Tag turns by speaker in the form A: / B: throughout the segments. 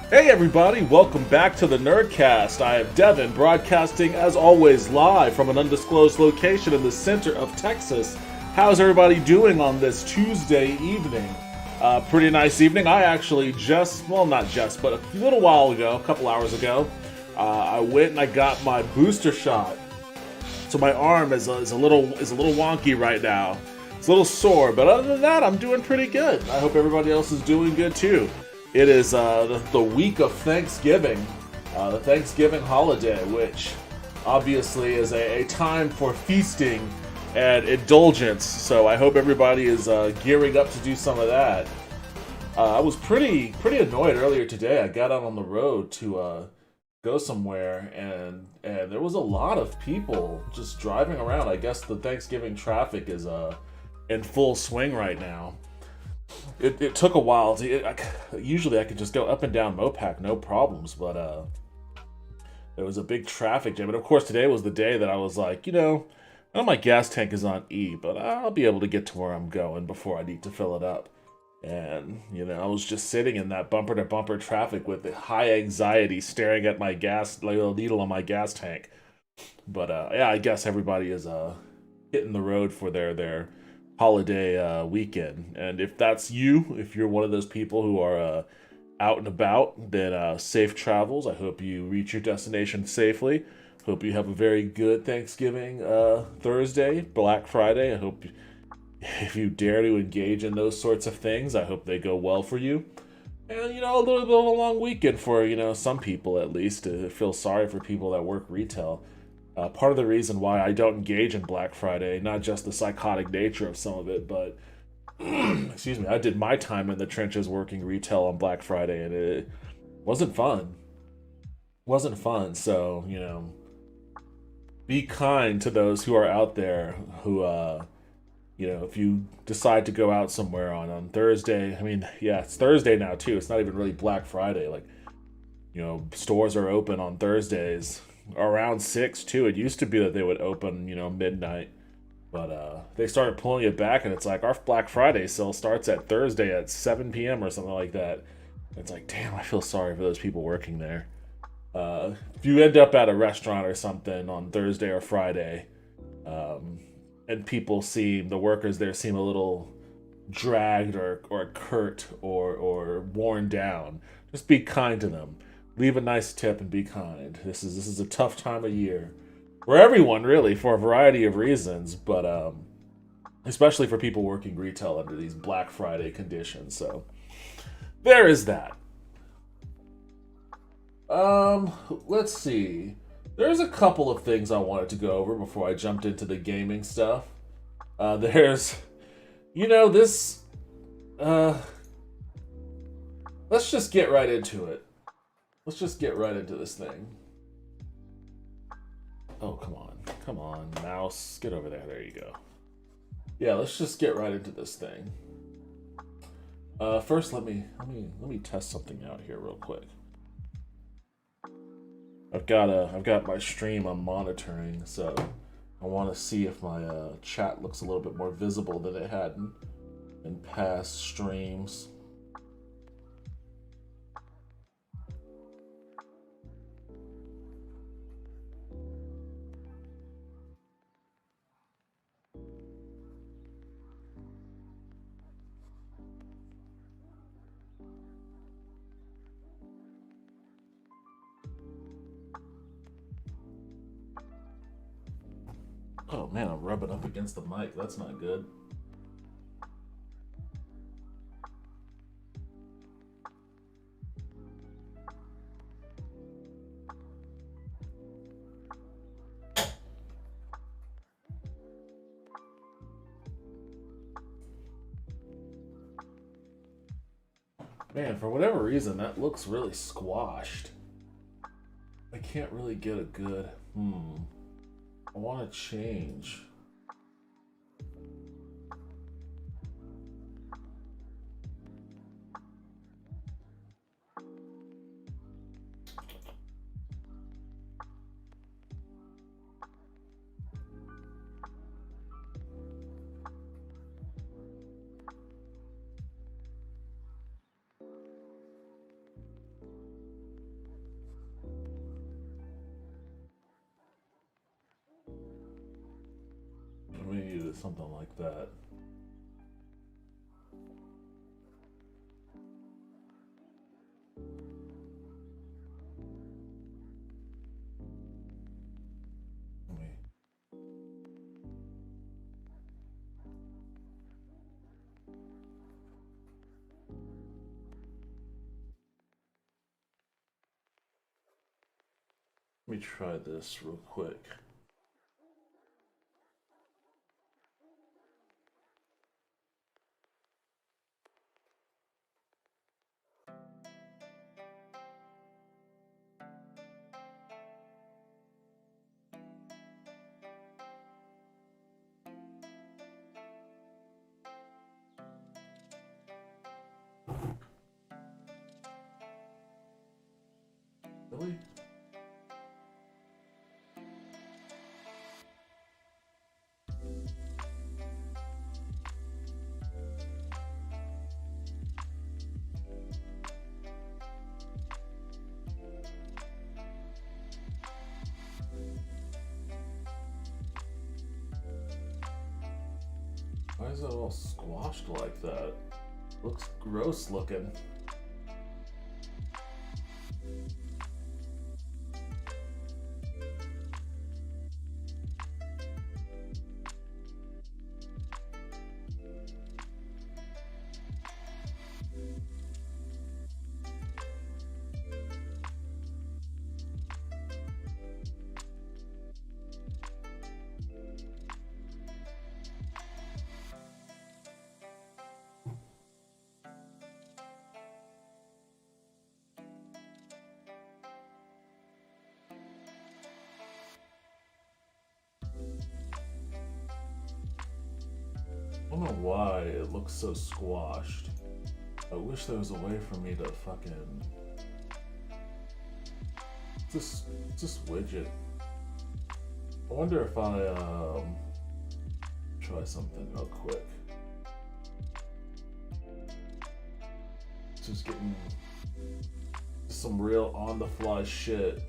A: Hey everybody, welcome back to the Nerdcast. I am Devin, broadcasting as always live from an undisclosed location in the center of Texas. How's everybody doing on this Tuesday evening? Pretty nice evening. I actually not just, but a little while ago, a couple hours ago, I went and I got my booster shot. So my arm is a little wonky right now. It's a little sore, but other than that, I'm doing pretty good. I hope everybody else is doing good too. It is the week of Thanksgiving, the Thanksgiving holiday, which obviously is a time for feasting and indulgence. So I hope everybody is gearing up to do some of that. I was pretty annoyed earlier today. I got out on the road to go somewhere, and there was a lot of people just driving around. I guess the Thanksgiving traffic is in full swing right now. It took a while usually I could just go up and down Mopac, no problems, but there was a big traffic jam. And of course, today was the day that I was like, I know my gas tank is on E, but I'll be able to get to where I'm going before I need to fill it up. And, I was just sitting in that bumper to bumper traffic with high anxiety staring at my gas, like a needle on my gas tank. But yeah, I guess everybody is hitting the road for their holiday weekend. And if that's you, if you're one of those people who are out and about, then safe travels. I hope you reach your destination safely. Hope you have a very good Thanksgiving Thursday, Black Friday. I hope if you dare to engage in those sorts of things, I hope they go well for you. And, a little bit of a long weekend for, some people at least. To feel sorry for people that work retail. Part of the reason why I don't engage in Black Friday, not just the psychotic nature of some of it, but excuse me, I did my time in the trenches working retail on Black Friday, and it wasn't fun. Wasn't fun. So, be kind to those who are out there who, if you decide to go out somewhere on Thursday. I mean, yeah, it's Thursday now too. It's not even really Black Friday. Like, stores are open on Thursdays around 6 too. It used to be that they would open, midnight, but they started pulling it back, and it's like our Black Friday sale starts at Thursday at 7 p.m. or something like that. It's like, damn, I feel sorry for those people working there. If you end up at a restaurant or something on Thursday or Friday, and the workers there seem a little dragged or curt or worn down, just be kind to them. Leave a nice tip and be kind. This is a tough time of year for everyone, really, for a variety of reasons, but especially for people working retail under these Black Friday conditions. So there is that. Let's see. There's a couple of things I wanted to go over before I jumped into the gaming stuff. There's, this. Let's just get right into it. Let's just get right into this thing. Oh, come on, mouse, get over there. There you go. Yeah, let's just get right into this thing. First, let me test something out here real quick. I've got my stream I'm monitoring, so I want to see if my chat looks a little bit more visible than it had in past streams. Oh man, I'm rubbing up against the mic. That's not good. Man, for whatever reason, that looks really squashed. I can't really get a good... I want to change. something like that. Let me try this real quick. Really? Why is that all squashed like that? Looks gross looking. I don't know why it looks so squashed. I wish there was a way for me to fucking... This widget. I wonder if I, try something real quick. Just getting some real on-the-fly shit.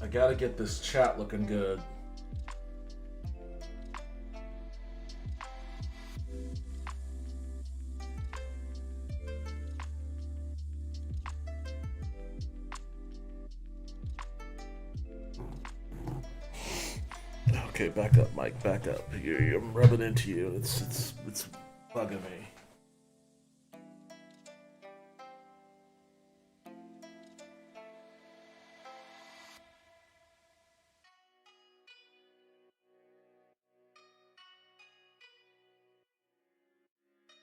A: I gotta get this chat looking good. Okay, back up, Mike. Back up. I'm rubbing into you. It's bugging me.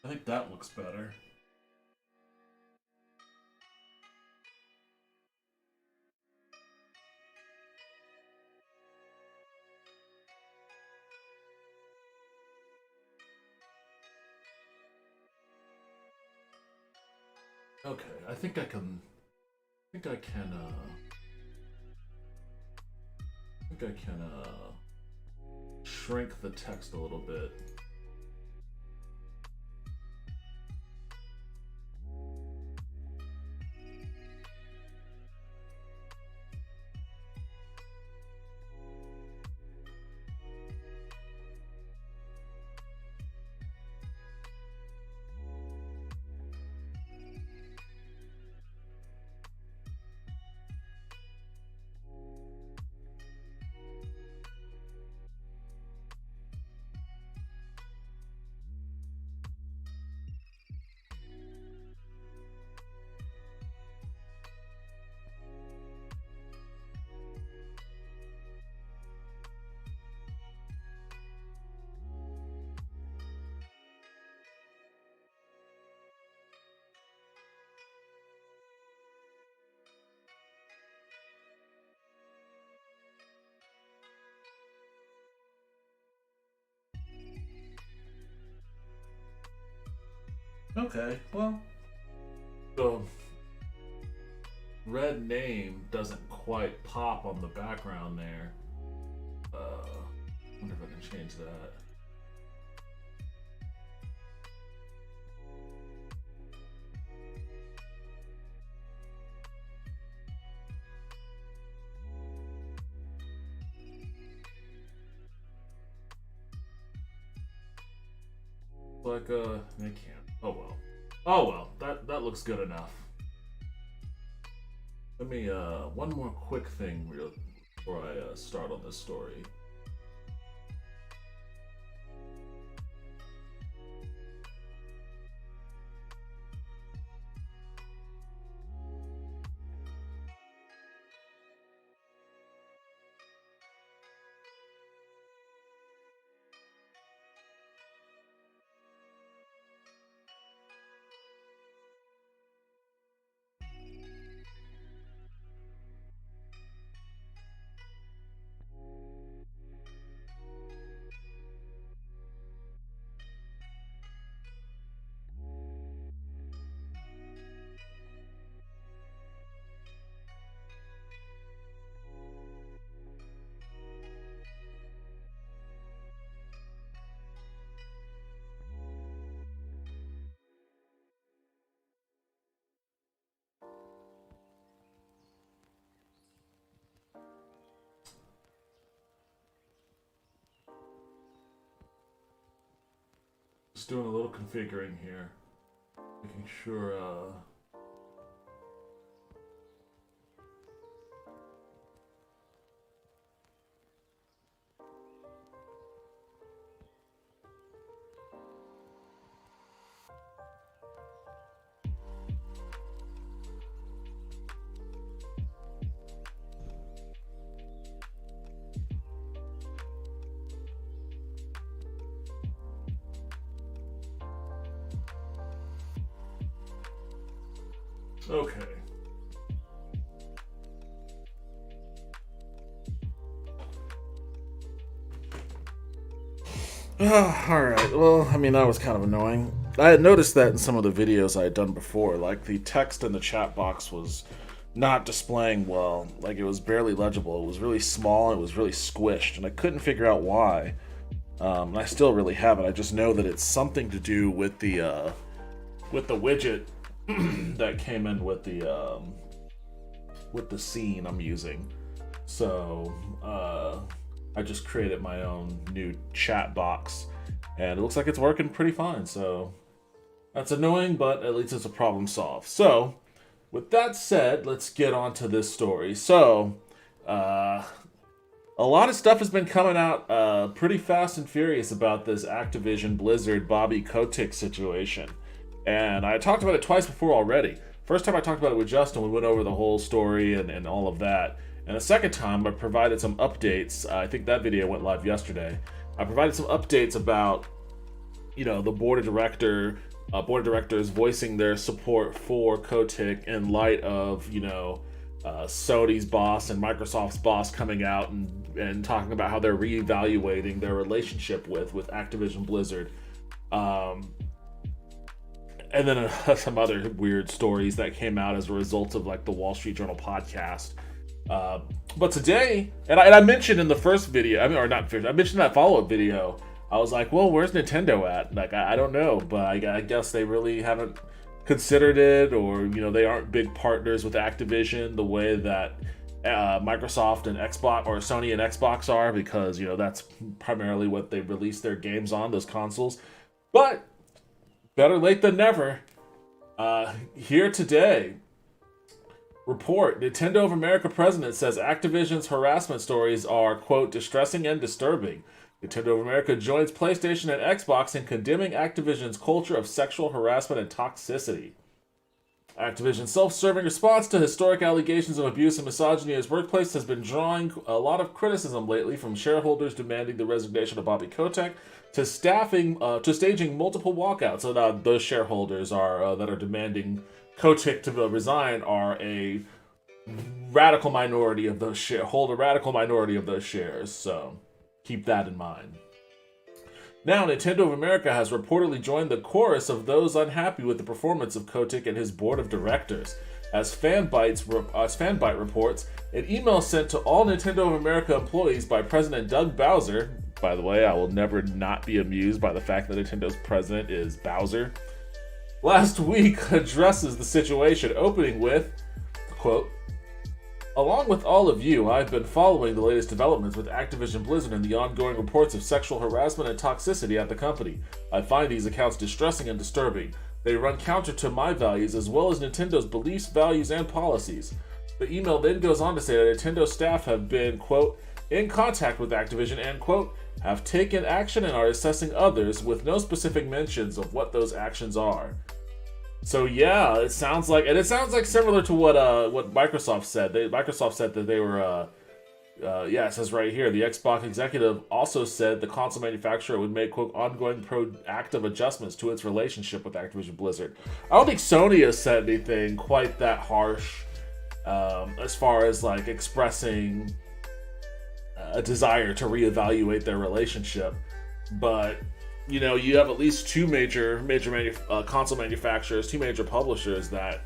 A: I think that looks better. Okay, I think I can shrink the text a little bit. Okay, well, the red name doesn't quite pop on the background there. Wonder if I can change that. Like I can't. Oh well. Oh well. That looks good enough. Let me one more quick thing real before I start on this story. Just doing a little configuring here, making sure. Okay. Alright, well, I mean, that was kind of annoying. I had noticed that in some of the videos I had done before, like the text in the chat box was not displaying well. Like, it was barely legible. It was really small, it was really squished, and I couldn't figure out why. And I still really haven't. I just know that it's something to do with the widget that came in with the scene I'm using. So I just created my own new chat box, and it looks like it's working pretty fine. So that's annoying, but at least it's a problem solved. So with that said, let's get on to this story. So a lot of stuff has been coming out pretty fast and furious about this Activision Blizzard Bobby Kotick situation. And I talked about it twice before already. First time I talked about it with Justin, we went over the whole story and all of that. And the second time, I provided some updates. I think that video went live yesterday. I provided some updates about, the board of directors voicing their support for Kotick in light of, Sony's boss and Microsoft's boss coming out and talking about how they're reevaluating their relationship with Activision Blizzard. And then some other weird stories that came out as a result of like the Wall Street Journal podcast. But today, and I mentioned in the first video, I mentioned in that follow-up video, I was like, well, where's Nintendo at? Like, I don't know, but I guess they really haven't considered it, or, they aren't big partners with Activision the way that Microsoft and Xbox, or Sony and Xbox are, because, that's primarily what they release their games on, those consoles. But better late than never. Here today, report, Nintendo of America president says Activision's harassment stories are, quote, distressing and disturbing. Nintendo of America joins PlayStation and Xbox in condemning Activision's culture of sexual harassment and toxicity. Activision's self-serving response to historic allegations of abuse and misogyny in its workplace has been drawing a lot of criticism lately, from shareholders demanding the resignation of Bobby Kotick to staging multiple walkouts. So now those shareholders that are demanding Kotick to resign are a radical minority of those shares. So keep that in mind. Now, Nintendo of America has reportedly joined the chorus of those unhappy with the performance of Kotick and his board of directors. As Fanbyte reports, an email sent to all Nintendo of America employees by President Doug Bowser. By the way, I will never not be amused by the fact that Nintendo's president is Bowser. Last week addresses the situation, opening with, quote, "Along with all of you, I've been following the latest developments with Activision Blizzard and the ongoing reports of sexual harassment and toxicity at the company. I find these accounts distressing and disturbing. They run counter to my values as well as Nintendo's beliefs, values, and policies." The email then goes on to say that Nintendo staff have been, quote, "in contact with Activision" and, quote, "have taken action and are assessing others with no specific mentions of what those actions are." So yeah, it sounds like similar to what Microsoft said. Microsoft said that they were, it says right here, the Xbox executive also said the console manufacturer would make, quote, ongoing proactive adjustments to its relationship with Activision Blizzard. I don't think Sony has said anything quite that harsh as far as like expressing a desire to reevaluate their relationship, but you know, you have at least two major console manufacturers, two major publishers that,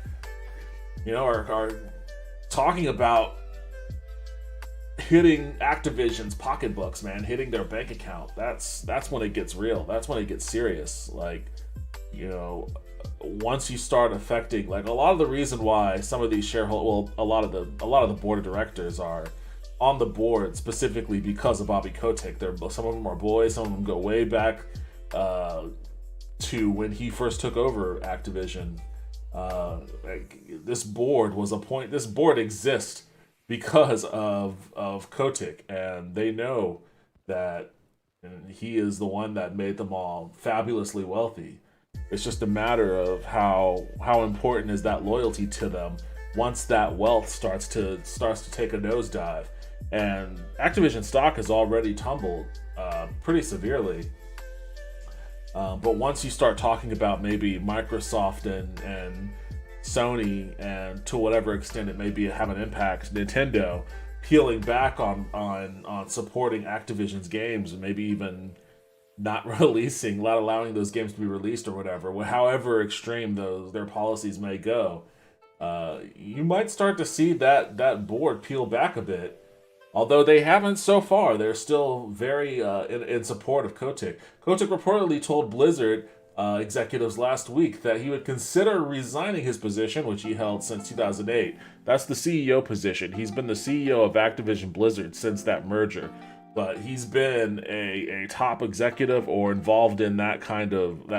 A: you know, are talking about hitting Activision's pocketbooks, man, hitting their bank account. That's when it gets real. That's when it gets serious. Like, you know, once you start affecting, like, a lot of the reason why some of these shareholders, well, a lot of the board of directors are on the board specifically because of Bobby Kotick. Some of them are boys, some of them go way back to when he first took over Activision. This board exists because of Kotick, and they know that he is the one that made them all fabulously wealthy. It's just a matter of how important is that loyalty to them once that wealth starts to take a nosedive. And Activision stock has already tumbled pretty severely. But once you start talking about maybe Microsoft and Sony, and to whatever extent it may be have an impact, Nintendo peeling back on supporting Activision's games and maybe even not allowing those games to be released or whatever, however extreme their policies may go, you might start to see that board peel back a bit. Although they haven't so far, they're still very in support of Kotick. Kotick reportedly told Blizzard executives last week that he would consider resigning his position, which he held since 2008. That's the CEO position. He's been the CEO of Activision Blizzard since that merger. But he's been a top executive or involved in that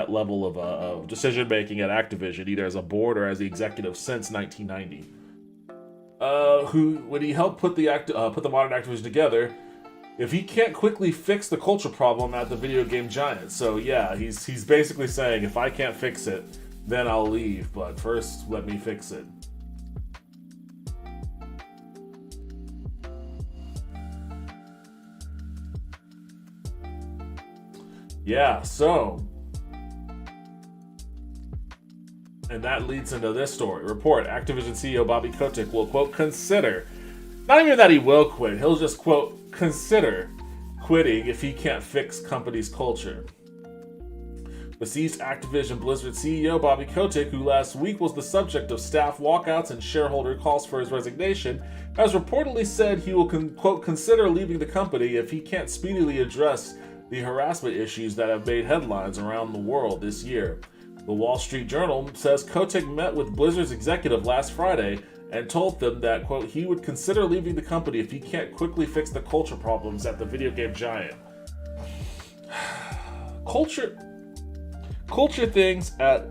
A: level of decision making at Activision, either as a board or as the executive since 1990. When he helped put the modern Activision together, if he can't quickly fix the culture problem at the video game giant. So yeah, he's basically saying, if I can't fix it, then I'll leave. But first, let me fix it. Yeah, so. And that leads into this story. Report, Activision CEO Bobby Kotick will, quote, consider, not even that he will quit, he'll just, quote, consider quitting if he can't fix company's culture. Deceased Activision Blizzard CEO Bobby Kotick, who last week was the subject of staff walkouts and shareholder calls for his resignation, has reportedly said he will, quote, consider leaving the company if he can't speedily address the harassment issues that have made headlines around the world this year. The Wall Street Journal says Kotick met with Blizzard's executive last Friday and told them that, quote, he would consider leaving the company if he can't quickly fix the culture problems at the video game giant. Culture things at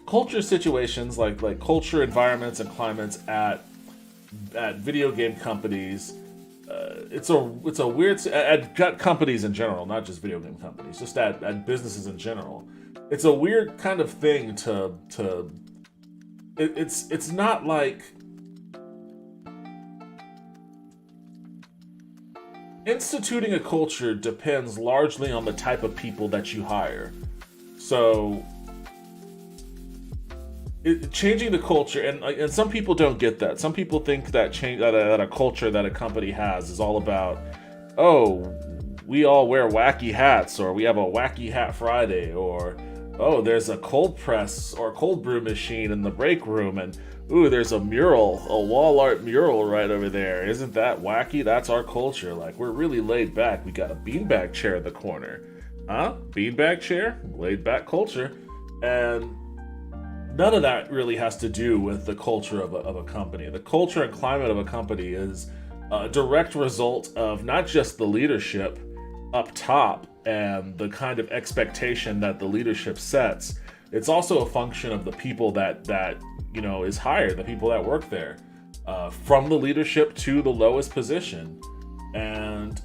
A: culture situations like culture environments and climates at video game companies. It's a weird at companies in general, not just video game companies, just at businesses in general. It's a weird kind of thing it's not like instituting a culture depends largely on the type of people that you hire. So changing the culture, and some people don't get that. Some people think that a culture that a company has is all about, oh, we all wear wacky hats, or we have a wacky hat Friday, or oh, there's a cold press or cold brew machine in the break room, and ooh, there's a mural, a wall art mural right over there. Isn't that wacky? That's our culture. Like, we're really laid back. We got a beanbag chair in the corner. Huh? Beanbag chair? Laid back culture. And none of that really has to do with the culture of a company. The culture and climate of a company is a direct result of not just the leadership up top and the kind of expectation that the leadership sets. It's also a function of the people that is hired, the people that work there, from the leadership to the lowest position. And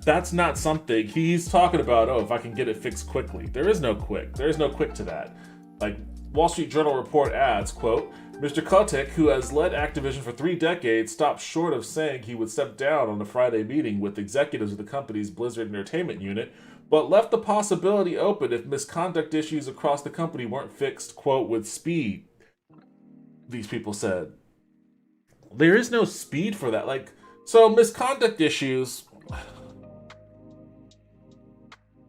A: that's not something he's talking about. Oh, if I can get it fixed quickly. There is no quick to that. Like, Wall Street Journal report adds, quote, Mr. Kotick, who has led Activision for 3 decades, stopped short of saying he would step down on a Friday meeting with executives of the company's Blizzard Entertainment unit, but left the possibility open if misconduct issues across the company weren't fixed, quote, with speed. These people said. There is no speed for that. Like, so misconduct issues...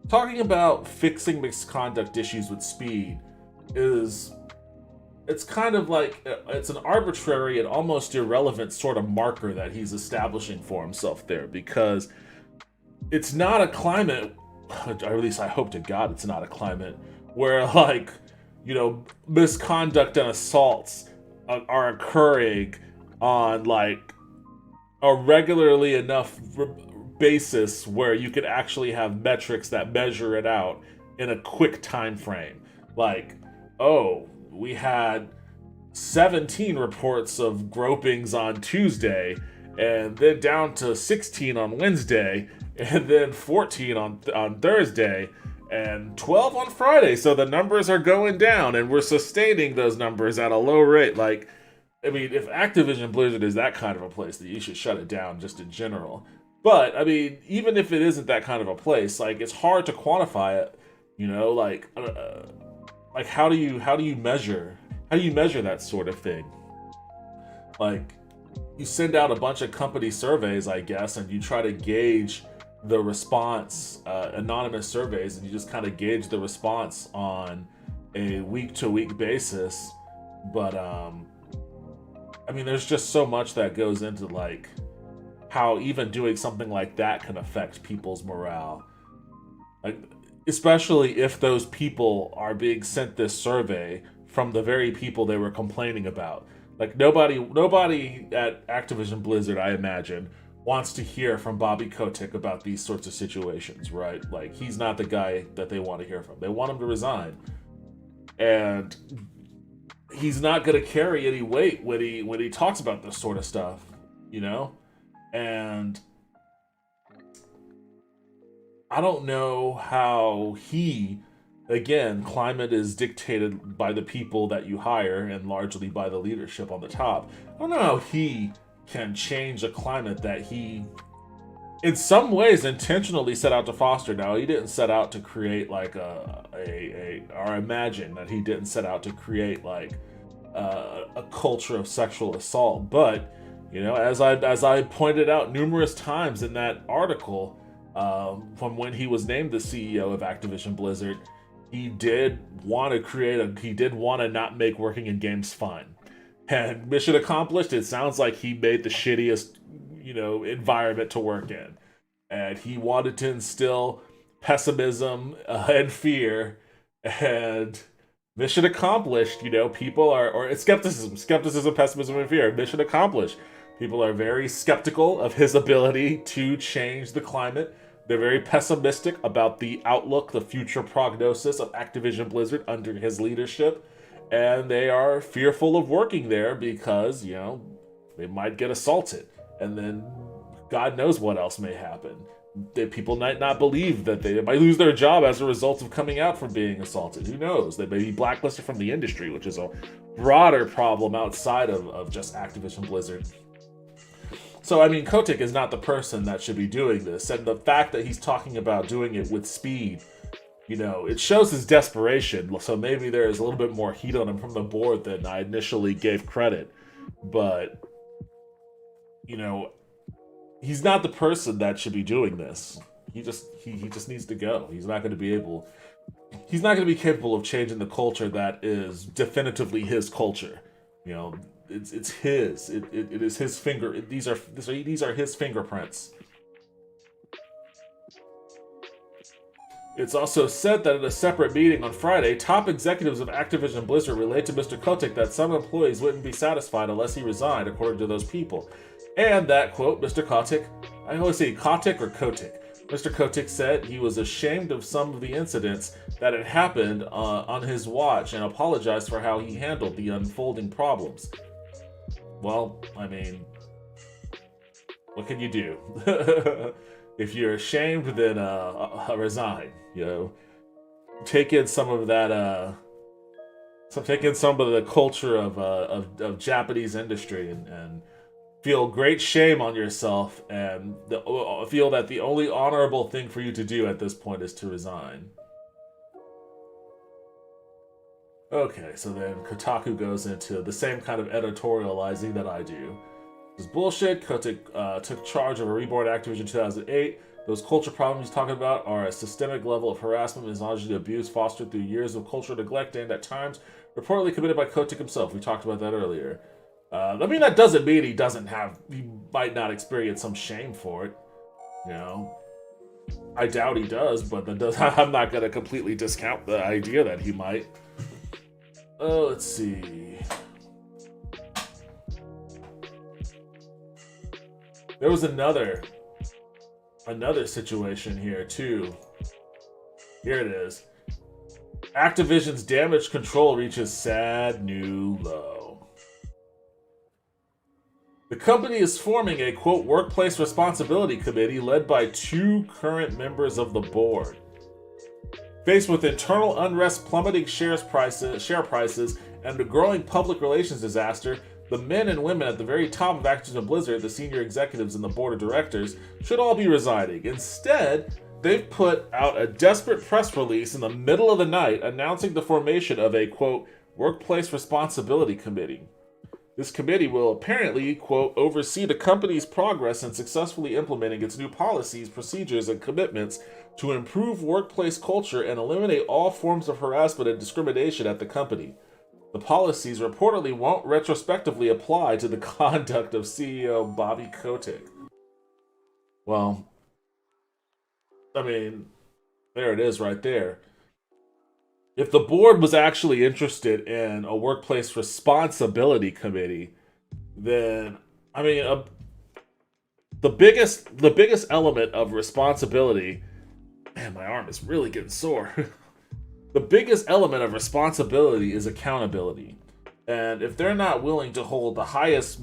A: Talking about fixing misconduct issues with speed it's kind of like, it's an arbitrary and almost irrelevant sort of marker that he's establishing for himself there, because it's not a climate, or at least I hope to God it's not a climate, where, like, misconduct and assaults are occurring on, like, a regularly enough basis where you could actually have metrics that measure it out in a quick time frame. Like, oh, we had 17 reports of gropings on Tuesday, and then down to 16 on Wednesday, and then 14 on Thursday, and 12 on Friday. So the numbers are going down, and we're sustaining those numbers at a low rate. Like, I mean, if Activision Blizzard is that kind of a place, that you should shut it down just in general. But I mean, even if it isn't that kind of a place, like, it's hard to quantify it. Like how do you measure that sort of thing? Like, you send out a bunch of company surveys, I guess, and you try to gauge the response, anonymous surveys, and you just kind of gauge the response on a week-to-week basis. But I mean, there's just so much that goes into, like, how even doing something like that can affect people's morale. Like, especially if those people are being sent this survey from the very people they were complaining about. Like, nobody at Activision Blizzard, I imagine, wants to hear from Bobby Kotick about these sorts of situations, right? Like, he's not the guy that they want to hear from. They want him to resign. And he's not going to carry any weight when he talks about this sort of stuff, And I don't know how again, climate is dictated by the people that you hire and largely by the leadership on the top. I don't know how he can change a climate that he, in some ways, intentionally set out to foster. Now, he didn't set out to create, like, or imagine that he didn't set out to create, like, a culture of sexual assault. But, as I pointed out numerous times in that article, from when he was named the CEO of Activision Blizzard, he did want to not make working in games fun. And mission accomplished. It sounds like he made the shittiest, environment to work in. And he wanted to instill pessimism and fear, and mission accomplished. People or skepticism, pessimism, and fear. Mission accomplished. People are very skeptical of his ability to change the climate. They're very pessimistic about the outlook, the future prognosis of Activision Blizzard under his leadership. And they are fearful of working there because, they might get assaulted. And then God knows what else may happen. People might not believe that they might lose their job as a result of coming out from being assaulted. Who knows? They may be blacklisted from the industry, which is a broader problem outside of just Activision Blizzard. So, I mean, Kotick is not the person that should be doing this. And the fact that he's talking about doing it with speed, it shows his desperation. So maybe there is a little bit more heat on him from the board than I initially gave credit. But, he's not the person that should be doing this. He just needs to go. He's not going to be able. He's not going to be capable of changing the culture that is definitively his culture. You know, it's his. It is his finger. These are his fingerprints. It's also said that at a separate meeting on Friday, top executives of Activision Blizzard relayed to Mr. Kotick that some employees wouldn't be satisfied unless he resigned, according to those people. And that, quote, Mr. Kotick, I always say Kotick or Kotick. Mr. Kotick said he was ashamed of some of the incidents that had happened on his watch and apologized for how he handled the unfolding problems. Well, I mean, what can you do? If you're ashamed, then resign. You know, take in some of that. Take in some of the culture of Japanese industry and feel great shame on yourself, and feel that the only honorable thing for you to do at this point is to resign. Okay, so then Kotaku goes into the same kind of editorializing that I do. This is bullshit. Kotick took charge of a reborn Activision in 2008. Those culture problems he's talking about are a systemic level of harassment and misogyny abuse fostered through years of cultural neglect and, at times, reportedly committed by Kotick himself. We talked about that earlier. I mean, that doesn't mean he might not experience some shame for it. You know, I doubt he does, but I'm not going to completely discount the idea that he might. Let's see. There was another situation here too. Here it is. Activision's damage control reaches sad new low. The company is forming a, quote, workplace responsibility committee led by 2 current members of the board. Faced with internal unrest, plummeting share prices, and a growing public relations disaster, the men and women at the very top of Activision Blizzard, the senior executives and the board of directors, should all be resigning. Instead, they've put out a desperate press release in the middle of the night announcing the formation of a, quote, workplace responsibility committee. This committee will apparently, quote, oversee the company's progress in successfully implementing its new policies, procedures, and commitments to improve workplace culture and eliminate all forms of harassment and discrimination at the company. The policies reportedly won't retrospectively apply to the conduct of CEO Bobby Kotick. Well, I mean, there it is right there. If the board was actually interested in a workplace responsibility committee, then, I mean, the biggest element of responsibility, man, my arm is really getting sore. The biggest element of responsibility is accountability. And if they're not willing to hold the highest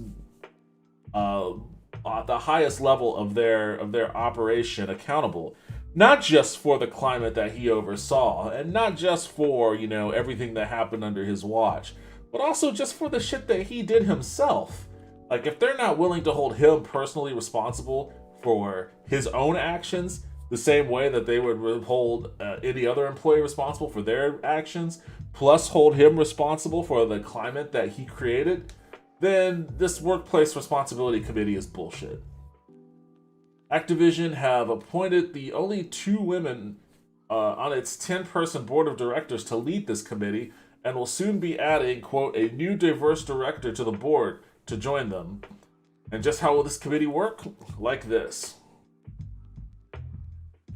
A: level of their operation accountable, not just for the climate that he oversaw, and not just for, you know, everything that happened under his watch, but also just for the shit that he did himself. Like, if they're not willing to hold him personally responsible for his own actions, the same way that they would hold any other employee responsible for their actions, plus hold him responsible for the climate that he created, then this workplace responsibility committee is bullshit. Activision have appointed the only 2 women on its 10-person board of directors to lead this committee, and will soon be adding, quote, a new diverse director to the board to join them. And just how will this committee work? Like this.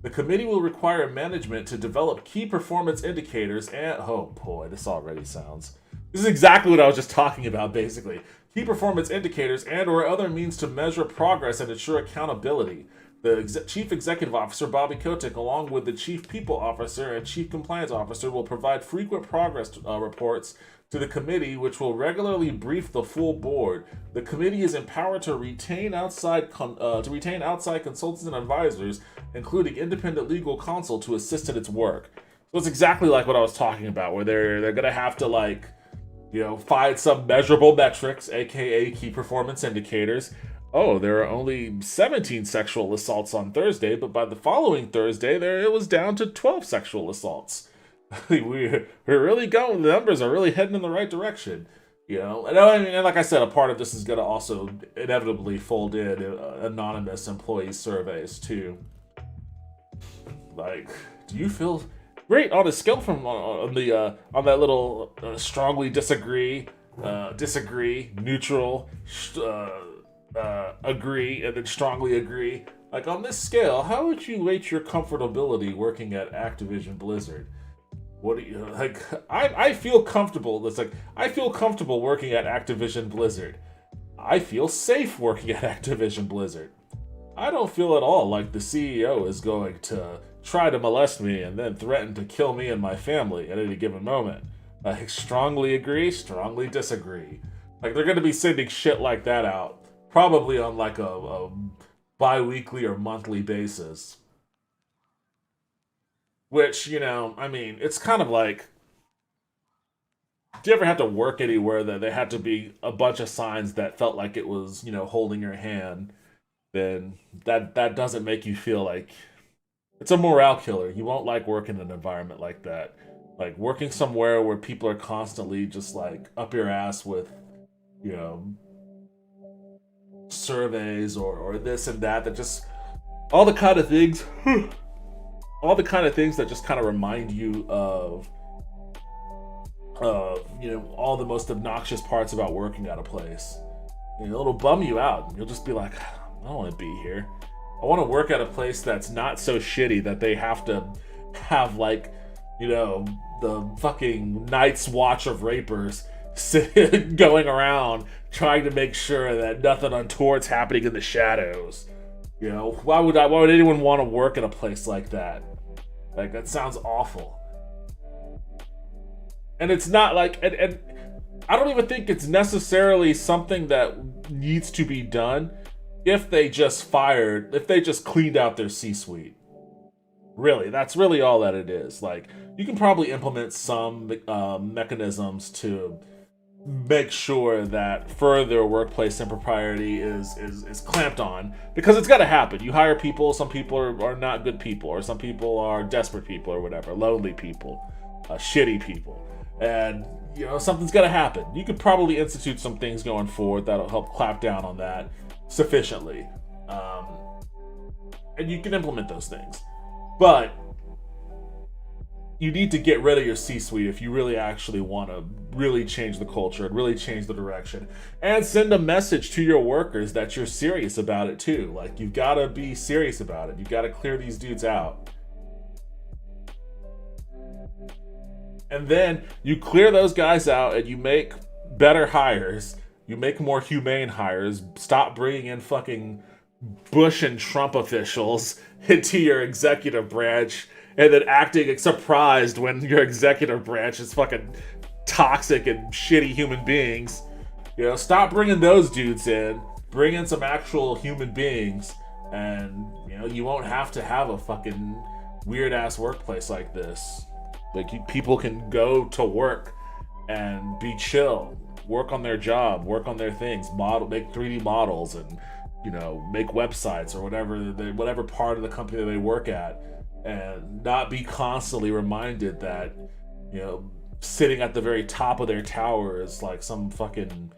A: The committee will require management to develop key performance indicators and... Oh boy, this already sounds... This is exactly what I was just talking about, basically. Key performance indicators and or other means to measure progress and ensure accountability. The Chief Executive Officer, Bobby Kotick, along with the Chief People Officer and Chief Compliance Officer, will provide frequent progress reports to the committee, which will regularly brief the full board. The committee is empowered to retain outside consultants and advisors, including independent legal counsel, to assist in its work. So it's exactly like what I was talking about, where they're gonna have to, like, you know, find some measurable metrics, aka key performance indicators. Oh, there are only 17 sexual assaults on Thursday, but by the following Thursday, it was down to 12 sexual assaults. We're really going. The numbers are really heading in the right direction. You know, and, I mean, and like I said, a part of this is going to also inevitably fold in anonymous employee surveys too. Like, do you feel great on a scale from on that little strongly disagree, disagree, neutral, agree, and then strongly agree? Like on this scale, how would you rate your comfortability working at Activision Blizzard? What do you like? I feel comfortable. It's like I feel comfortable working at Activision Blizzard. I feel safe working at Activision Blizzard. I don't feel at all like the CEO is going to try to molest me and then threaten to kill me and my family at any given moment. I strongly agree, strongly disagree. Like they're going to be sending shit like that out, probably on like a bi-weekly or monthly basis. Which, you know, I mean, it's kind of like, do you ever have to work anywhere that there had to be a bunch of signs that felt like it was, you know, holding your hand? Then that doesn't make you feel like it's a morale killer. You won't like working in an environment like that. Like working somewhere where people are constantly just like up your ass with, you know, surveys or this and that just all the kind of things all the kind of things that just kind of remind you of you know, all the most obnoxious parts about working at a place. You know, it'll bum you out. You'll just be like, I don't want to be here. I want to work at a place that's not so shitty that they have to have like, you know, the fucking Night's Watch of rapers going around trying to make sure that nothing untoward's happening in the shadows. You know, why would anyone want to work in a place like that? Like that sounds awful. And it's not like and I don't even think it's necessarily something that needs to be done if they just cleaned out their C-suite. Really, that's really all that it is. Like, you can probably implement some mechanisms to make sure that further workplace impropriety is clamped on, because it's got to happen. You hire people, some people are not good people, or some people are desperate people, or whatever, lonely people, shitty people, and you know something's got to happen. You could probably institute some things going forward that'll help clamp down on that sufficiently, and you can implement those things, but you need to get rid of your C-suite if you really actually want to really change the culture and really change the direction, and send a message to your workers that you're serious about it too. Like, you've got to be serious about it. You've got to clear these dudes out. And then you clear those guys out and you make better hires. You make more humane hires. Stop bringing in fucking Bush and Trump officials into your executive branch and then acting surprised when your executive branch is fucking toxic and shitty human beings. You know, stop bringing those dudes in. Bring in some actual human beings, and you know you won't have to have a fucking weird ass workplace like this. Like, people can go to work and be chill, work on their job, work on their things, make 3D models, and you know, make websites or whatever part of the company they work at, and not be constantly reminded that, you know, sitting at the very top of their tower is like some fucking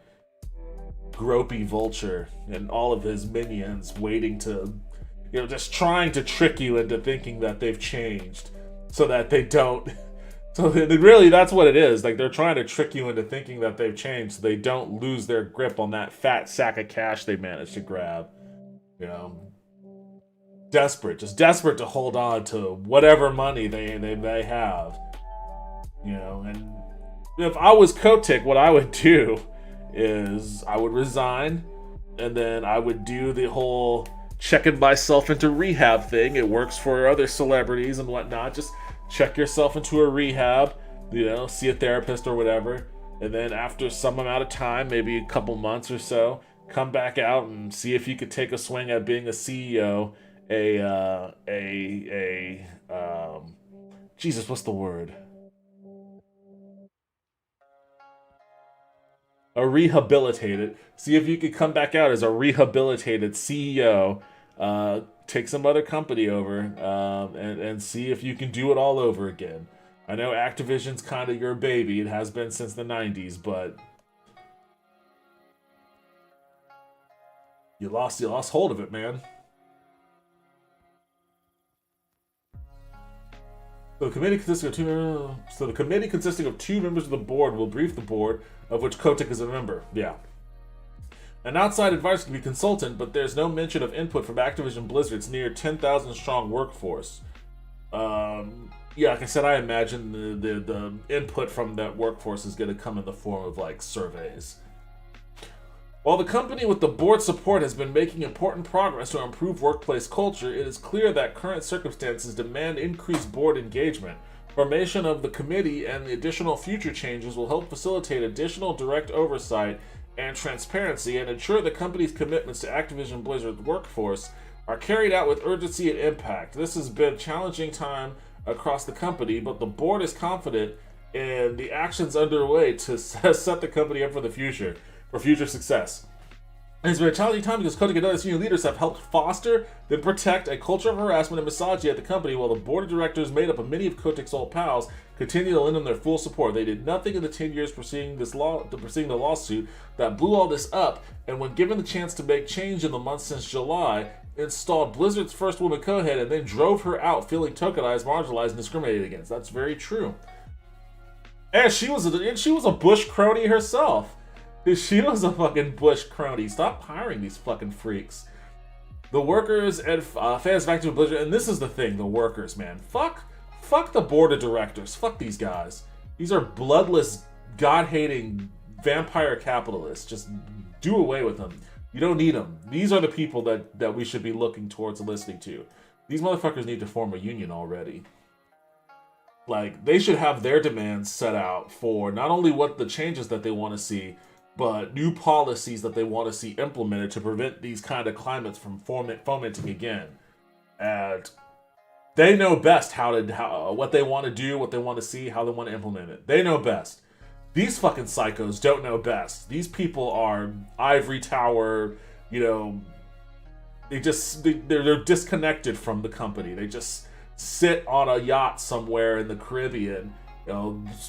A: gropey vulture and all of his minions waiting to, you know, just trying to trick you into thinking that they've changed so that they don't. So really, that's what it is. Like, they're trying to trick you into thinking that they've changed so they don't lose their grip on that fat sack of cash they managed to grab. You know, just desperate to hold on to whatever money they have. You know, and if I was Kotick, what I would do is I would resign, and then I would do the whole checking myself into rehab thing. It works for other celebrities and whatnot. Just check yourself into a rehab, you know, see a therapist or whatever, and then after some amount of time, maybe a couple months or so, come back out and see if you could take a swing at being a CEO, Jesus, what's the word? A rehabilitated. See if you could come back out as a rehabilitated CEO, take some other company over, and see if you can do it all over again. I know Activision's kind of your baby. It has been since the 90s, but You lost hold of it, man. So the committee consisting of two members of the board will brief the board, of which Kotick is a member. Yeah. An outside advisor can be consultant, but there's no mention of input from Activision Blizzard's near 10,000 strong workforce. Yeah, like I said, I imagine the input from that workforce is going to come in the form of like surveys. While the company with the board support has been making important progress to improve workplace culture, it is clear that current circumstances demand increased board engagement. Formation of the committee and the additional future changes will help facilitate additional direct oversight and transparency and ensure the company's commitments to Activision Blizzard's workforce are carried out with urgency and impact. This has been a challenging time across the company, but the board is confident in the actions underway to set the company up for future success. It's been a challenging time because Kotick and other senior leaders have helped foster and protect a culture of harassment and misogyny at the company, while the board of directors, made up of many of Kotick's old pals, continue to lend them their full support. They did nothing in the 10 years preceding the lawsuit that blew all this up, and when given the chance to make change in the months since July, installed Blizzard's first woman co-head and then drove her out feeling tokenized, marginalized, and discriminated against. That's very true. And she was a Bush crony herself. She was a fucking Bush crony. Stop hiring these fucking freaks. The workers and fans of Activision Blizzard, and this is the thing, the workers, man. Fuck the board of directors. Fuck these guys. These are bloodless, God-hating vampire capitalists. Just do away with them. You don't need them. These are the people that we should be looking towards and listening to. These motherfuckers need to form a union already. Like, they should have their demands set out for not only what the changes that they want to see, but new policies that they want to see implemented to prevent these kind of climates from fomenting again. And they know best what they want to do, what they want to see, how they want to implement it. They know best. These fucking psychos don't know best. These people are ivory tower, they're disconnected from the company. They just sit on a yacht somewhere in the Caribbean,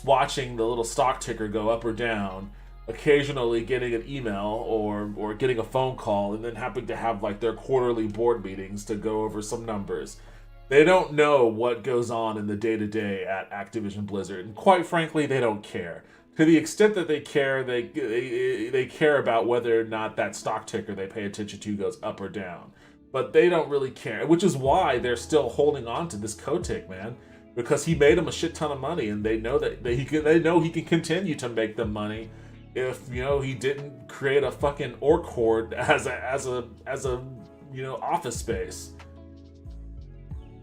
A: watching the little stock ticker go up or down, occasionally getting an email or getting a phone call, and then having to have like their quarterly board meetings to go over some numbers. They don't know what goes on in the day-to-day at Activision Blizzard, and quite frankly, they don't care. To the extent that they care, they care about whether or not that stock ticker they pay attention to goes up or down. But they don't really care, which is why they're still holding on to this Kotick, man, because he made them a shit ton of money, and they know they know he can continue to make them money if he didn't create a fucking orc horde as a office space.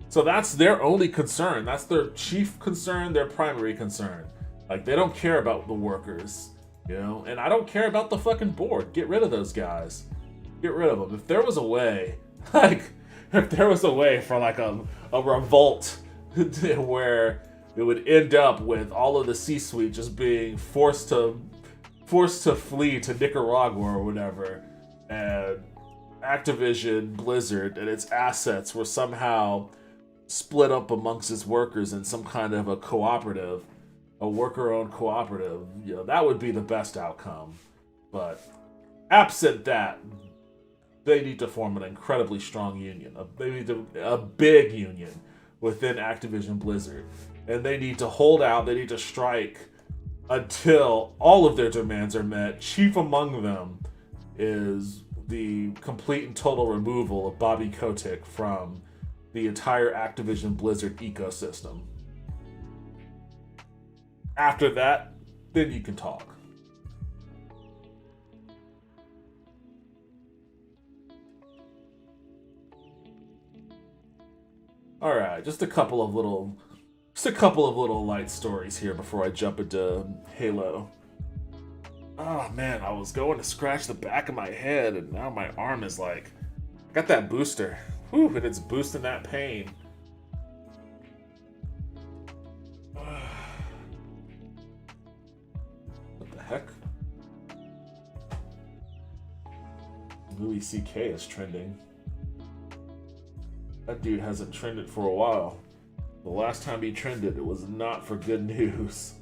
A: So that's their only concern. That's their chief concern, their primary concern. Like, they don't care about the workers, and I don't care about the fucking board. Get rid of those guys. Get rid of them. If there was a way, for like a revolt where it would end up with all of the C-suite just being forced to flee to Nicaragua or whatever, and Activision Blizzard and its assets were somehow split up amongst its workers in some kind of a cooperative, a worker-owned cooperative, that would be the best outcome. But absent that, they need to form an incredibly strong union. They need a big union within Activision Blizzard. And they need to hold out, they need to strike until all of their demands are met. Chief among them is the complete and total removal of Bobby Kotick from the entire Activision Blizzard ecosystem. After that, then you can talk. Alright, just a couple of little light stories here before I jump into Halo. Oh man, I was going to scratch the back of my head, and now my arm is like, I got that booster. Whew, and it's boosting that pain. What the heck? Louis C.K. is trending. That dude hasn't trended for a while. The last time he trended, it was not for good news.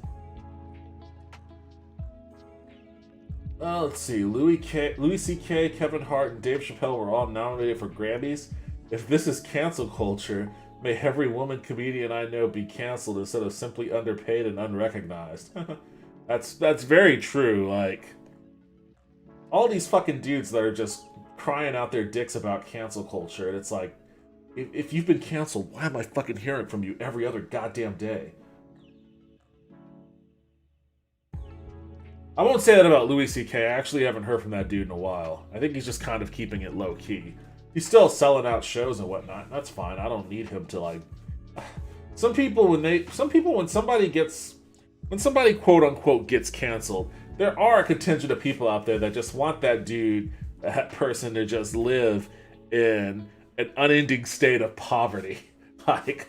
A: Let's see. Louis C.K., Kevin Hart, and Dave Chappelle were all nominated for Grammys. If this is cancel culture, may every woman comedian I know be canceled instead of simply underpaid and unrecognized. That's very true. Like, all these fucking dudes that are just crying out their dicks about cancel culture, and it's like, if you've been canceled, why am I fucking hearing from you every other goddamn day? I won't say that about Louis C.K. I actually haven't heard from that dude in a while. I think he's just kind of keeping it low key. He's still selling out shows and whatnot. That's fine. I don't need him to like. Some people when somebody quote unquote gets canceled, there are a contingent of people out there that just want that person to just live in an unending state of poverty. Like,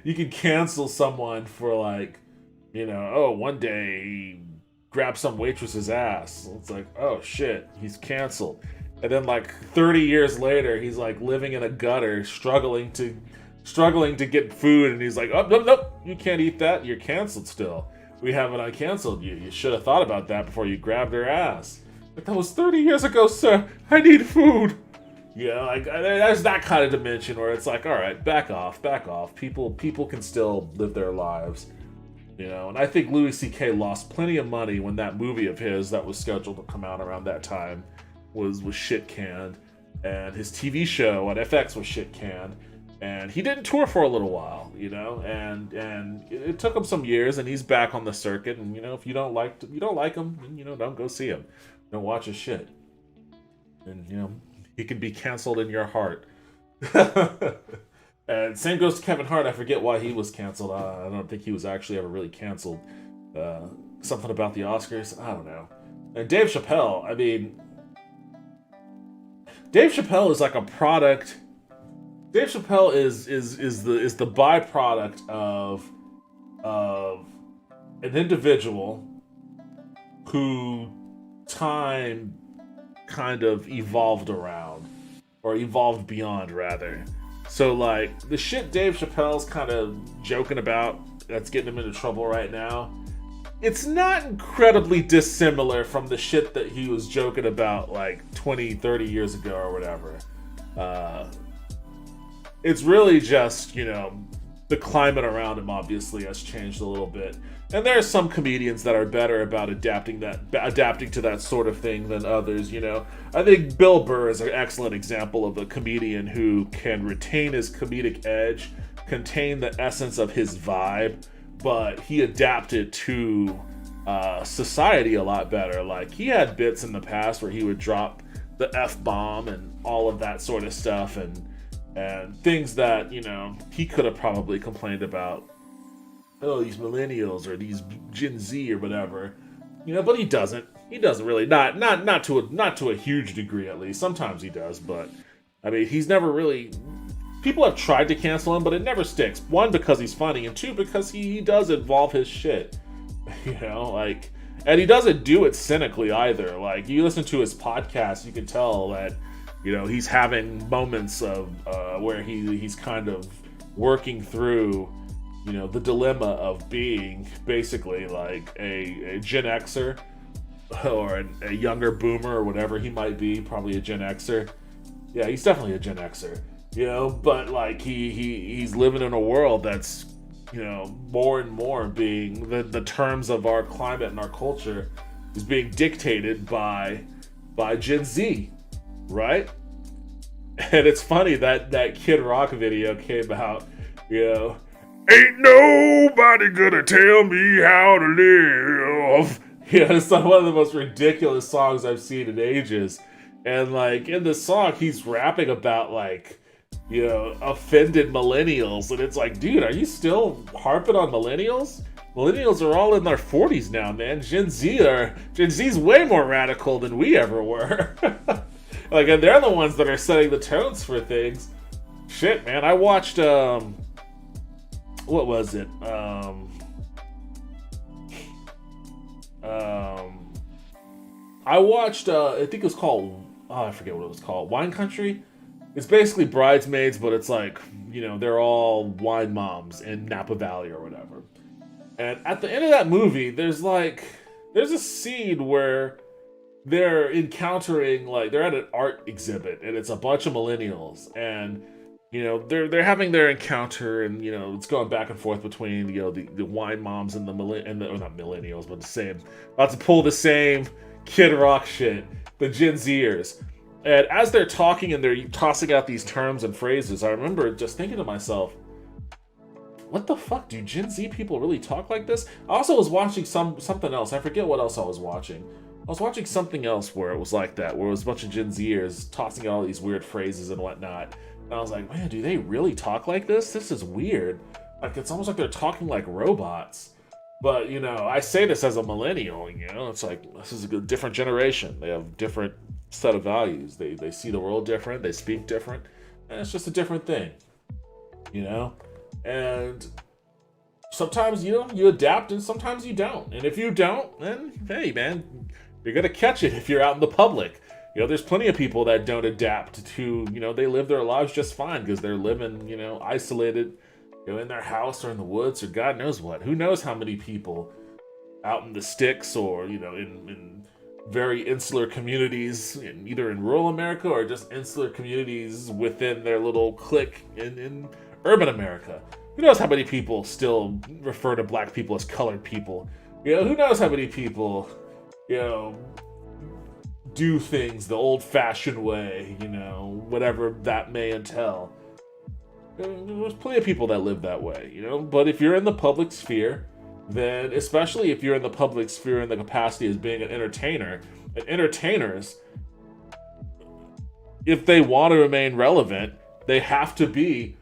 A: you can cancel someone for like, oh, one day he grabbed some waitress's ass. It's like, oh shit, he's canceled. And then like 30 years later, he's like living in a gutter, struggling to get food, and he's like, oh, nope, you can't eat that. You're canceled still. We haven't uncanceled you. You should have thought about that before you grabbed her ass. Like, that was 30 years ago, sir. I need food. Like there's that kind of dimension where it's like, all right, back off. People can still live their lives, And I think Louis C.K. lost plenty of money when that movie of his that was scheduled to come out around that time was shit canned, and his TV show on FX was shit canned, and he didn't tour for a little while, and it took him some years, and he's back on the circuit, and if you don't like him, then don't go see him, don't watch his shit, and he can be canceled in your heart. And same goes to Kevin Hart. I forget why he was canceled. I don't think he was actually ever really canceled. Something about the Oscars, I don't know. And Dave Chappelle, I mean, Dave Chappelle is like a product. Dave Chappelle is the byproduct of an individual who time kind of evolved around, or evolved beyond rather. So like the shit Dave Chappelle's kind of joking about that's getting him into trouble right now, it's not incredibly dissimilar from the shit that he was joking about like 20, 30 years ago or whatever. It's really just, the climate around him obviously has changed a little bit. And there are some comedians that are better about adapting to that sort of thing than others, I think Bill Burr is an excellent example of a comedian who can retain his comedic edge, contain the essence of his vibe, but he adapted to society a lot better. Like, he had bits in the past where he would drop the F-bomb and all of that sort of stuff, and things that, he could have probably complained about. Oh, these millennials or these Gen Z or whatever, but he doesn't. He doesn't really, not to a huge degree at least. Sometimes he does, but I mean, he's never really. People have tried to cancel him, but it never sticks. One, because he's funny, and two, because he does involve his shit. And he doesn't do it cynically either. Like, you listen to his podcast, you can tell that, he's having moments of where he's kind of working through, the dilemma of being basically like a Gen Xer or a younger boomer or whatever he might be, probably a Gen Xer. Yeah, he's definitely a Gen Xer, but like he's living in a world that's, more and more being the terms of our climate and our culture is being dictated by Gen Z, right? And it's funny that Kid Rock video came out, ain't nobody gonna tell me how to live. It's like one of the most ridiculous songs I've seen in ages. And like in the song, he's rapping about like, offended millennials. And it's like, dude, are you still harping on millennials? Millennials are all in their 40s now, man. Gen Z's way more radical than we ever were. Like, and they're the ones that are setting the tones for things. Shit, man. I watched, what was it? I watched, I think it was called, I forget what it was called, Wine Country? It's basically Bridesmaids, but it's like, they're all wine moms in Napa Valley or whatever. And at the end of that movie, there's a scene where they're encountering, like, they're at an art exhibit and it's a bunch of millennials, and they're having their encounter, and it's going back and forth between the wine moms and the or not millennials, but the same, about to pull the same Kid Rock shit, the Gen Zers. And as they're talking and they're tossing out these terms and phrases, I remember just thinking to myself, what the fuck, do Gen Z people really talk like this? I also was watching something else. I forget what else I was watching. I was watching something else where it was like that, where it was a bunch of Gen Zers tossing out all these weird phrases and whatnot. And I was like, man, do they really talk like this? This is weird. Like, it's almost like they're talking like robots. But, I say this as a millennial, it's like, this is a different generation. They have different set of values. They see the world different, they speak different, and it's just a different thing, And sometimes, you adapt, and sometimes you don't. And if you don't, then, hey, man, you're going to catch it if you're out in the public. There's plenty of people that don't adapt to, they live their lives just fine because they're living, isolated, in their house or in the woods or God knows what. Who knows how many people out in the sticks or, in very insular communities, either in rural America or just insular communities within their little clique in urban America. Who knows how many people still refer to black people as colored people? Who knows how many people, do things the old-fashioned way, whatever that may entail. There's plenty of people that live that way, But if you're in the public sphere, then, especially if you're in the public sphere in the capacity as being an entertainer, and entertainers, if they want to remain relevant, they have to be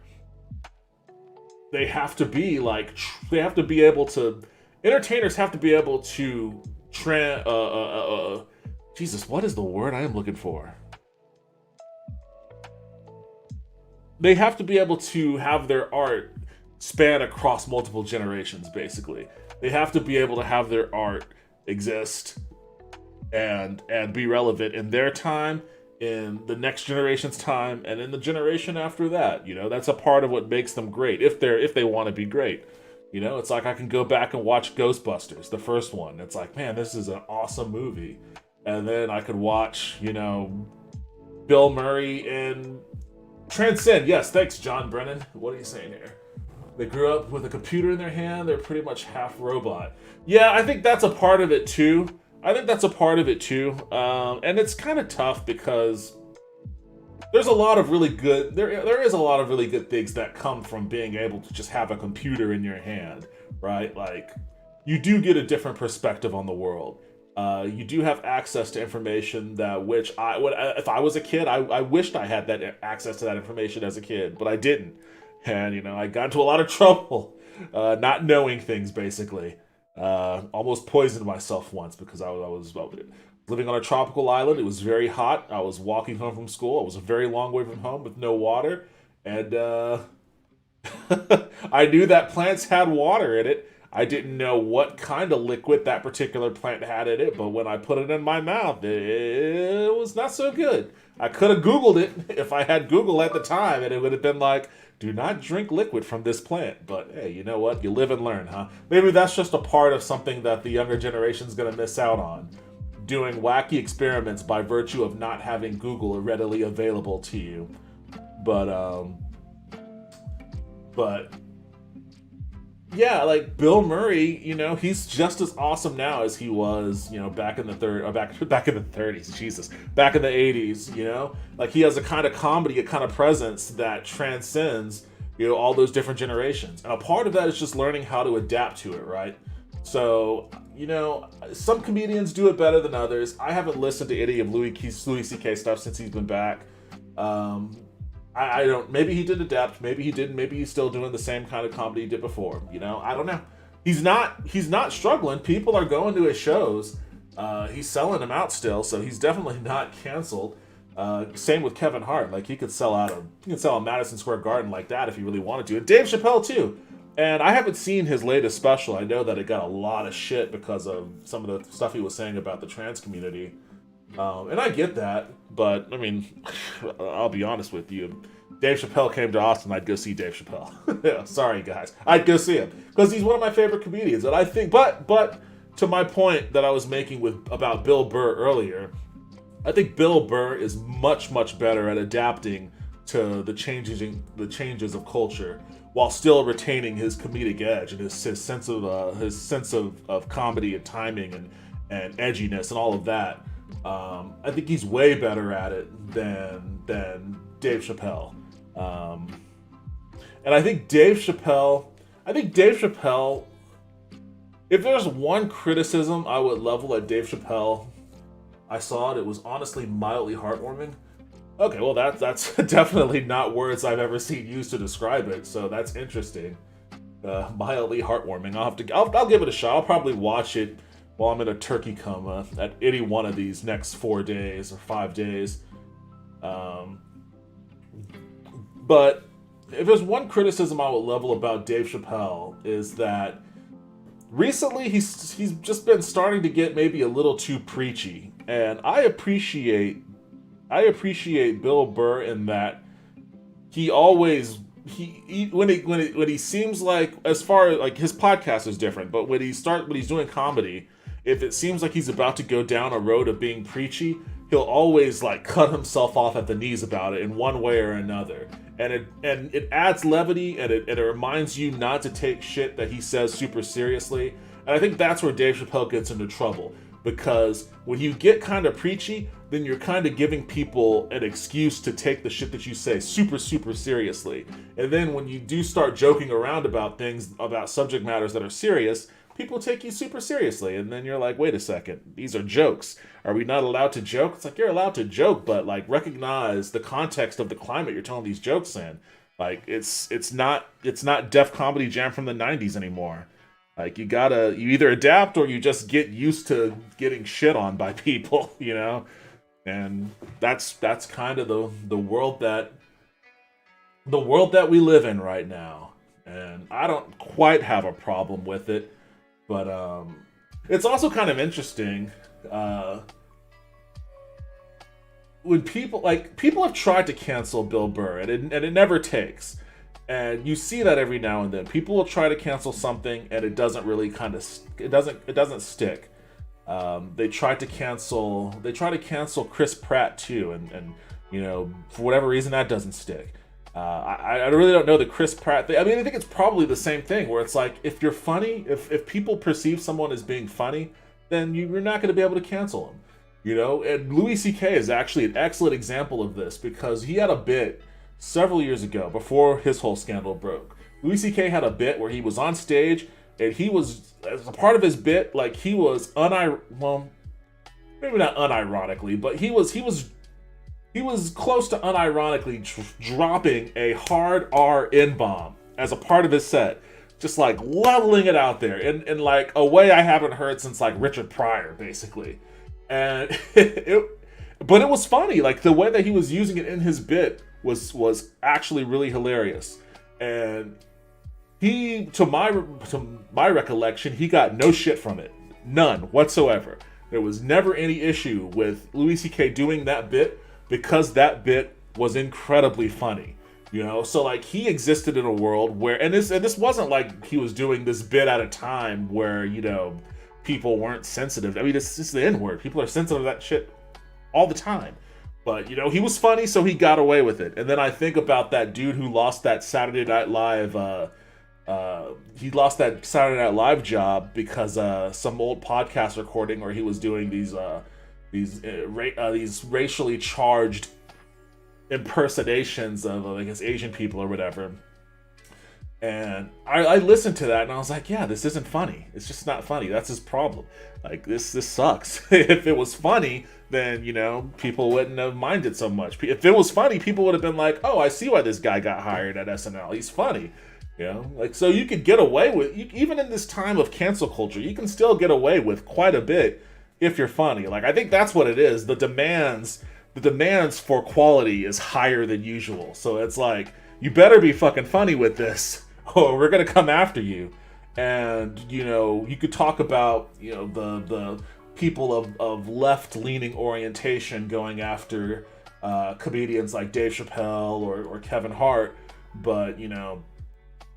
A: able to. Entertainers have to be able to Jesus, what is the word I am looking for? They have to be able to have their art span across multiple generations, basically. They have to be able to have their art exist and be relevant in their time, in the next generation's time, and in the generation after that. That's a part of what makes them great, if they want to be great. It's like I can go back and watch Ghostbusters, the first one. It's like, man, this is an awesome movie. And then I could watch, Bill Murray in Transcend. Yes, thanks, John Brennan. What are you saying here? They grew up with a computer in their hand. They're pretty much half robot. Yeah, I think that's a part of it too. And it's kind of tough because there's a lot of really good. There is a lot of really good things that come from being able to just have a computer in your hand, right? Like, you do get a different perspective on the world. You do have access to information if I was a kid, I wished I had that access to that information as a kid, but I didn't. And, I got into a lot of trouble, not knowing things, basically. Almost poisoned myself once because I was living on a tropical island. It was very hot. I was walking home from school. I was a very long way from home with no water. And I knew that plants had water in it. I didn't know what kind of liquid that particular plant had in it, but when I put it in my mouth, it was not so good. I could have Googled it if I had Google at the time, and it would have been like, do not drink liquid from this plant. But hey, you know what? You live and learn, huh? Maybe that's just a part of something that the younger generation's going to miss out on. Doing wacky experiments by virtue of not having Google readily available to you. But yeah, like Bill Murray, he's just as awesome now as he was, back in the 30s, Jesus, back in the 80s, like he has a kind of comedy, a kind of presence that transcends, all those different generations. And a part of that is just learning how to adapt to it, right? So, some comedians do it better than others. I haven't listened to any of Louis C.K. stuff since he's been back. I don't. Maybe he did adapt. Maybe he didn't. Maybe he's still doing the same kind of comedy he did before. I don't know. He's not struggling. People are going to his shows. He's selling them out still, so he's definitely not canceled. Same with Kevin Hart. Like, he could sell a Madison Square Garden like that if he really wanted to. And Dave Chappelle too. And I haven't seen his latest special. I know that it got a lot of shit because of some of the stuff he was saying about the trans community. And I get that, but I mean, I'll be honest with you. Dave Chappelle came to Austin, I'd go see Dave Chappelle. Yeah, sorry guys, I'd go see him because he's one of my favorite comedians. And I think, but to my point that I was making about Bill Burr earlier, I think Bill Burr is much, much better at adapting to the changes of culture while still retaining his comedic edge and his sense of comedy and timing and edginess and all of that. I think he's way better at it than Dave Chappelle. And I think Dave Chappelle, if there's one criticism I would level at Dave Chappelle, I saw it was honestly mildly heartwarming. Okay, well that's definitely not words I've ever seen used to describe it, so that's interesting. Mildly heartwarming. I'll give it a shot. I'll probably watch it while I'm in a turkey coma at any one of these next 4 days or 5 days. But if there's one criticism I would level about Dave Chappelle is that recently he's just been starting to get maybe a little too preachy, and I appreciate Bill Burr in that he always when he seems like, as far as like his podcast is different, but when he's doing comedy, if it seems like he's about to go down a road of being preachy, he'll always like cut himself off at the knees about it in one way or another. And it adds levity, and it reminds you not to take shit that he says super seriously. And I think that's where Dave Chappelle gets into trouble, because when you get kind of preachy, then you're kind of giving people an excuse to take the shit that you say super, super seriously. And then when you do start joking around about things, about subject matters that are serious, people take you super seriously. And then you're like, wait a second, these are jokes. Are we not allowed to joke? It's like, you're allowed to joke, but like recognize the context of the climate you're telling these jokes in. Like it's not Def Comedy Jam from the 90s anymore. Like you either adapt or you just get used to getting shit on by people, you know? And that's kind of the world that we live in right now. And I don't quite have a problem with it, but it's also kind of interesting when people have tried to cancel Bill Burr, and it never takes. And you see that every now and then. People will try to cancel something, and it doesn't really it doesn't stick. They tried to cancel Chris Pratt too, and you know, for whatever reason that doesn't stick. I really don't know the Chris Pratt thing. I mean, I think it's probably the same thing, where it's like, if you're funny, if people perceive someone as being funny, then you're not going to be able to cancel them. You know, and Louis C.K. is actually an excellent example of this, because he had a bit several years ago, before his whole scandal broke. Louis C.K. had a bit where he was on stage, and he was, as a part of his bit, like he was maybe not unironically, but he was close to unironically dropping a hard R N-bomb as a part of his set, just like leveling it out there in like a way I haven't heard since like Richard Pryor, basically. And but it was funny, like the way that he was using it in his bit was actually really hilarious. And he, to my recollection, he got no shit from it, none whatsoever. There was never any issue with Louis C.K. doing that bit, because that bit was incredibly funny, you know. So like, he existed in a world where, and this wasn't like he was doing this bit at a time where, you know, people weren't sensitive. I mean, it's the N-word. People are sensitive to that shit all the time. But, you know, he was funny, so he got away with it. And then I think about that dude who lost that Saturday Night Live. He lost that Saturday Night Live job because some old podcast recording where he was doing these racially charged impersonations of, I guess, Asian people or whatever. And I listened to that and I was like, yeah, this isn't funny. It's just not funny. That's his problem. Like, this sucks. If it was funny, then, you know, people wouldn't have minded so much. If it was funny, people would have been like, oh, I see why this guy got hired at SNL. He's funny. You know, like, so you could get away with, even in this time of cancel culture, you can still get away with quite a bit if you're funny. Like, I think that's what it is. The demands for quality is higher than usual. So it's like, you better be fucking funny with this, or we're gonna come after you. And, you know, you could talk about, you know, the people of left-leaning orientation going after comedians like Dave Chappelle or Kevin Hart, but, you know,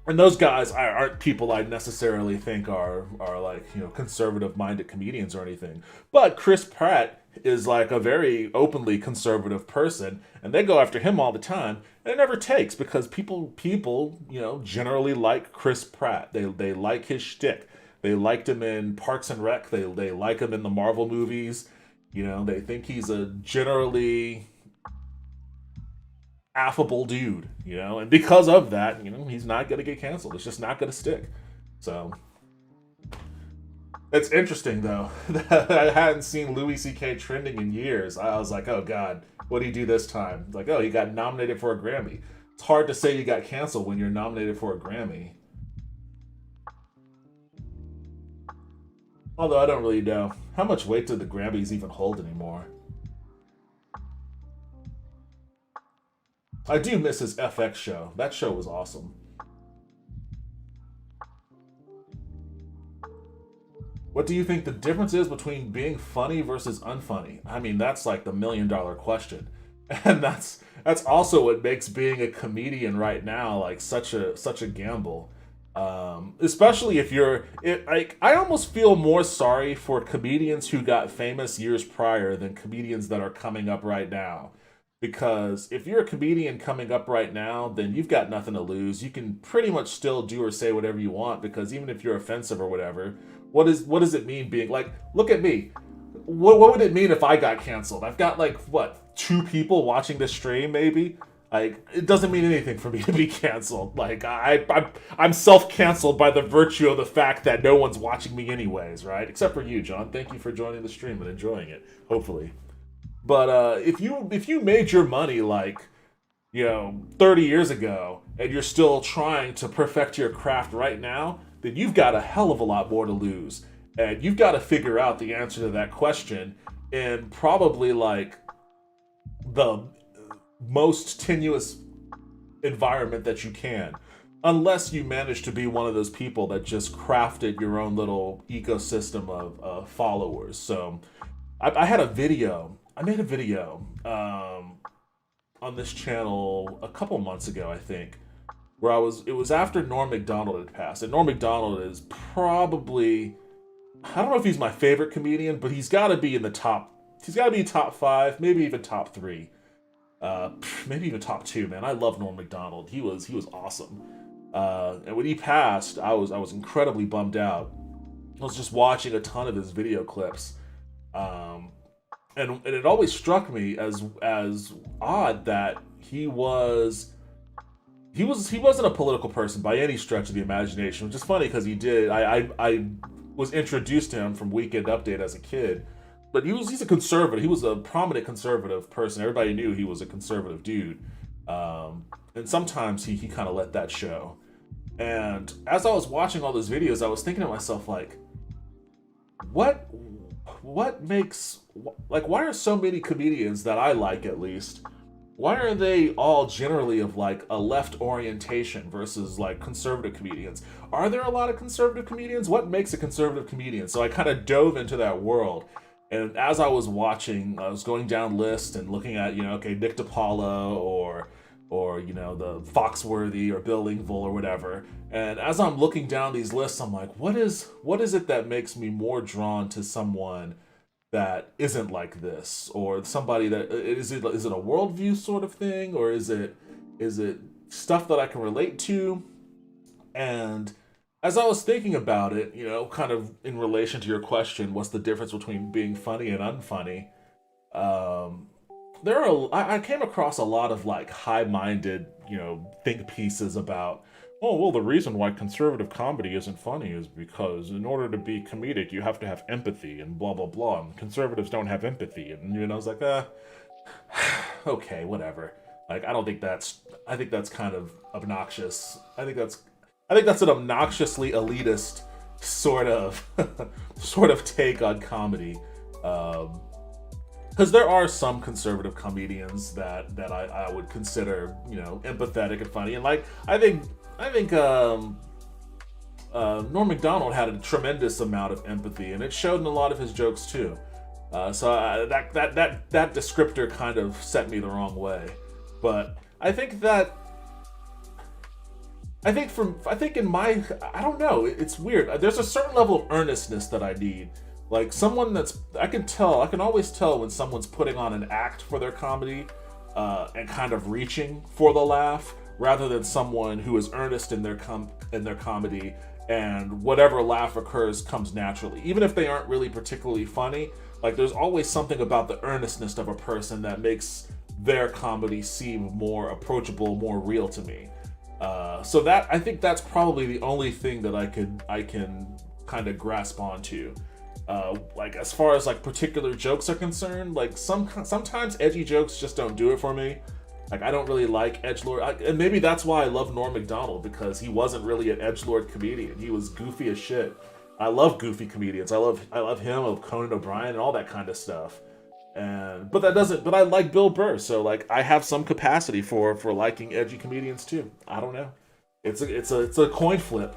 A: and those guys aren't people I necessarily think are like, conservative minded comedians or anything. But Chris Pratt is like a very openly conservative person, and they go after him all the time, and it never takes because people generally like Chris Pratt. They like his shtick. They liked him in Parks and Rec. They like him in the Marvel movies. They think he's a generally affable dude, and because of that, he's not gonna get canceled. It's just not gonna stick. So it's interesting though that I hadn't seen Louis C.K. trending in years. I was like, oh god, what did he do this time? Like, oh, he got nominated for a Grammy. It's hard to say you got canceled when you're nominated for a Grammy. Although I don't really know how much weight do the Grammys even hold anymore. I do miss his FX show. That show was awesome. What do you think the difference is between being funny versus unfunny? I mean, that's like the $1 million question. And that's also what makes being a comedian right now like such a gamble. Especially if like I almost feel more sorry for comedians who got famous years prior than comedians that are coming up right now. Because if you're a comedian coming up right now, then you've got nothing to lose. You can pretty much still do or say whatever you want because even if you're offensive or whatever, what does it mean being like, look at me. What would it mean if I got canceled? I've got like what, 2 people watching this stream maybe? Like it doesn't mean anything for me to be canceled. Like I'm self-canceled by the virtue of the fact that no one's watching me anyways, right? Except for you, John. Thank you for joining the stream and enjoying it. Hopefully. But if you made your money like 30 years ago and you're still trying to perfect your craft right now, then you've got a hell of a lot more to lose, and you've got to figure out the answer to that question in probably like the most tenuous environment that you can, unless you manage to be one of those people that just crafted your own little ecosystem of followers. So I had a video. I made a video on this channel a couple months ago, I think, where it was after Norm Macdonald had passed. And Norm Macdonald is probably, I don't know if he's my favorite comedian, but he's got to be top 5, maybe even top 3. Maybe even top 2, man. I love Norm Macdonald. He was awesome. And when he passed, I was incredibly bummed out. I was just watching a ton of his video clips. And it always struck me as odd that he wasn't a political person by any stretch of the imagination, which is funny because I was introduced to him from Weekend Update as a kid, but he's a conservative. He was a prominent conservative person. Everybody knew he was a conservative dude, and sometimes he kind of let that show. And as I was watching all those videos, I was thinking to myself like, what makes, like, why are so many comedians that I like, at least, why are they all generally of like a left orientation versus like conservative comedians? Are there a lot of conservative comedians? What makes a conservative comedian? So I kind of dove into that world. And as I was watching, I was going down list and looking at, okay, Nick DiPaolo or the Foxworthy or Bill Engvall or whatever. And as I'm looking down these lists, I'm like, what is it that makes me more drawn to someone that isn't like this, or somebody that is it a worldview sort of thing, or is it stuff that I can relate to? And as I was thinking about it, kind of in relation to your question, what's the difference between being funny and unfunny? I came across a lot of like high-minded, think pieces about, oh, well, the reason why conservative comedy isn't funny is because in order to be comedic, you have to have empathy and blah, blah, blah. And conservatives don't have empathy. And, I was like, okay, whatever. Like, I think that's kind of obnoxious. I think that's an obnoxiously elitist sort of take on comedy. Because there are some conservative comedians that I would consider, empathetic and funny. And like, I think Norm Macdonald had a tremendous amount of empathy, and it showed in a lot of his jokes too. So that descriptor kind of set me the wrong way. But I think that I think in my, I don't know, it's weird. There's a certain level of earnestness that I need. Like someone that's, I can always tell when someone's putting on an act for their comedy, and kind of reaching for the laugh, rather than someone who is earnest in in their comedy, and whatever laugh occurs comes naturally, even if they aren't really particularly funny. Like there's always something about the earnestness of a person that makes their comedy seem more approachable, more real to me. So that, I think that's probably the only thing that I can kind of grasp onto. Like as far as like particular jokes are concerned, like sometimes edgy jokes just don't do it for me. Like I don't really like edgelord, and maybe that's why I love Norm Macdonald, because he wasn't really an edgelord comedian. He was goofy as shit. I love goofy comedians. I love him, of Conan O'Brien, and all that kind of stuff. And but that doesn't. But I like Bill Burr, so like I have some capacity for liking edgy comedians too. I don't know. It's a coin flip.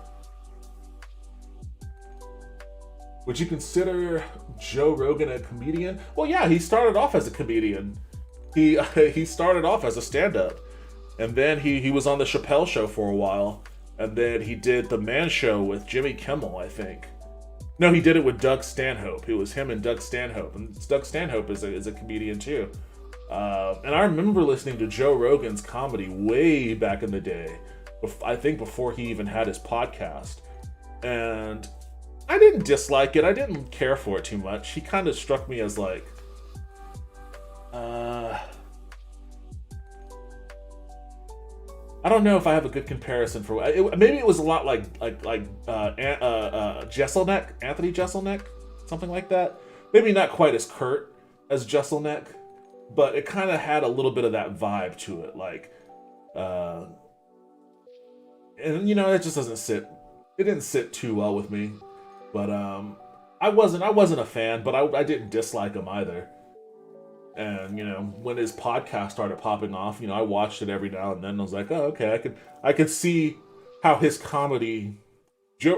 A: Would you consider Joe Rogan a comedian? Well, yeah, he started off as a comedian. He he started off as a stand-up, and then he was on the Chappelle Show for a while, and then he did the Man Show with Jimmy Kimmel, I think. No, he did it with Doug Stanhope. It was him and Doug Stanhope, and Doug Stanhope is a comedian too. And I remember listening to Joe Rogan's comedy way back in the day. I think before he even had his podcast, and I didn't dislike it. I didn't care for it too much. He kind of struck me as like, I don't know if I have a good comparison for it. Maybe it was a lot like Jeselnik, Anthony Jeselnik, something like that. Maybe not quite as curt as Jeselnik, but it kind of had a little bit of that vibe to it. Like, and you know, it just doesn't sit. It didn't sit too well with me. But I wasn't a fan, but I didn't dislike him either. And you know, when his podcast started popping off, you know, I watched it every now and then. I was like, oh, okay, I could see how his comedy.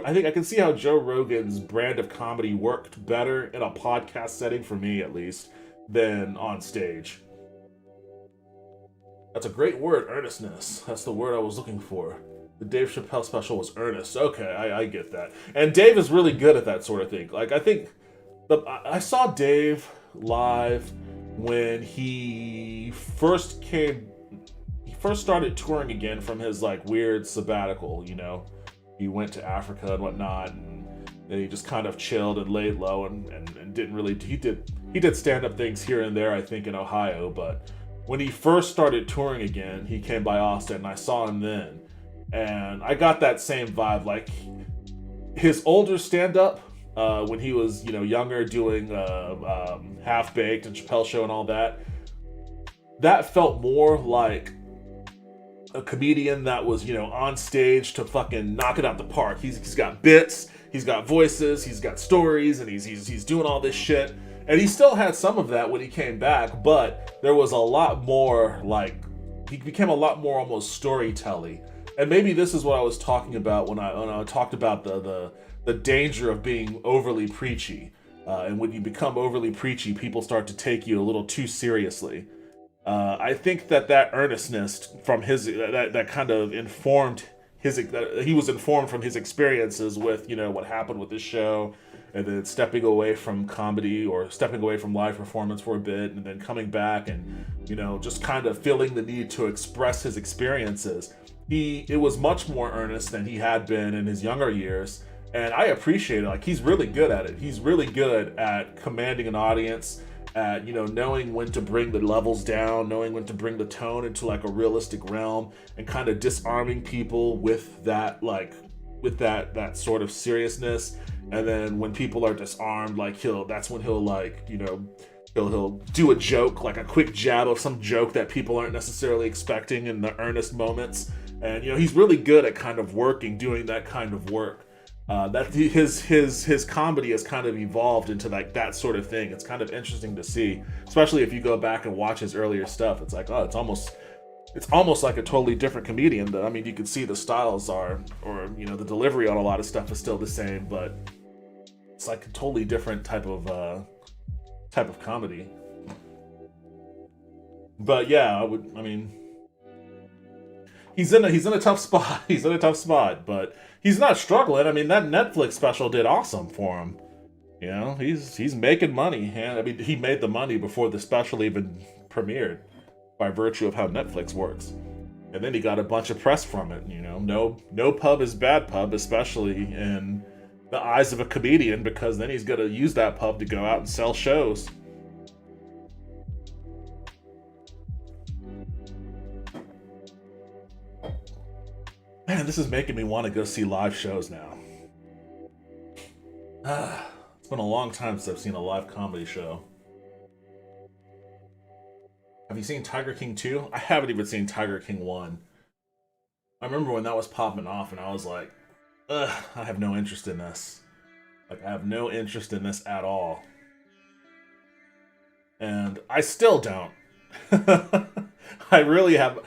A: I think I can see how Joe Rogan's brand of comedy worked better in a podcast setting, for me at least, than on stage. That's a great word, earnestness. That's the word I was looking for. The Dave Chappelle special was earnest. Okay, I get that. And Dave is really good at that sort of thing. Like, I think I saw Dave live when he first started touring again from his like weird sabbatical, you know. He went to Africa and whatnot, and then he just kind of chilled and laid low and didn't really, he did stand-up things here and there, I think, in Ohio. But when he first started touring again, he came by Austin, and I saw him then. And I got that same vibe, like his older stand-up, when he was, you know, younger, doing Half Baked and Chappelle Show and all that. That felt more like a comedian that was, you know, on stage to fucking knock it out the park. He's got bits, he's got voices, he's got stories, and he's doing all this shit. And he still had some of that when he came back, but there was a lot more, like, he became a lot more almost storytelling. And maybe this is what I was talking about when I talked about the danger of being overly preachy. And when you become overly preachy, people start to take you a little too seriously. I think that earnestness from his that kind of informed that he was informed from his experiences with, you know, what happened with this show, and then stepping away from comedy or stepping away from live performance for a bit, and then coming back and, you know, just kind of feeling the need to express his experiences. It was much more earnest than he had been in his younger years, and I appreciate it. Like, he's really good at it. He's really good at commanding an audience, at, you know, knowing when to bring the levels down, knowing when to bring the tone into like a realistic realm, and kind of disarming people with that, like, with that sort of seriousness. And then when people are disarmed, like, that's when he'll like, you know, he'll do a joke, like a quick jab of some joke that people aren't necessarily expecting in the earnest moments. And, you know, he's really good at kind of doing that kind of work. That his comedy has kind of evolved into like that sort of thing. It's kind of interesting to see, especially if you go back and watch his earlier stuff. It's like, oh, it's almost like a totally different comedian. I mean, you can see the styles are, or, you know, the delivery on a lot of stuff is still the same, but it's like a totally different type of comedy. But yeah, he's in a tough spot. He's in a tough spot, but he's not struggling. I mean, that Netflix special did awesome for him. You know, he's making money. And I mean, he made the money before the special even premiered by virtue of how Netflix works. And then he got a bunch of press from it. You know, no pub is bad pub, especially in the eyes of a comedian, because then he's going to use that pub to go out and sell shows. Man, this is making me want to go see live shows now. It's been a long time since I've seen a live comedy show. Have you seen Tiger King 2? I haven't even seen Tiger King 1. I remember when that was popping off and I was like, I have no interest in this. Like, I have no interest in this at all. And I still don't. I really have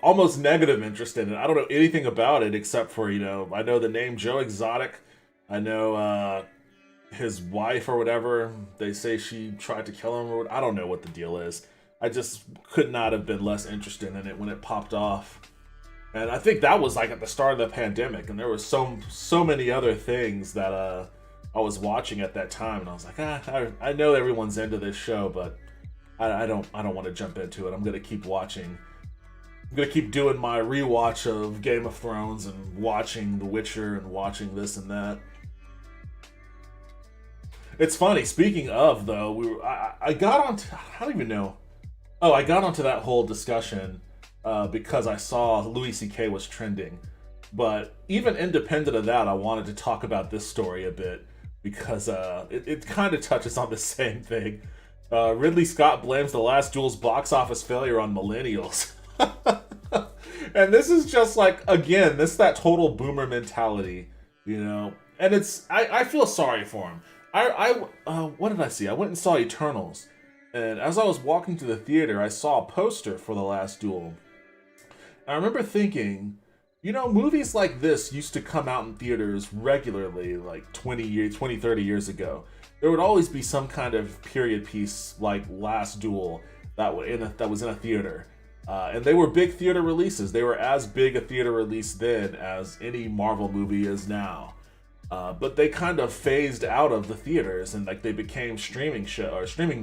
A: almost negative interest in it. I don't know anything about it except for, you know, I know the name Joe Exotic. I know his wife or whatever. They say she tried to kill him or what. I don't know what the deal is. I just could not have been less interested in it when it popped off. And I think that was like at the start of the pandemic, and there was so many other things that I was watching at that time, and I was like, I know everyone's into this show, but I don't want to jump into it. I'm gonna keep watching. I'm gonna keep doing my rewatch of Game of Thrones and watching The Witcher and watching this and that. It's funny. Speaking of, though, I got onto, I don't even know. Oh, I got onto that whole discussion because I saw Louis C.K. was trending. But even independent of that, I wanted to talk about this story a bit because it kind of touches on the same thing. Ridley Scott blames The Last Duel's box office failure on millennials. And this is just like, again, that total boomer mentality, you know? And it's, I feel sorry for him. What did I see? I went and saw Eternals. And as I was walking to the theater, I saw a poster for The Last Duel. And I remember thinking, you know, movies like this used to come out in theaters regularly, like 20, 30 years ago. There would always be some kind of period piece like Last Duel that was in a theater. And they were big theater releases. They were as big a theater release then as any Marvel movie is now. But they kind of phased out of the theaters and like they became streaming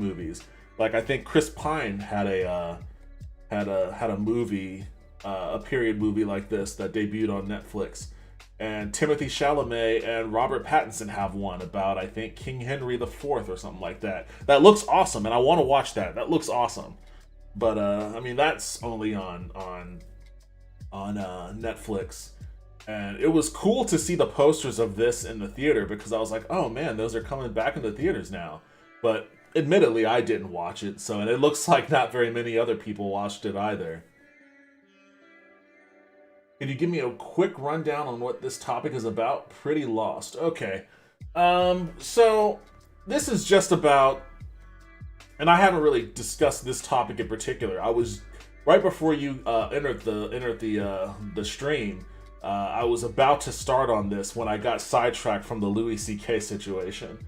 A: movies. Like I think Chris Pine had a movie, a period movie like this that debuted on Netflix, and Timothy Chalamet and Robert Pattinson have one about, I think, King Henry IV or something like that. That looks awesome, and I want to watch that. That looks awesome, but I mean that's only on Netflix. And it was cool to see the posters of this in the theater because I was like, oh man, those are coming back in the theaters now. But admittedly, I didn't watch it, and it looks like not very many other people watched it either. Can you give me a quick rundown on what this topic is about? Pretty lost. Okay. So this is just about, and I haven't really discussed this topic in particular. I was right before you entered the stream. I was about to start on this when I got sidetracked from the Louis C.K. situation.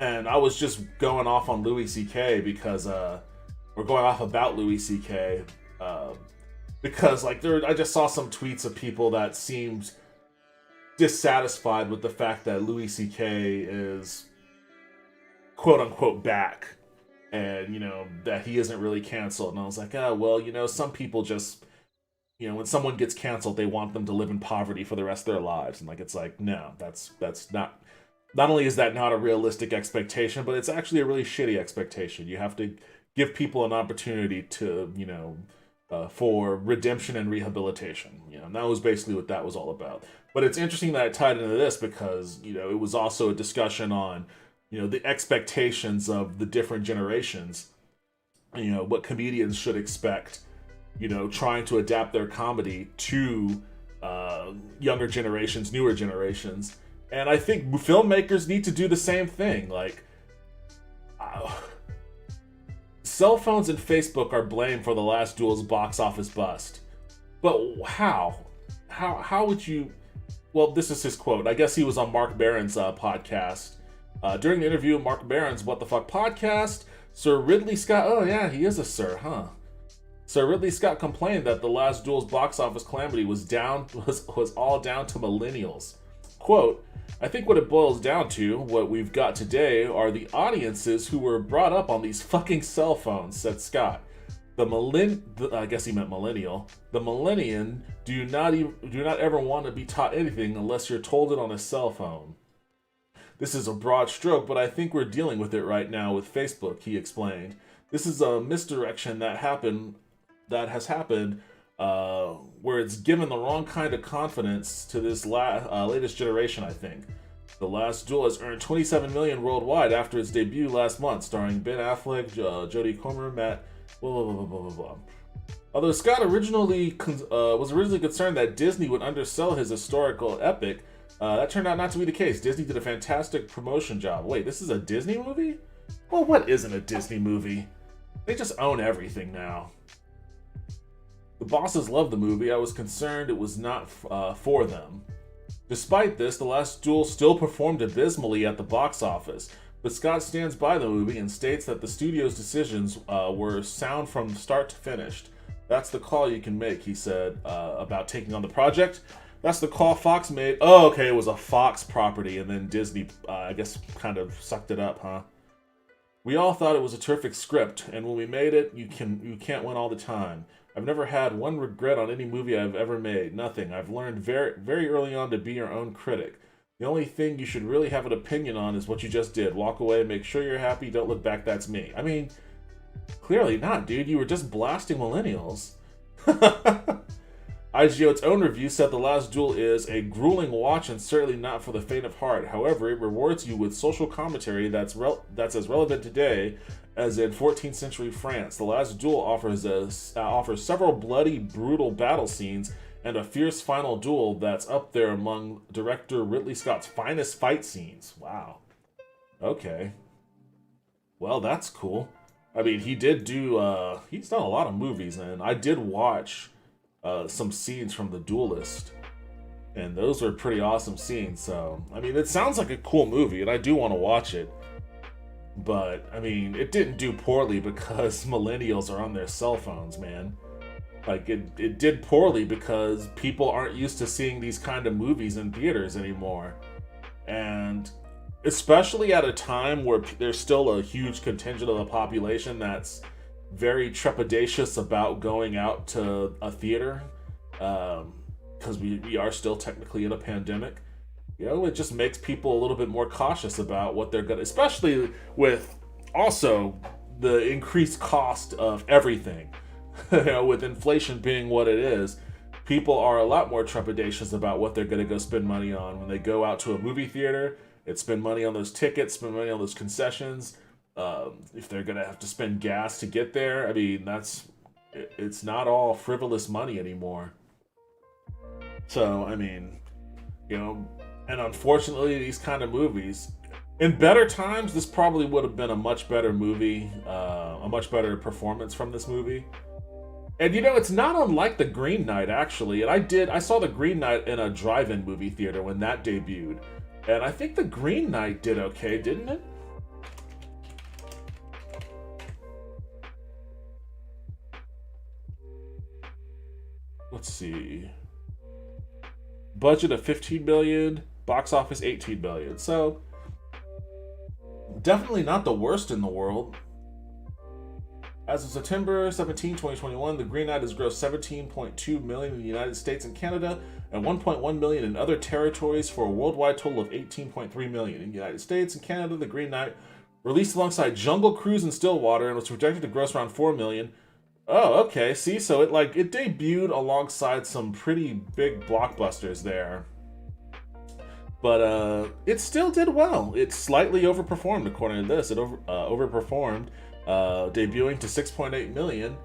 A: And I was just going off on Louis C.K. because, we're going off about Louis C.K. Because, like, I just saw some tweets of people that seemed dissatisfied with the fact that Louis C.K. is quote-unquote back. And, you know, that he isn't really canceled. And I was like, well, you know, some people just, you know, when someone gets canceled, they want them to live in poverty for the rest of their lives. And like, it's like, no, that's not only is that not a realistic expectation, but it's actually a really shitty expectation. You have to give people an opportunity to, you know, for redemption and rehabilitation. You know, and that was basically what that was all about. But it's interesting that it tied into this because, you know, it was also a discussion on, you know, the expectations of the different generations, you know, what comedians should expect, you know, trying to adapt their comedy to younger generations, newer generations. And I think filmmakers need to do the same thing. Like, cell phones and Facebook are blamed for The Last Duel's box office bust. But how? How would you... Well, this is his quote. I guess he was on Mark Maron's podcast. During the interview of Mark Maron's What the Fuck podcast, Sir Ridley Scott... Oh, yeah, he is a sir, huh? So Ridley Scott complained that The Last Duel's box office calamity was all down to millennials. Quote, I think what it boils down to, what we've got today, are the audiences who were brought up on these fucking cell phones, said Scott. I guess he meant millennial. The millennium do not ever want to be taught anything unless you're told it on a cell phone. This is a broad stroke, but I think we're dealing with it right now with Facebook, he explained. This is a misdirection that has happened where it's given the wrong kind of confidence to this latest generation, I think. The Last Duel has earned $27 million worldwide after its debut last month, starring Ben Affleck, Jodie Comer, Matt, blah, blah, blah, blah, blah, blah. Although Scott was originally concerned that Disney would undersell his historical epic, that turned out not to be the case. Disney did a fantastic promotion job. Wait, this is a Disney movie? Well, what isn't a Disney movie? They just own everything now. The bosses loved the movie. I was concerned it was not for them. Despite this, The Last Duel still performed abysmally at the box office, but Scott stands by the movie and states that the studio's decisions were sound from start to finish. That's the call you can make, he said, about taking on the project. That's the call Fox made. Oh, okay, it was a Fox property, and then Disney, I guess, kind of sucked it up, huh? We all thought it was a terrific script, and when we made it, you can't win all the time. I've never had one regret on any movie I've ever made. Nothing. I've learned very, very early on to be your own critic. The only thing you should really have an opinion on is what you just did. Walk away, make sure you're happy, don't look back, that's me. I mean, clearly not, dude. You were just blasting millennials. IGO's own review said The Last Duel is a grueling watch and certainly not for the faint of heart. However, it rewards you with social commentary that's as relevant today as in 14th century France. The Last Duel offers several bloody, brutal battle scenes and a fierce final duel that's up there among director Ridley Scott's finest fight scenes. Wow. Okay. Well, that's cool. I mean, he did do, he's done a lot of movies, and I did watch some scenes from The Duelist, and those were pretty awesome scenes. So, I mean, it sounds like a cool movie, and I do want to watch it. But, I mean, it didn't do poorly because millennials are on their cell phones, man. Like, it did poorly because people aren't used to seeing these kind of movies in theaters anymore. And especially at a time where there's still a huge contingent of the population that's very trepidatious about going out to a theater, because we are still technically in a pandemic. You know, it just makes people a little bit more cautious about what they're gonna, especially with also the increased cost of everything. You know, with inflation being what it is, people are a lot more trepidatious about what they're gonna go spend money on when they go out to a movie theater. It's spend money on those tickets, spend money on those concessions. If they're gonna have to spend gas to get there, I mean, it's not all frivolous money anymore. So, I mean, you know, and unfortunately, these kind of movies, in better times, this probably would have been a much better movie, a much better performance from this movie. And you know, it's not unlike The Green Knight, actually. And I saw The Green Knight in a drive-in movie theater when that debuted. And I think The Green Knight did okay, didn't it? Let's see. Budget of $15 million, box office $18 million. So, definitely not the worst in the world. As of September 17, 2021, The Green Knight has grossed $17.2 million in the United States and Canada and $1.1 million in other territories for a worldwide total of $18.3 million. In the United States and Canada, The Green Knight released alongside Jungle Cruise and Stillwater and was projected to gross around $4 million. Oh, okay. See, so it debuted alongside some pretty big blockbusters there. But it still did well. It slightly overperformed, according to this. It overperformed, debuting to $6.8 million,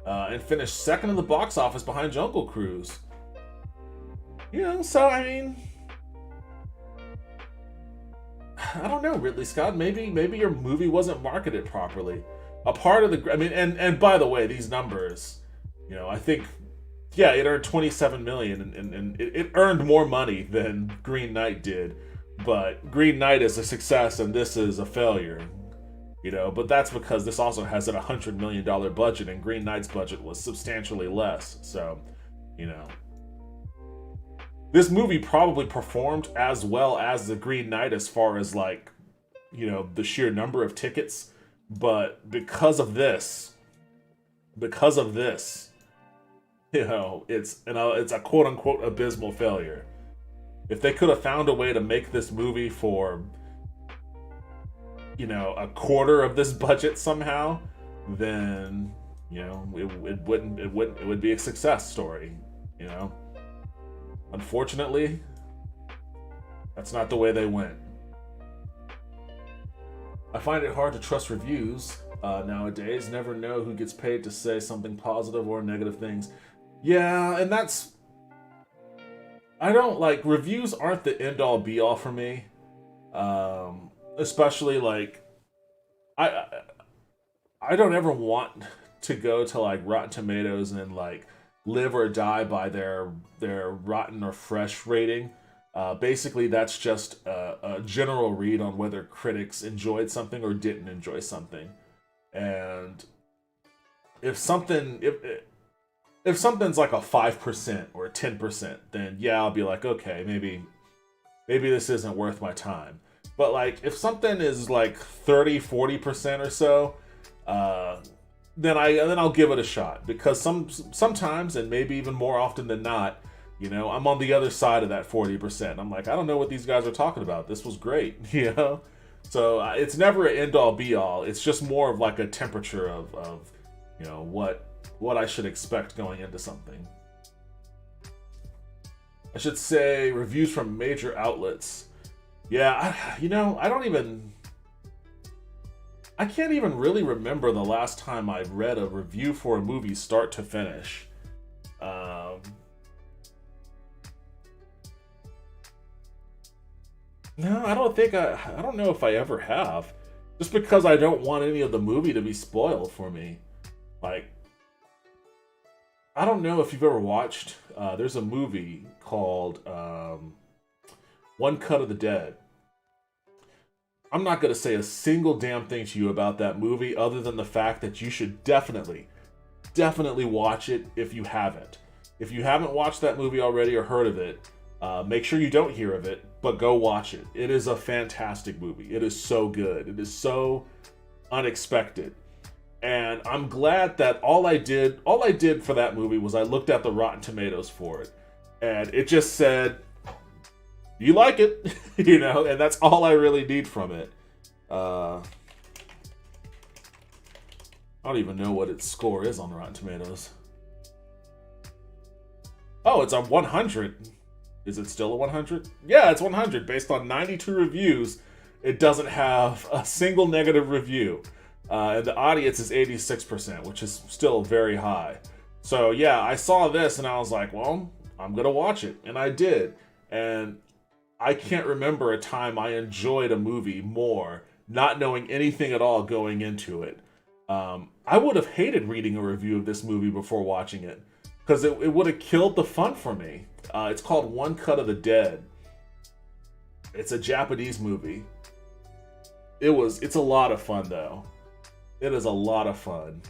A: and finished second in the box office behind Jungle Cruise. You know, so I mean, I don't know, Ridley Scott. Maybe your movie wasn't marketed properly. A part of the, I mean, and by the way, these numbers, you know, I think, yeah, it earned $27 million, and it earned more money than Green Knight did, but Green Knight is a success, and this is a failure. But that's because this also has a $100 million budget, and Green Knight's budget was substantially less. So, you know, this movie probably performed as well as the Green Knight as far as like, the sheer number of tickets, but because of this, it's a quote unquote abysmal failure. If they could have found a way to make this movie for a quarter of this budget somehow, then it would be a success story. Unfortunately, that's not the way they went. I find it hard to trust reviews nowadays. Never know who gets paid to say something positive or negative things. Yeah, and I don't like, reviews aren't the end all be all for me. Especially like I don't ever want to go to like Rotten Tomatoes and like live or die by their rotten or fresh rating. Basically, that's just a general read on whether critics enjoyed something or didn't enjoy something. And if something's like a 5% or a 10%, then yeah, I'll be like, okay, maybe this isn't worth my time. But like if something is like 30-40% or so, then I'll give it a shot, because sometimes, and maybe even more often than not, I'm on the other side of that 40%. I'm like, I don't know what these guys are talking about. This was great, So it's never an end all be all. It's just more of like a temperature of what I should expect going into something. I should say reviews from major outlets. Yeah, I can't even really remember the last time I read a review for a movie start to finish. No, I don't know if I ever have. Just because I don't want any of the movie to be spoiled for me. Like, I don't know if you've ever watched, there's a movie called One Cut of the Dead. I'm not going to say a single damn thing to you about that movie other than the fact that you should definitely watch it if you haven't. If you haven't watched that movie already or heard of it, make sure you don't hear of it, but go watch it. It is a fantastic movie. It is so good. It is so unexpected. And I'm glad that all I did for that movie was I looked at the Rotten Tomatoes for it. And it just said, you like it, and that's all I really need from it. I don't even know what its score is on Rotten Tomatoes. Oh, it's a 100. Is it still a 100? Yeah, it's 100. Based on 92 reviews, it doesn't have a single negative review. And the audience is 86%, which is still very high. So yeah, I saw this and I was like, well, I'm going to watch it. And I did. And I can't remember a time I enjoyed a movie more, not knowing anything at all going into it. I would have hated reading a review of this movie before watching it, because it would have killed the fun for me. It's called One Cut of the Dead. It's a Japanese movie. It's a lot of fun though. It is a lot of fun.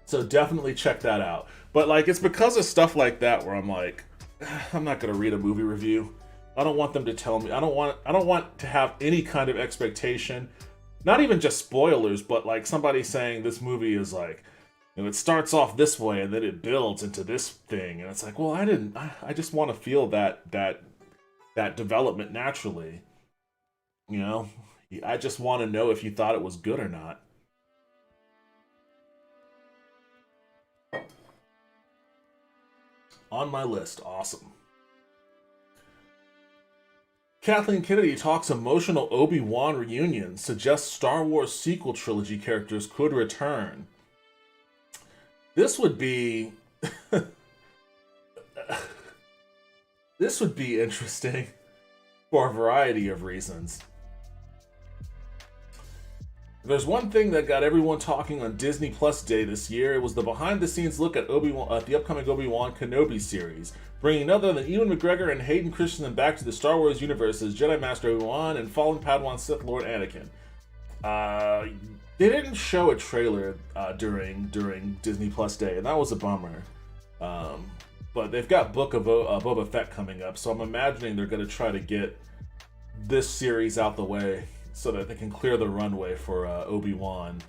A: So definitely check that out. But like, it's because of stuff like that where I'm like, I'm not gonna read a movie review. I don't want them to tell me. I don't want to have any kind of expectation. Not even just spoilers, but like somebody saying this movie is like, it starts off this way and then it builds into this thing, and it's like, well, I just want to feel that development naturally. I just want to know if you thought it was good or not. On my list, awesome. Kathleen Kennedy talks emotional Obi-Wan reunion, suggests Star Wars sequel trilogy characters could return. This would be interesting for a variety of reasons. If there's one thing that got everyone talking on Disney Plus Day this year, it was the behind-the-scenes look at the upcoming Obi-Wan Kenobi series, bringing none other than Ewan McGregor and Hayden Christensen back to the Star Wars universe as Jedi Master Obi-Wan and fallen Padawan Sith Lord Anakin. Uh, they didn't show a trailer during Disney Plus Day, and that was a bummer. Um, but they've got Boba Fett coming up, so I'm imagining they're going to try to get this series out the way so that they can clear the runway for Obi-Wan.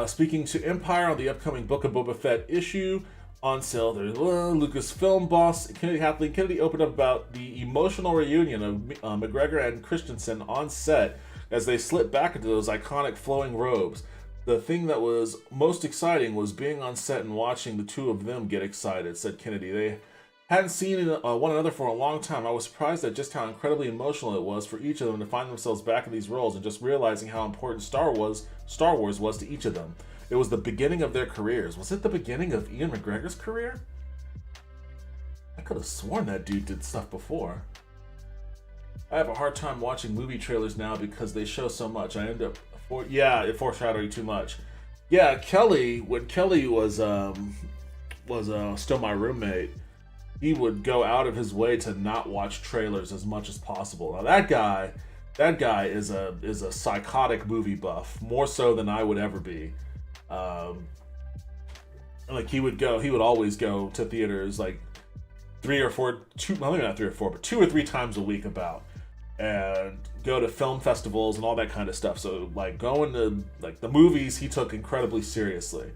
A: Speaking to Empire on the upcoming Book of Boba Fett issue on sale, there's Lucasfilm boss Kathleen Kennedy opened up about the emotional reunion of McGregor and Christensen on set as they slip back into those iconic flowing robes. The thing that was most exciting was being on set and watching the two of them get excited, said Kennedy. They hadn't seen one another for a long time. I was surprised at just how incredibly emotional it was for each of them to find themselves back in these roles and just realizing how important Star Wars was to each of them. It was the beginning of their careers. Was it the beginning of Ian McGregor's career? I could have sworn that dude did stuff before. I have a hard time watching movie trailers now because they show so much. I end up foreshadowing too much. Yeah, Kelly, when Kelly was still my roommate, he would go out of his way to not watch trailers as much as possible. Now that guy is a psychotic movie buff, more so than I would ever be. Like he would always go to theaters like 2 or 3 times a week about, and go to film festivals and all that kind of stuff. So like going to like the movies, he took incredibly seriously.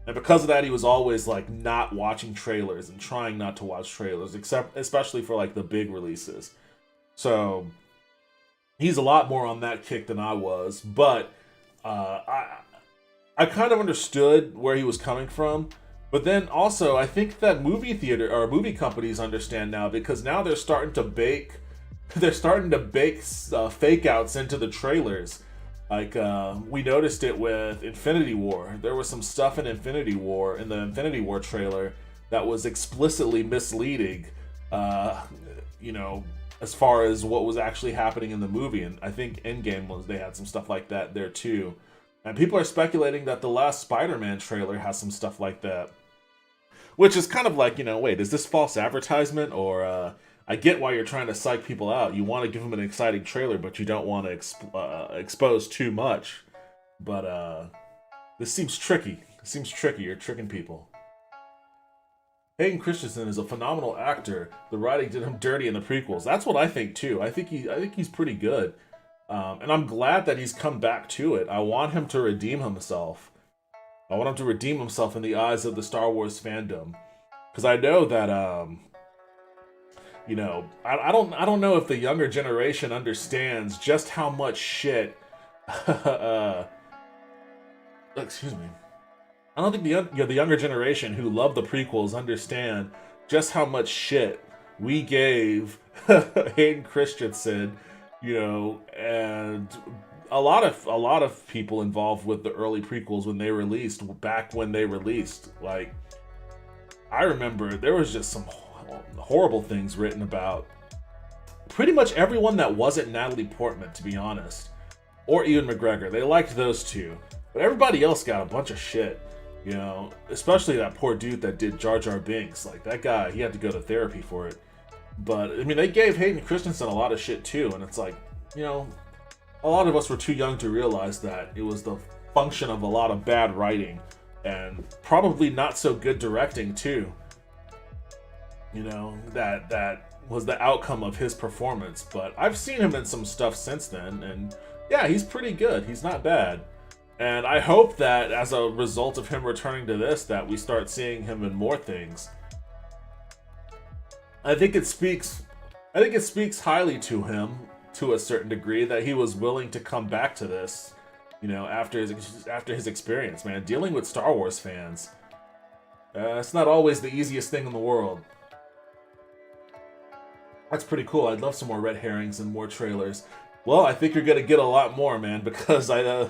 A: And because of that, he was always like not watching trailers and trying not to watch trailers, especially for like the big releases. So he's a lot more on that kick than I was, but I kind of understood where he was coming from. But then also, I think that movie companies understand now, because now they're starting to bake fake outs into the trailers. Like, we noticed it with Infinity War. There was some stuff in the Infinity War trailer that was explicitly misleading, as far as what was actually happening in the movie. And I think Endgame they had some stuff like that there too. And people are speculating that the last Spider-Man trailer has some stuff like that. Which is kind of like, wait, is this false advertisement? Or, I get why you're trying to psych people out. You want to give them an exciting trailer, but you don't want to expose too much. But this seems tricky. You're tricking people. Hayden Christensen is a phenomenal actor. The writing did him dirty in the prequels. That's what I think too. I think he's pretty good, and I'm glad that he's come back to it. I want him to redeem himself. I want him to redeem himself in the eyes of the Star Wars fandom, because I know that I don't know if the younger generation understands just how much shit. Excuse me. I don't think the younger generation who love the prequels understand just how much shit we gave Hayden Christensen, and a lot of people involved with the early prequels when they released. Like, I remember there was just some horrible things written about pretty much everyone that wasn't Natalie Portman, to be honest, or Ewan McGregor. They liked those two, but everybody else got a bunch of shit, especially that poor dude that did Jar Jar Binks. Like, that guy, he had to go to therapy for it. But I mean, they gave Hayden Christensen a lot of shit too, and it's like, a lot of us were too young to realize that it was the function of a lot of bad writing and probably not so good directing too. That was the outcome of his performance. But I've seen him in some stuff since then, and yeah, he's pretty good. He's not bad. And I hope that as a result of him returning to this, that we start seeing him in more things. I think it speaks highly to him, to a certain degree, that he was willing to come back to this, after his experience, man. Dealing with Star Wars fans, it's not always the easiest thing in the world. That's pretty cool. I'd love some more red herrings and more trailers. Well, I think you're going to get a lot more, man, because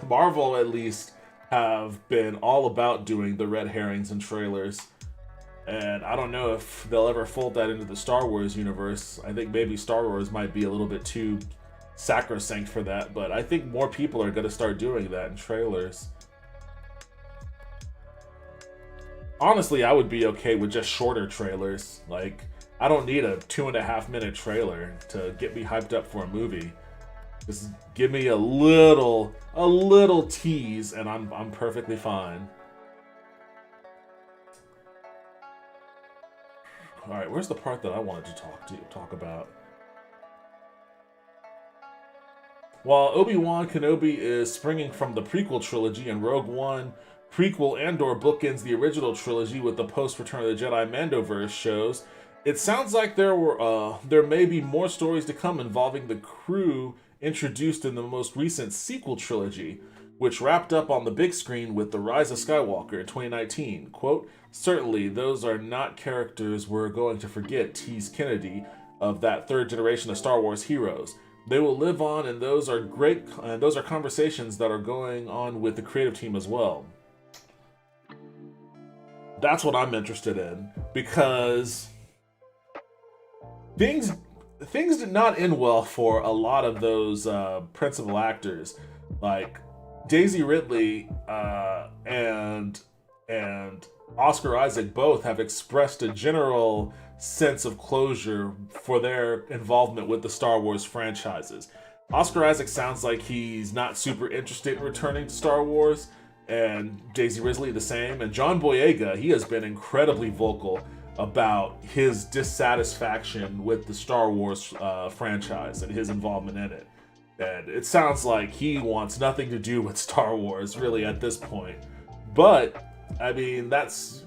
A: Marvel, at least, have been all about doing the red herrings and trailers. And I don't know if they'll ever fold that into the Star Wars universe. I think maybe Star Wars might be a little bit too sacrosanct for that, but I think more people are going to start doing that in trailers. Honestly, I would be okay with just shorter trailers. Like, I don't need a 2.5 minute trailer to get me hyped up for a movie. Just give me a little tease, and I'm perfectly fine. All right, where's the part that I wanted to talk about? While Obi-Wan Kenobi is springing from the prequel trilogy, and Rogue One prequel and/or bookends the original trilogy with the post-Return of the Jedi Mandoverse shows, it sounds like there may be more stories to come involving the crew introduced in the most recent sequel trilogy, which wrapped up on the big screen with The Rise of Skywalker in 2019. Quote, certainly, those are not characters we're going to forget, teased Kennedy of that third generation of Star Wars heroes. They will live on, and those are great, and those are conversations that are going on with the creative team as well. That's what I'm interested in, because things did not end well for a lot of those principal actors, like Daisy Ridley and Oscar Isaac both have expressed a general sense of closure for their involvement with the Star Wars franchises. Oscar Isaac sounds like he's not super interested in returning to Star Wars, and Daisy Ridley the same. And John Boyega, he has been incredibly vocal about his dissatisfaction with the Star Wars franchise and his involvement in it. And it sounds like he wants nothing to do with Star Wars, really, at this point. But, I mean, that's...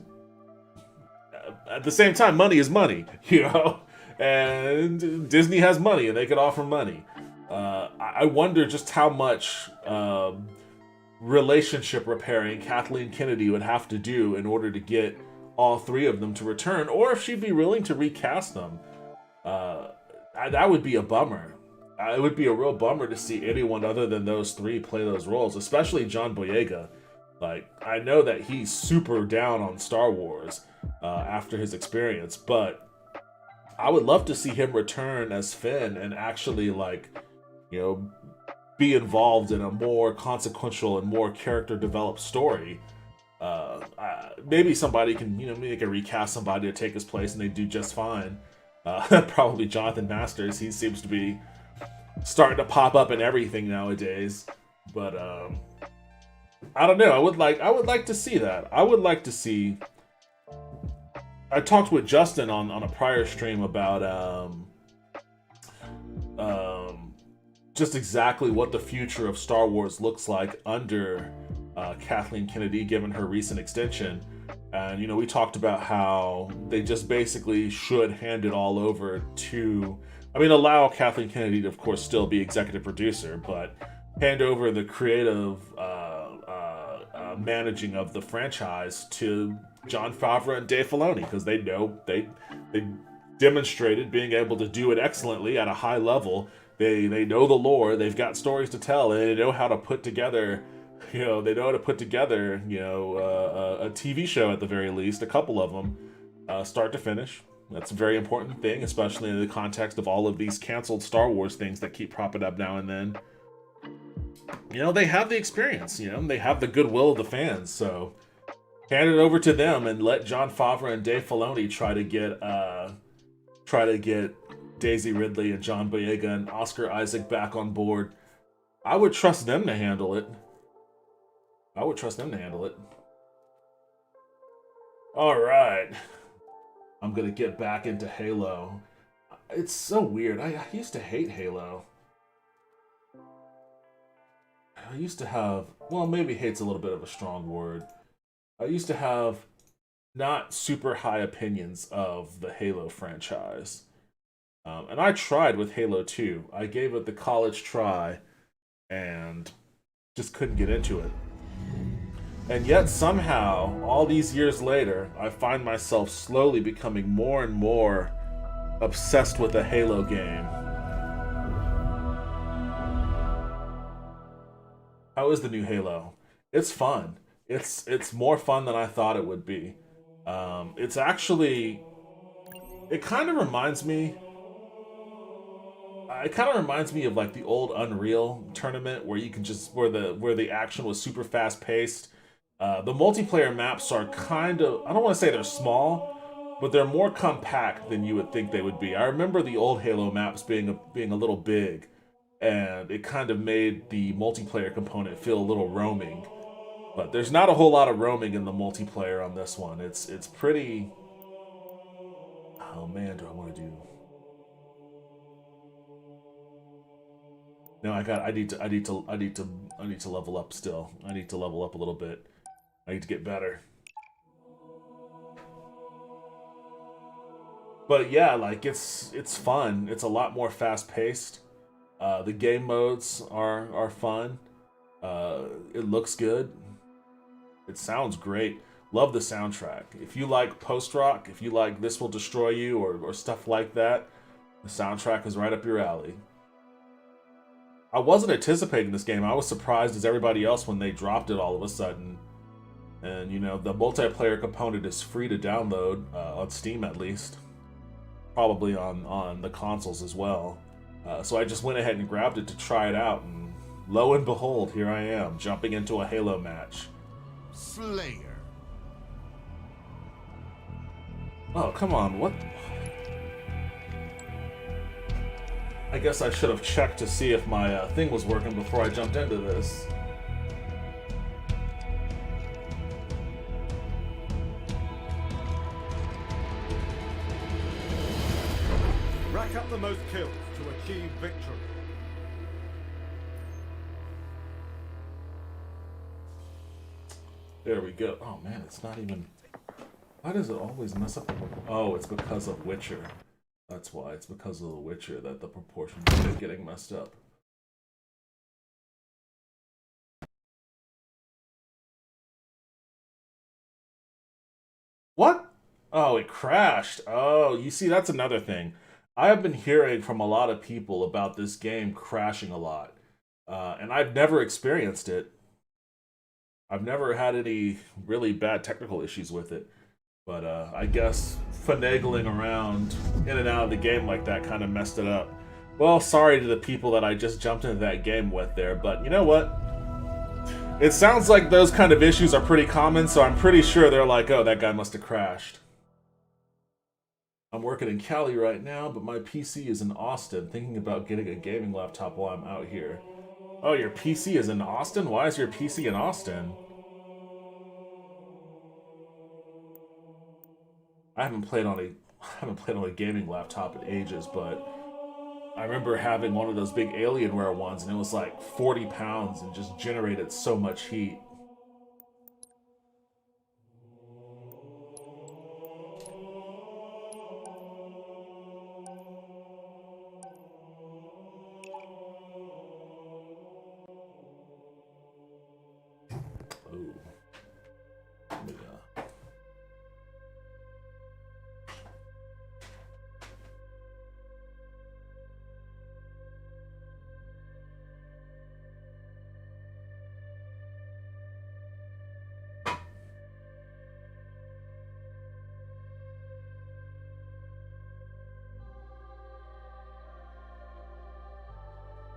A: at the same time, money is money, you know? And Disney has money, and they could offer money. I wonder just how much relationship repairing Kathleen Kennedy would have to do in order to get all three of them to return, or if she'd be willing to recast them. That would be a bummer. It would be a real bummer to see anyone other than those three play those roles, especially John Boyega. Like, I know that he's super down on Star Wars after his experience, but I would love to see him return as Finn and actually, like, you know, be involved in a more consequential and more character developed story. Maybe somebody can, you know, maybe they can recast somebody to take his place and they do just fine. Probably Jonathan Masters. He seems to be starting to pop up in everything nowadays. But I don't know. I would like to see that. I would like to see. I talked with Justin on a prior stream about just exactly what the future of Star Wars looks like under Kathleen Kennedy, given her recent extension. And, you know, we talked about how they just basically should hand it all over to, I mean, allow Kathleen Kennedy to, of course, still be executive producer, but hand over the creative managing of the franchise to Jon Favreau and Dave Filoni, because they know they demonstrated being able to do it excellently at a high level. They know the lore, they've got stories to tell, and they know how to put together, you know, a TV show at the very least, a couple of them, start to finish. That's a very important thing, especially in the context of all of these canceled Star Wars things that keep popping up now and then. You know, they have the experience, you know, they have the goodwill of the fans, so hand it over to them and let Jon Favreau and Dave Filoni try to get Daisy Ridley and John Boyega and Oscar Isaac back on board. I would trust them to handle it. Alright. I'm gonna get back into Halo. It's so weird. I used to hate Halo. I used to have, well, maybe hate's a little bit of a strong word. I used to have not super high opinions of the Halo franchise. And I tried with Halo 2. I gave it the college try and just couldn't get into it. And yet somehow, all these years later, I find myself slowly becoming more and more obsessed with the Halo game. How is the new Halo? It's fun. It's more fun than I thought it would be. It's actually, it kind of reminds me of like the old Unreal tournament where you can just where the action was super fast paced. The multiplayer maps are kind of, I don't want to say they're small, but they're more compact than you would think they would be. I remember the old Halo maps being a little big. and it kind of made the multiplayer component feel a little roaming. But there's not a whole lot of roaming in the multiplayer on this one. It's pretty. Oh man, do I want to do? No, I need to level up still. I need to level up a little bit. I need to get better. But yeah, like it's fun. It's a lot more fast paced. The game modes are fun. It looks good. It sounds great. Love the soundtrack. If you like post rock, if you like This Will Destroy You or stuff like that, the soundtrack is right up your alley. I wasn't anticipating this game. I was surprised as everybody else when they dropped it all of a sudden. And you know, the multiplayer component is free to download on Steam at least. Probably on the consoles as well. So I just went ahead and grabbed it to try it out, and lo and behold, here I am, jumping into a Halo match.
B: Slayer.
A: Oh, come on, what? I guess I should have checked to see if my thing was working before I jumped into this.
B: Rack up the most kills to achieve victory.
A: There we go. Oh man, it's not even... Why does it always mess up? Oh, it's because of Witcher. That's why. It's because of The Witcher that the proportions are getting messed up. What? Oh, it crashed. Oh, you see, that's another thing. I have been hearing from a lot of people about this game crashing a lot. And I've never experienced it. I've never had any really bad technical issues with it. But I guess finagling around in and out of the game like that kind of messed it up. Well, sorry to the people that I just jumped into that game with there, but you know what? It sounds like those kind of issues are pretty common, so I'm pretty sure they're like, oh, that guy must have crashed. I'm working in Cali right now, but my PC is in Austin, thinking about getting a gaming laptop while I'm out here. Oh, your PC is in Austin? Why is your PC in Austin? I haven't played on a gaming laptop in ages, but I remember having one of those big Alienware ones, and it was like 40 pounds and just generated so much heat. Ooh. Yeah.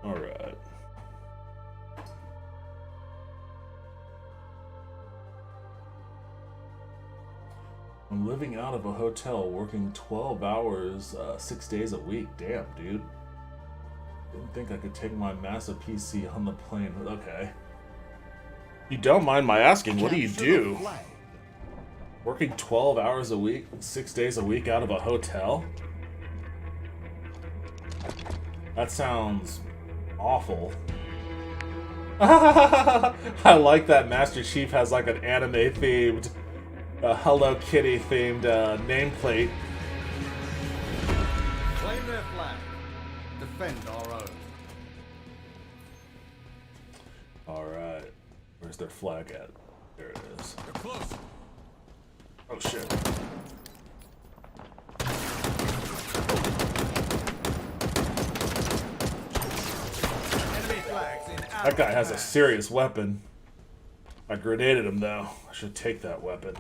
A: All right. I'm living out of a hotel, working 12 hours, 6 days a week. Damn, dude. Didn't think I could take my massive PC on the plane. Okay. You don't mind my asking, what do you do? Working 12 hours a week, 6 days a week out of a hotel? That sounds awful. I like that Master Chief has like an anime themed, Hello Kitty themed nameplate.
B: Claim their flag. Defend our own.
A: Alright. Where's their flag at? There it is.
B: You're close.
A: Oh shit.
B: Enemy flags in
A: That guy has a serious weapon. I grenaded him though. I should take that weapon.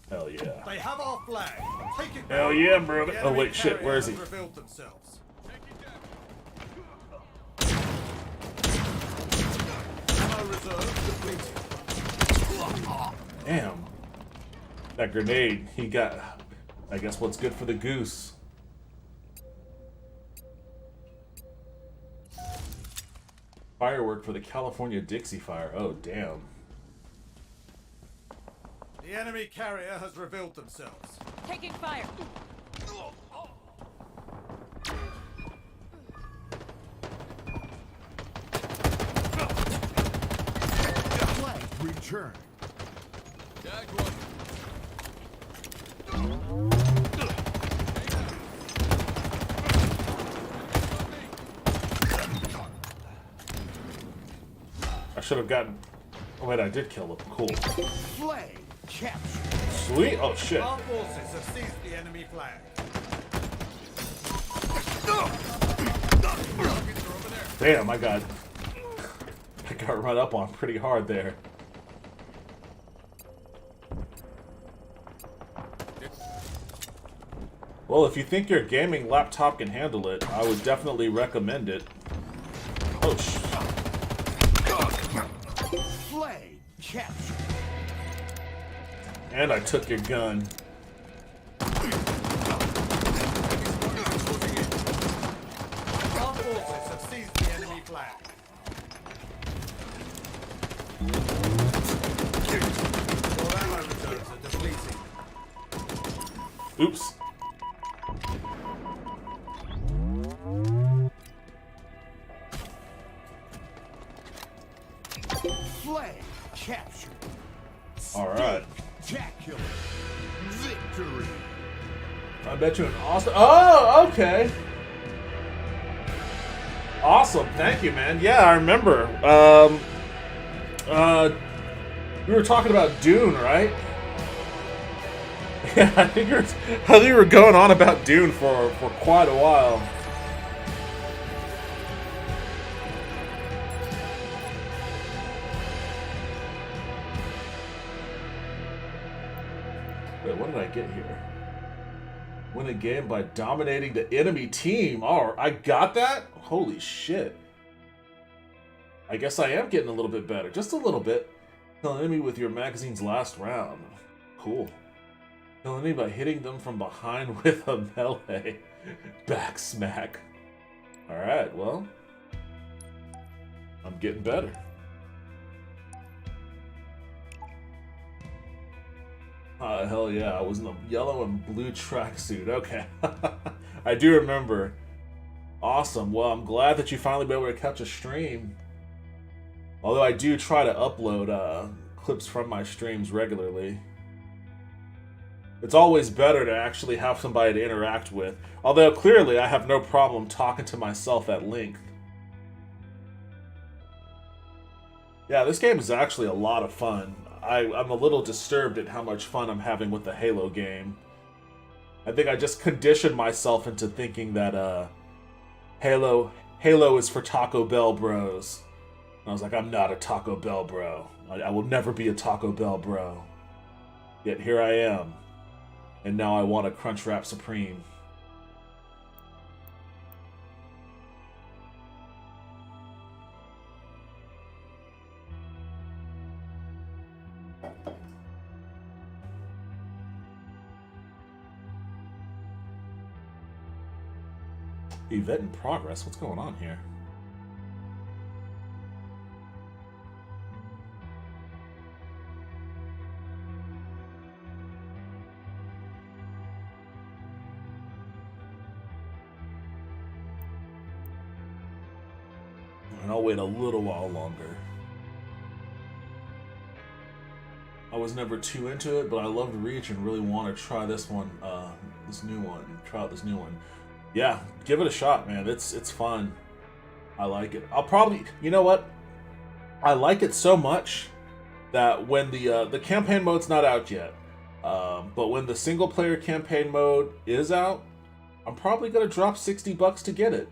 A: Hell yeah.
B: They have our flag. Take it.
A: Hell yeah, bro.
B: The
A: Oh
B: enemy
A: wait, shit,
B: carrier
A: where is he?
B: has revealed themselves. Ammo reserve depleted.
A: Damn. That grenade, he got, I guess what's good for the goose. Firework for the California Dixie Fire. Oh, damn.
B: The enemy carrier has revealed themselves.
C: Taking fire.
B: Flag return.
A: I should have gotten... Oh, wait, I did kill him. Cool.
B: Flag captured.
A: Sweet. Oh, shit.
B: Our forces have seized the enemy flag.
A: Damn, I got run up on pretty hard there. Well, if you think your gaming laptop can handle it, I would definitely recommend it. Oh,
B: Flag captured.
A: And I took your gun.
B: Our forces have seized the enemy flag. Your ammo reserves are depleting.
A: Oops.
B: Flag captured.
A: Alright.
B: Spectacular victory.
A: I bet you an awesome... Oh, okay. Awesome. Thank you, man. Yeah, I remember. We were talking about Dune, right? Yeah, I think you were going on about Dune for quite a while. Wait, what did I get here? Win a game by dominating the enemy team. Oh, I got that? Holy shit. I guess I am getting a little bit better. Just a little bit. Kill an enemy with your magazine's last round. Cool. Kill an enemy by hitting them from behind with a melee. Back smack. Alright, well. I'm getting better. Hell yeah, I was in a yellow and blue tracksuit. Okay. I do remember. Awesome. Well, I'm glad that you finally been able to catch a stream. Although I do try to upload clips from my streams regularly. It's always better to actually have somebody to interact with. Although clearly I have no problem talking to myself at length. Yeah, this game is actually a lot of fun. I'm a little disturbed at how much fun I'm having with the Halo game. I think I just conditioned myself into thinking that Halo is for Taco Bell bros. And I was like, I'm not a Taco Bell bro. I will never be a Taco Bell bro. Yet here I am. And now I want a Crunchwrap Supreme. Event in progress? What's going on here? And I'll wait a little while longer. I was never too into it, but I loved Reach and really want to try this one, this new one. Try out this new one. Yeah, give it a shot, man. It's fun. I like it. I'll probably, you know what? I like it so much that when the campaign mode's not out yet, but when the single player campaign mode is out, I'm probably gonna drop $60 to get it.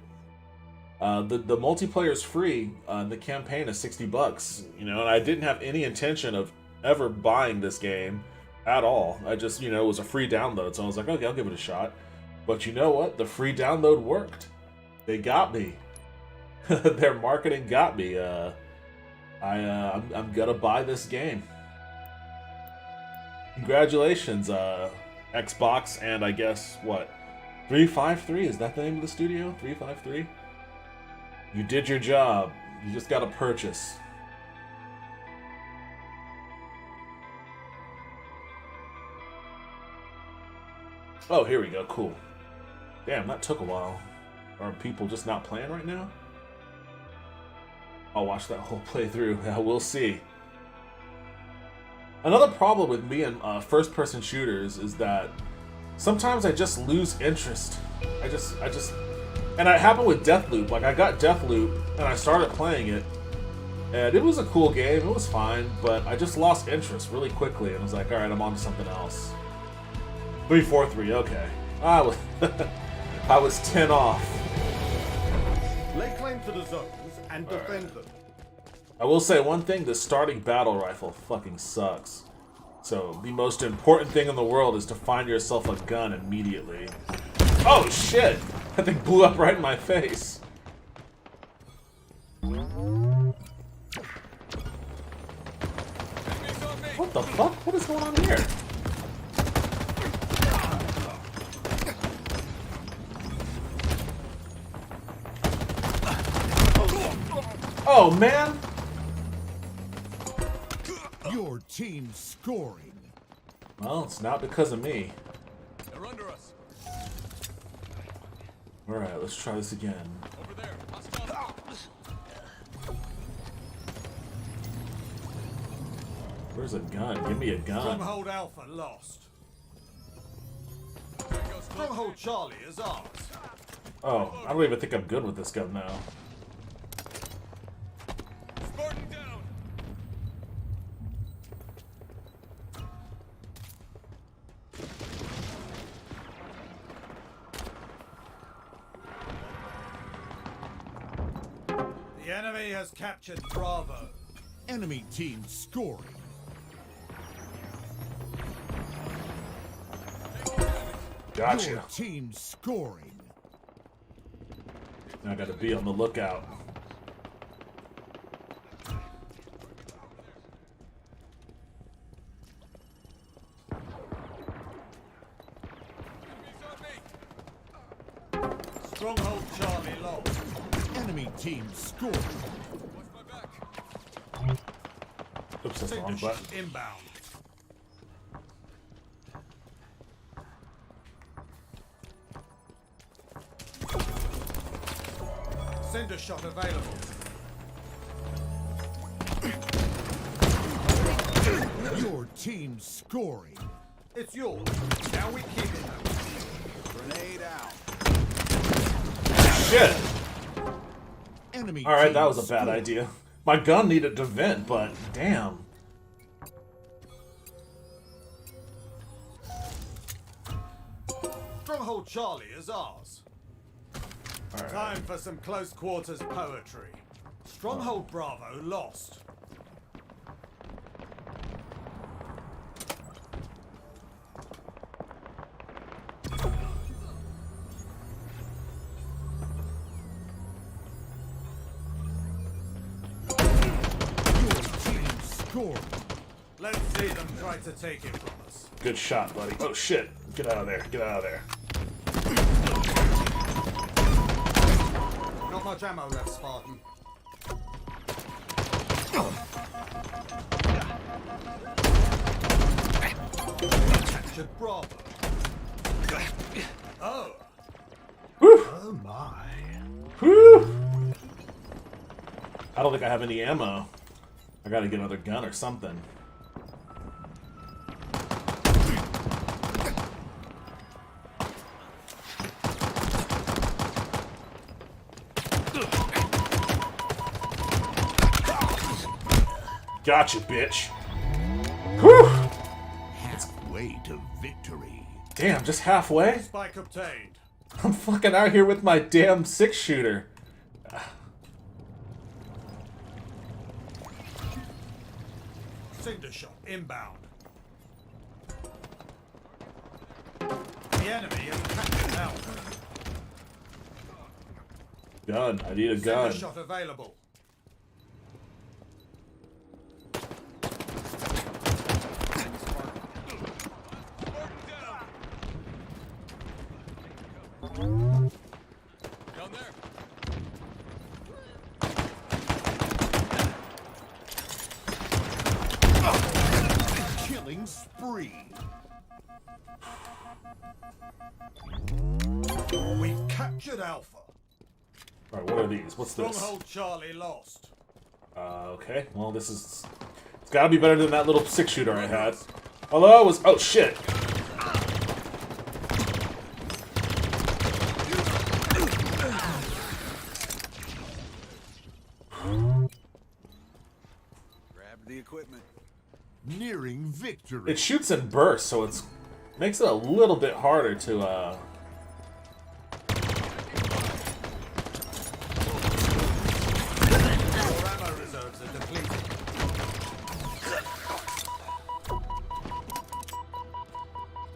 A: The multiplayer is free, and the campaign is $60. You know, and I didn't have any intention of ever buying this game at all. I just, you know, it was a free download, so I was like, okay, I'll give it a shot. But you know what? The free download worked. They got me. Their marketing got me. I'm gonna buy this game. Congratulations, Xbox, and I guess what? 353, is that the name of the studio? 353? You did your job. You just gotta purchase. Oh, here we go. Cool. Damn, that took a while. Are people just not playing right now? I'll watch that whole playthrough. Yeah, we'll see. Another problem with me and first-person shooters is that sometimes I just lose interest. I just, and it happened with Deathloop. Like, I got Deathloop, and I started playing it, and it was a cool game. It was fine, but I just lost interest really quickly, and was like, all right, I'm on to something else. 343, okay. I was 10 off.
B: Lay claim to the zones and defend them.
A: I will say one thing, the starting battle rifle fucking sucks. So, the most important thing in the world is to find yourself a gun immediately. Oh shit! That thing blew up right in my face. What the fuck? What is going on here? Oh man!
B: Your team scoring.
A: Well, it's not because of me.
C: They're under us.
A: Alright, let's try this again.
C: Over there. Hostile.
A: Where's a gun? Give me a gun.
B: Stronghold Alpha lost. Stronghold Charlie is ours.
A: Oh, I don't even think I'm good with this gun now.
C: Spartan down.
B: The enemy has captured Bravo. Enemy team scoring.
A: Gotcha.
B: Your team scoring.
A: I gotta be on the lookout.
B: Stronghold Charlie lost. Enemy team scoring.
C: Watch my back.
A: Oops, that's the wrong
B: Signature
A: button.
B: inbound. Cinder shot available. Your team scoring. It's yours. Now we keep it. Grenade out.
A: Shit!
B: Enemy
A: Alright, that
B: team
A: was a bad
B: scoring.
A: idea. My gun needed to vent, but damn.
B: Stronghold Charlie is ours.
A: Alright.
B: Time for some close quarters poetry. Stronghold Bravo lost. Your team scored. Let's see them try to take it from us.
A: Good shot, buddy. Oh shit. Get out of there. Get out of there.
B: Not much ammo left, Spartan. Captured Bravo. Oh.
A: Whew.
B: Oh my.
A: Whew. I don't think I have any ammo. I gotta get another gun or something. Gotcha, bitch. Whew.
B: Halfway to victory.
A: Damn, just halfway?
B: Spike obtained.
A: I'm fucking out here with my damn 6-shooter.
B: Cinder shot inbound. The enemy has captured Alpha.
A: Gun. I need a gun.
B: Cinder shot available.
C: Down there.
B: Killing spree. We've captured Alpha.
A: All right, what are these? What's this?
B: Stronghold Charlie lost.
A: Okay. Well, this is. It's got to be better than that little 6-shooter I had. Although I was. Oh shit.
C: Grab the equipment.
B: Nearing victory.
A: It shoots in bursts, so it's makes it a little bit harder to.
B: Your ammo reserves are depleted.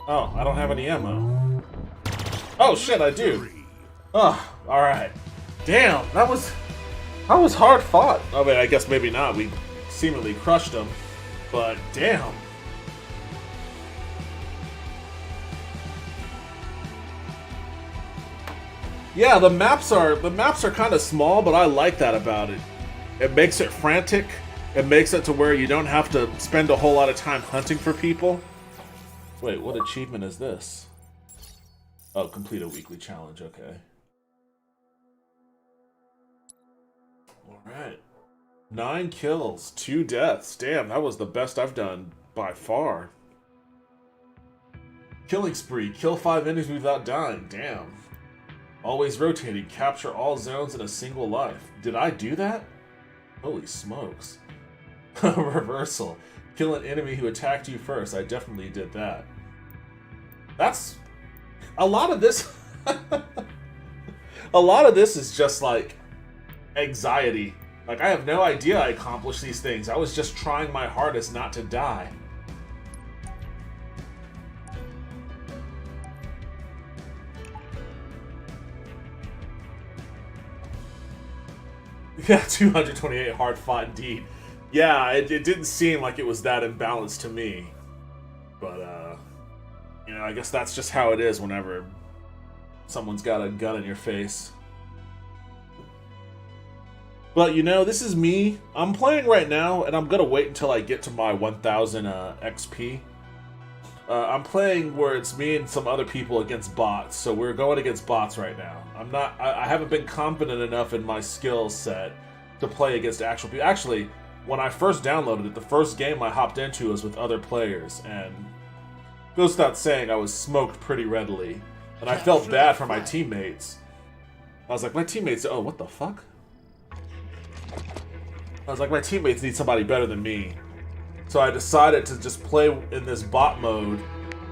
A: Oh, I don't have any ammo. Oh shit, I do. Oh, all right. Damn, that was hard fought. I mean, I guess maybe not. We seemingly crushed them, but damn. Yeah, the maps are kind of small, but I like that about it. It makes it frantic. It makes it to where you don't have to spend a whole lot of time hunting for people. Wait, what achievement is this? Oh, complete a weekly challenge, okay. Alright. 9 kills, 2 deaths. Damn, that was the best I've done by far. Killing spree, kill 5 enemies without dying. Damn. Always rotating, capture all zones in a single life. Did I do that? Holy smokes. Reversal. Kill an enemy who attacked you first. I definitely did that. That's... A lot of this... a lot of this is just like... anxiety. Like, I have no idea I accomplished these things. I was just trying my hardest not to die. Yeah, 228 hard fought indeed. Yeah, it didn't seem like it was that imbalanced to me. But, you know, I guess that's just how it is whenever someone's got a gun in your face. But, you know, this is me. I'm playing right now, and I'm going to wait until I get to my 1000 XP. I'm playing where it's me and some other people against bots, so we're going against bots right now. I haven't been confident enough in my skill set to play against actual people. Actually, when I first downloaded it, the first game I hopped into was with other players, and goes without saying, I was smoked pretty readily. And I felt bad for my teammates. I was like, my teammates, oh, what the fuck? I was like, my teammates need somebody better than me. So I decided to just play in this bot mode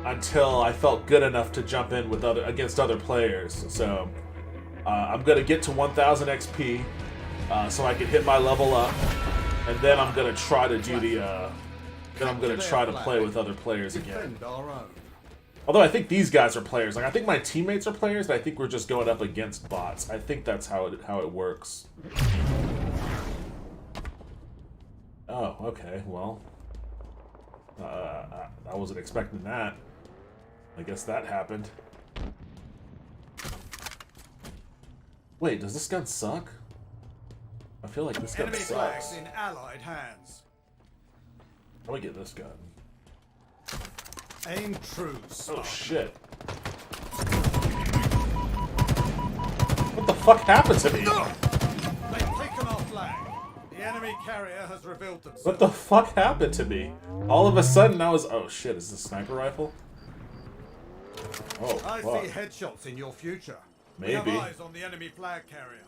A: until I felt good enough to jump in with against other players. So I'm gonna get to 1000 XP so I can hit my level up, and then I'm gonna try to do the. Then I'm gonna try to play with other players again. Although I think these guys are players. Like, I think my teammates are players, but I think we're just going up against bots. I think that's how it works. Oh, okay. Well, I wasn't expecting that. I guess that happened. Wait, does this gun suck? I feel like this gun
B: Enemy
A: sucks.
B: flags in allied hands.
A: Let me get this gun.
B: Aim true.
A: Oh shit. What the fuck happened to me?
B: They've taken our flag. The enemy carrier has revealed themselves.
A: What the fuck happened to me? All of a sudden I was... Oh shit, is this a sniper rifle? Oh,
B: I
A: fuck.
B: see headshots in your future.
A: Maybe.
B: We have eyes on the enemy flag carrier.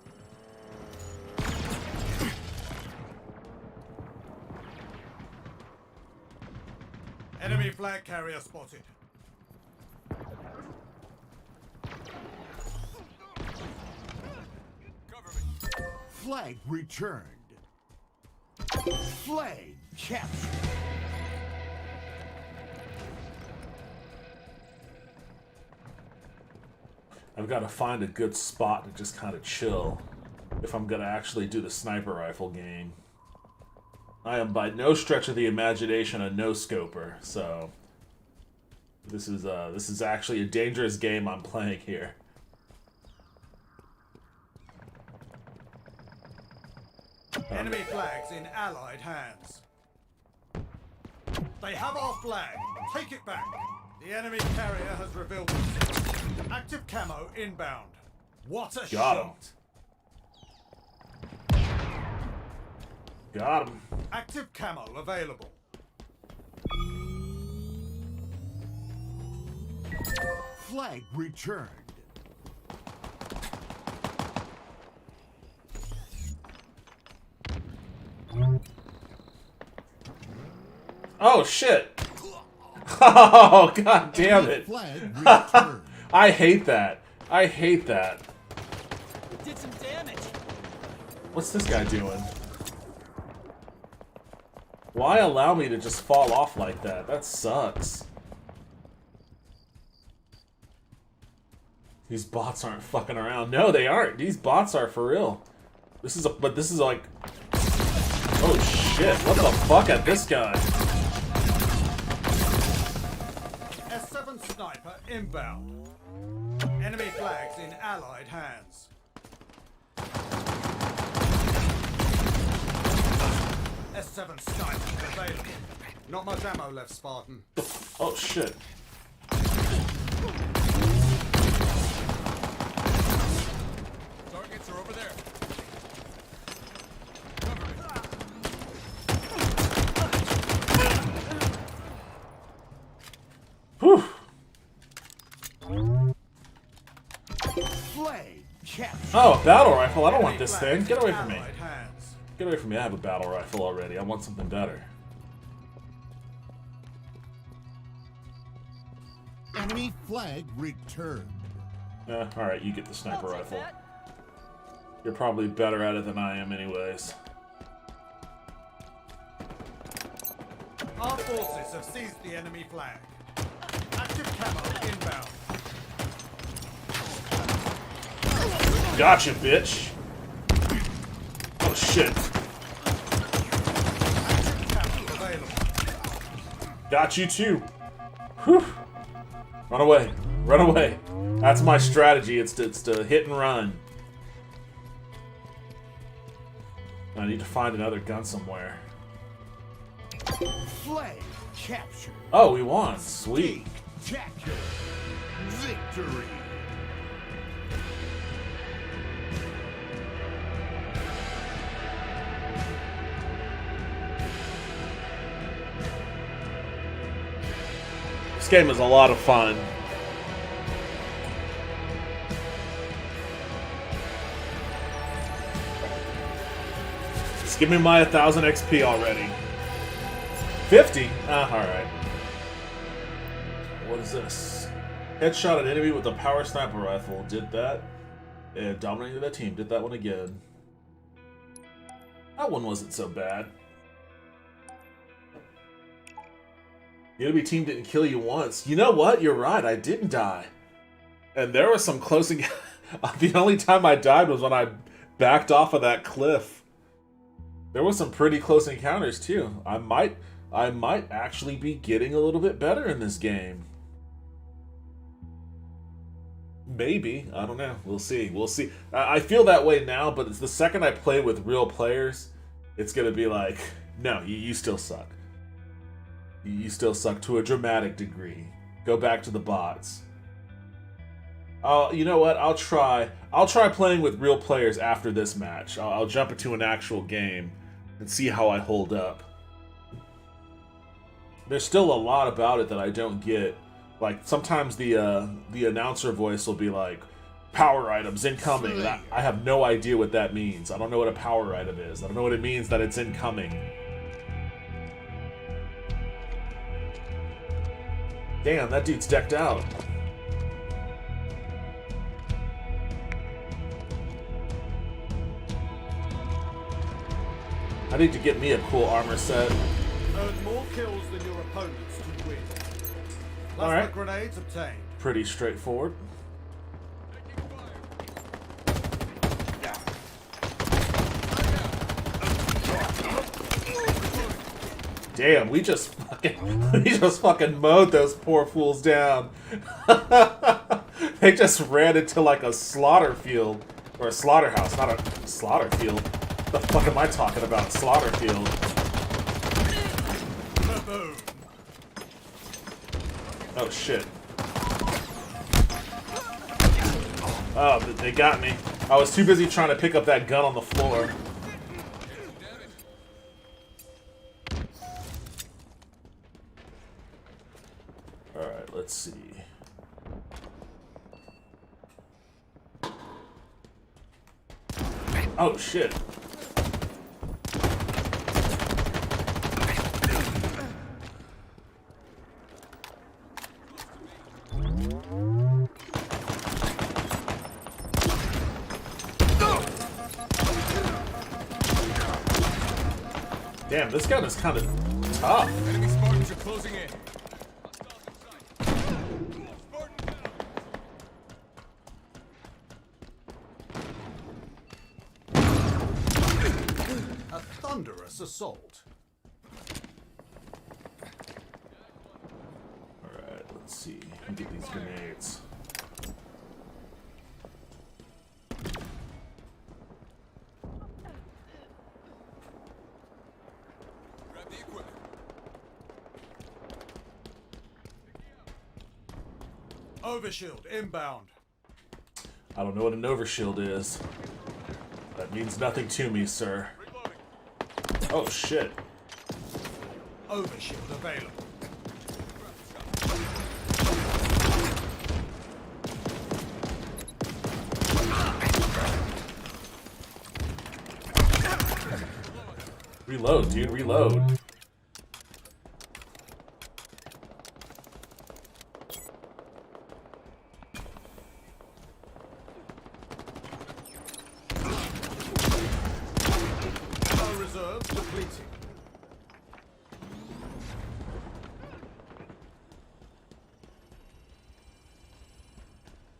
B: Enemy flag carrier spotted.
C: Cover me.
B: Flag returned. Flag captured.
A: I've got to find a good spot to just kind of chill if I'm going to actually do the sniper rifle game. I am by no stretch of the imagination a no-scoper, so this is actually a dangerous game I'm playing here.
B: Enemy flags in allied hands. They have our flag. Take it back. The enemy carrier has revealed itself. Active camo inbound. What a
A: Got him.
B: shot.
A: Got him.
B: Active camo available.
D: Flag returned.
A: Oh shit! Oh god damn it!
D: Flag returned.
A: I hate that. I hate that.
E: Did some damage.
A: What's this guy doing? Why allow me to just fall off like that? That sucks. These bots aren't fucking around. No, they aren't. These bots are for real. This is like... Oh shit, what the fuck at this guy?
B: S7 sniper inbound. Enemy flags in allied hands. S7 sniper available. Not much ammo left, Spartan.
A: Oh shit.
C: Targets are over there. Cover me.
A: Whew.
D: Flag captured.
A: Oh, battle rifle. I don't want
B: Enemy
A: this
B: flags
A: thing. Get
B: in
A: away from me.
B: allied hands.
A: Get away from me. I have a battle rifle already. I want something better.
D: Enemy flag returned.
A: Alright, you get the sniper
E: I'll take
A: rifle.
E: that.
A: You're probably better at it than I am anyways.
B: Our forces have seized the enemy flag. Active camo inbound.
A: Gotcha, bitch. Oh shit.
B: Camo available.
A: Got you too. Whew. Run away. Run away. That's my strategy. It's to hit and run. I need to find another gun somewhere.
D: Flag captured.
A: Oh, we won. Sweet.
D: Spectacular victory.
A: This game is a lot of fun. Just give me my 1000 XP already. 50? Ah, alright. What is this? Headshot an enemy with a power sniper rifle. Did that. And dominated that team. Did that one again. That one wasn't so bad. The enemy team didn't kill you once. You know what? You're right. I didn't die. And there was some close... The only time I died was when I backed off of that cliff. There was some pretty close encounters, too. I might actually be getting a little bit better in this game. Maybe. I don't know. We'll see. We'll see. I feel that way now, but it's the second I play with real players, it's going to be like, no, you still suck. You still suck to a dramatic degree. Go back to the bots. You know what? I'll try playing with real players after this match. I'll jump into an actual game and see how I hold up. There's still a lot about it that I don't get. Like, sometimes the announcer voice will be like, power items incoming. And I have no idea what that means. I don't know what a power item is. I don't know what it means that it's incoming. Damn, that dude's decked out. I need to get me a cool armor set.
B: Earn more kills than your opponents to win. Plasma
A: Alright.
B: grenades obtained.
A: Pretty straightforward. Damn, we just fucking mowed those poor fools down. They just ran into like a slaughter field. Or a slaughterhouse, not a slaughter field. What the fuck am I talking about? Slaughter field.
B: Boom.
A: Oh shit. Oh, they got me. I was too busy trying to pick up that gun on the floor. Alright, let's see. Oh shit. Damn, this gun is kind of tough.
C: Enemy Spartans are closing in.
B: A thunderous assault.
A: Alright, let's see. Let me get these grenades.
C: Grab the equipment.
B: Overshield inbound.
A: I don't know what an overshield is. That means nothing to me, sir.
C: Reloading.
A: Oh shit.
B: Overshield available.
A: Reload, dude, reload.
B: Ammo reserves depleting.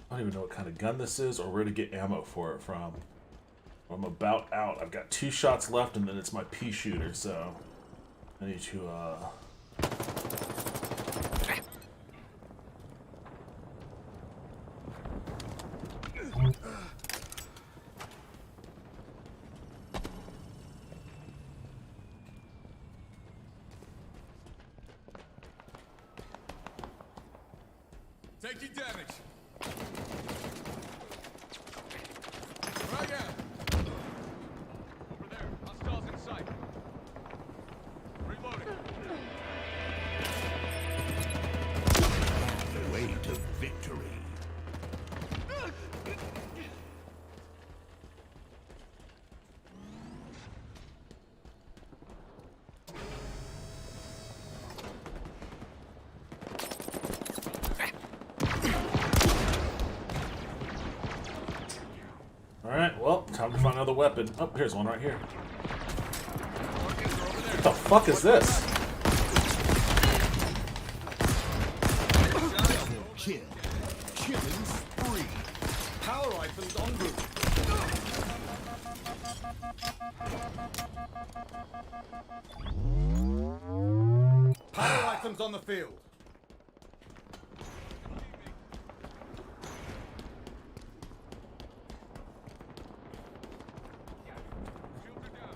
A: I don't even know what kind of gun this is or where to get ammo for it from. I'm about out. I've got 2 shots left and then it's my pea shooter, so I need to
C: Taking damage. Frag out. Over there. Hostiles in sight. Reloading.
D: The way to victory.
A: Alright, well, time to find another weapon. Oh, here's one right here. What the fuck is this?
D: Double kill. Killing spree.
B: Power rifles en route. Power items on the field.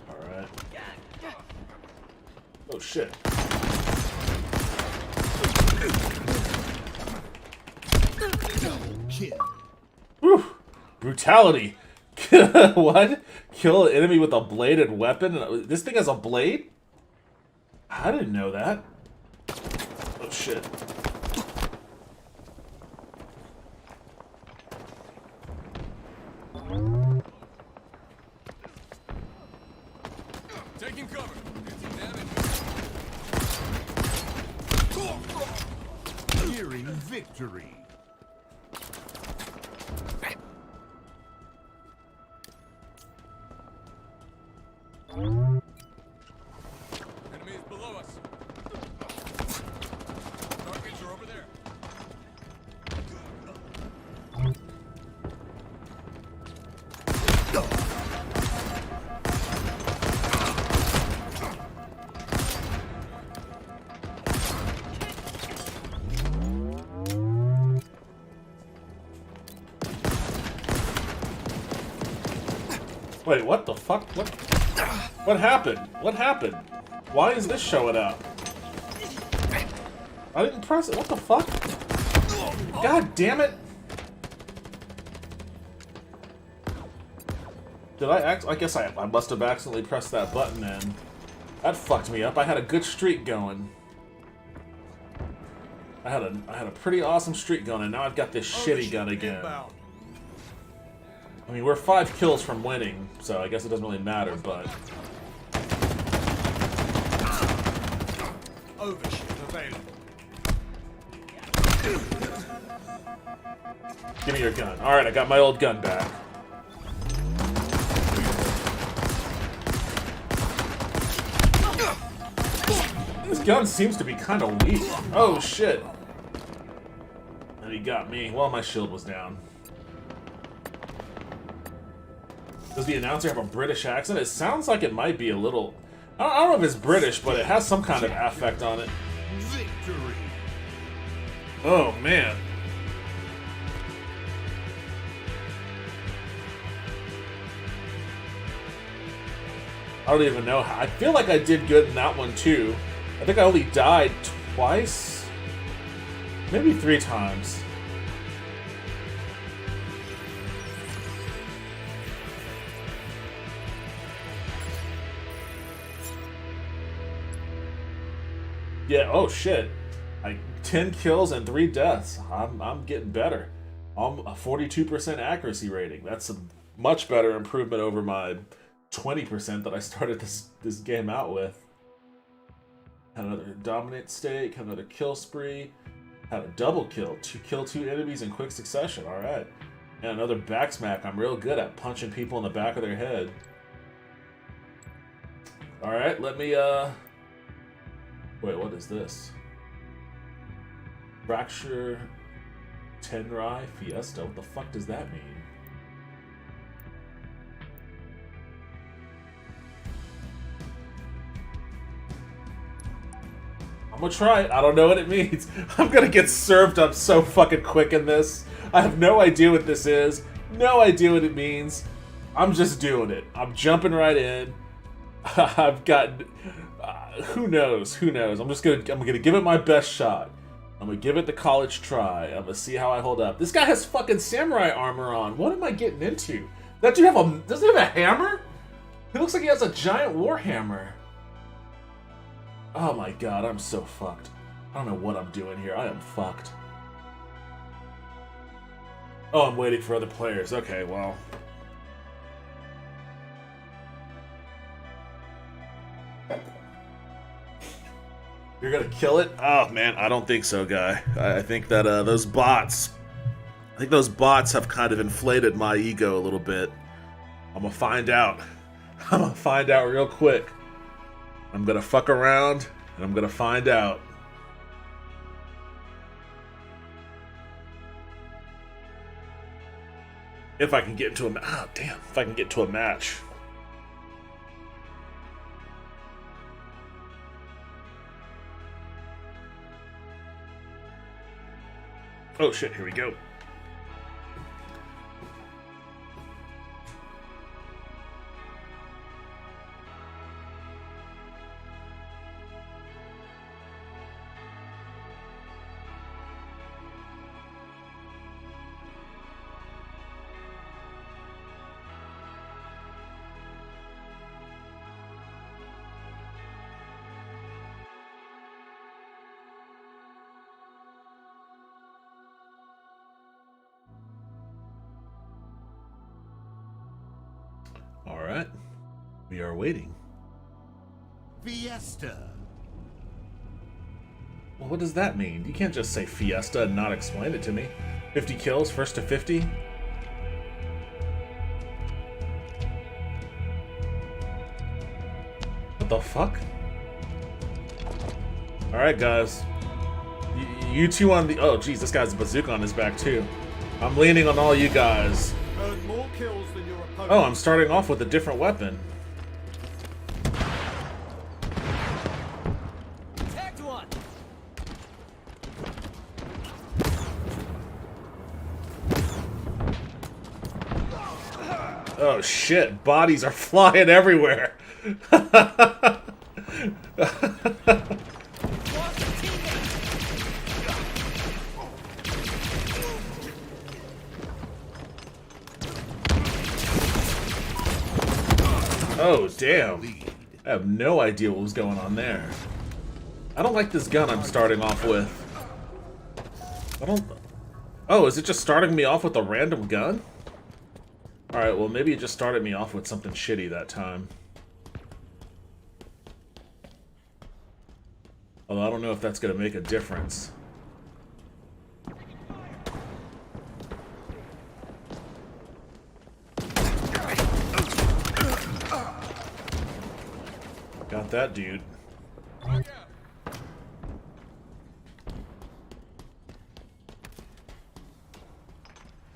A: Alright. Oh shit.
D: Double kill.
A: Whew. Brutality. What? Kill an enemy with a bladed weapon? This thing has a blade? I didn't know that. Oh shit.
C: Taking cover. Taking damage.
D: Nearing victory.
C: Enemy is below us. Targets are over there.
A: Wait, what the fuck? What happened? What happened? Why is this showing up? I didn't press it. What the fuck? God damn it! Did I guess I must have accidentally pressed that button then. That fucked me up. I had a good streak going. I had a pretty awesome streak going, and now I've got this shitty gun again.
B: Inbound.
A: I mean, we're 5 kills from winning, so I guess it doesn't really matter, but...
B: Overshield available.
A: Give me your gun. Alright, I got my old gun back. This gun seems to be kind of weak. Oh, shit. And he got me. Well, my shield was down. Does the announcer have a British accent? It sounds like it might be a little... I don't know if it's British, but it has some kind of affect on it.
D: Victory.
A: Oh, man. I don't even know how. I feel like I did good in that one, too. I think I only died twice? Maybe 3 times. Yeah, oh shit. 10 kills and 3 deaths. I'm getting better. I'm a 42% accuracy rating. That's a much better improvement over my 20% that I started this game out with. Had another dominant stake, had another kill spree, had a double kill, 2 enemies in quick succession, alright. And another back smack. I'm real good at punching people in the back of their head. Alright, let me wait, what is this? Fracture Tenrai Fiesta? What the fuck does that mean? I'm gonna try it. I don't know what it means. I'm gonna get served up so fucking quick in this. I have no idea what this is. No idea what it means. I'm just doing it. I'm jumping right in. I've got... who knows? Who knows? I'm gonna give it my best shot. I'm gonna give it the college try. I'm gonna see how I hold up. This guy has fucking samurai armor on. What am I getting into? That dude does he have a hammer? He looks like he has a giant war hammer. Oh my god, I'm so fucked. I don't know what I'm doing here. I am fucked. Oh, I'm waiting for other players. Okay, well. You're gonna kill it? Oh man, I don't think so, guy. I think that those bots have kind of inflated my ego a little bit. I'm gonna find out. I'm gonna find out real quick. I'm gonna fuck around and I'm gonna find out. If I can get into if I can get to a match. Oh shit, here we go. All right, we are waiting.
D: Fiesta.
A: Well, what does that mean? You can't just say Fiesta and not explain it to me. 50 kills, first to 50? What the fuck? All right, guys. You two on the... Oh, geez, this guy's a bazooka on his back, too. I'm leaning on all you guys.
B: Earn more kills than your opponent.
A: Oh, I'm starting off with a different weapon.
E: Tagged one.
A: Oh shit, bodies are flying everywhere.
E: Lost a teammate.
A: Oh, damn. I have no idea what was going on there. I don't like this gun I'm starting off with. I don't... Oh, is it just starting me off with a random gun? Alright, well maybe it just started me off with something shitty that time. Although I don't know if that's gonna make a difference. Got that dude.
C: Frag out.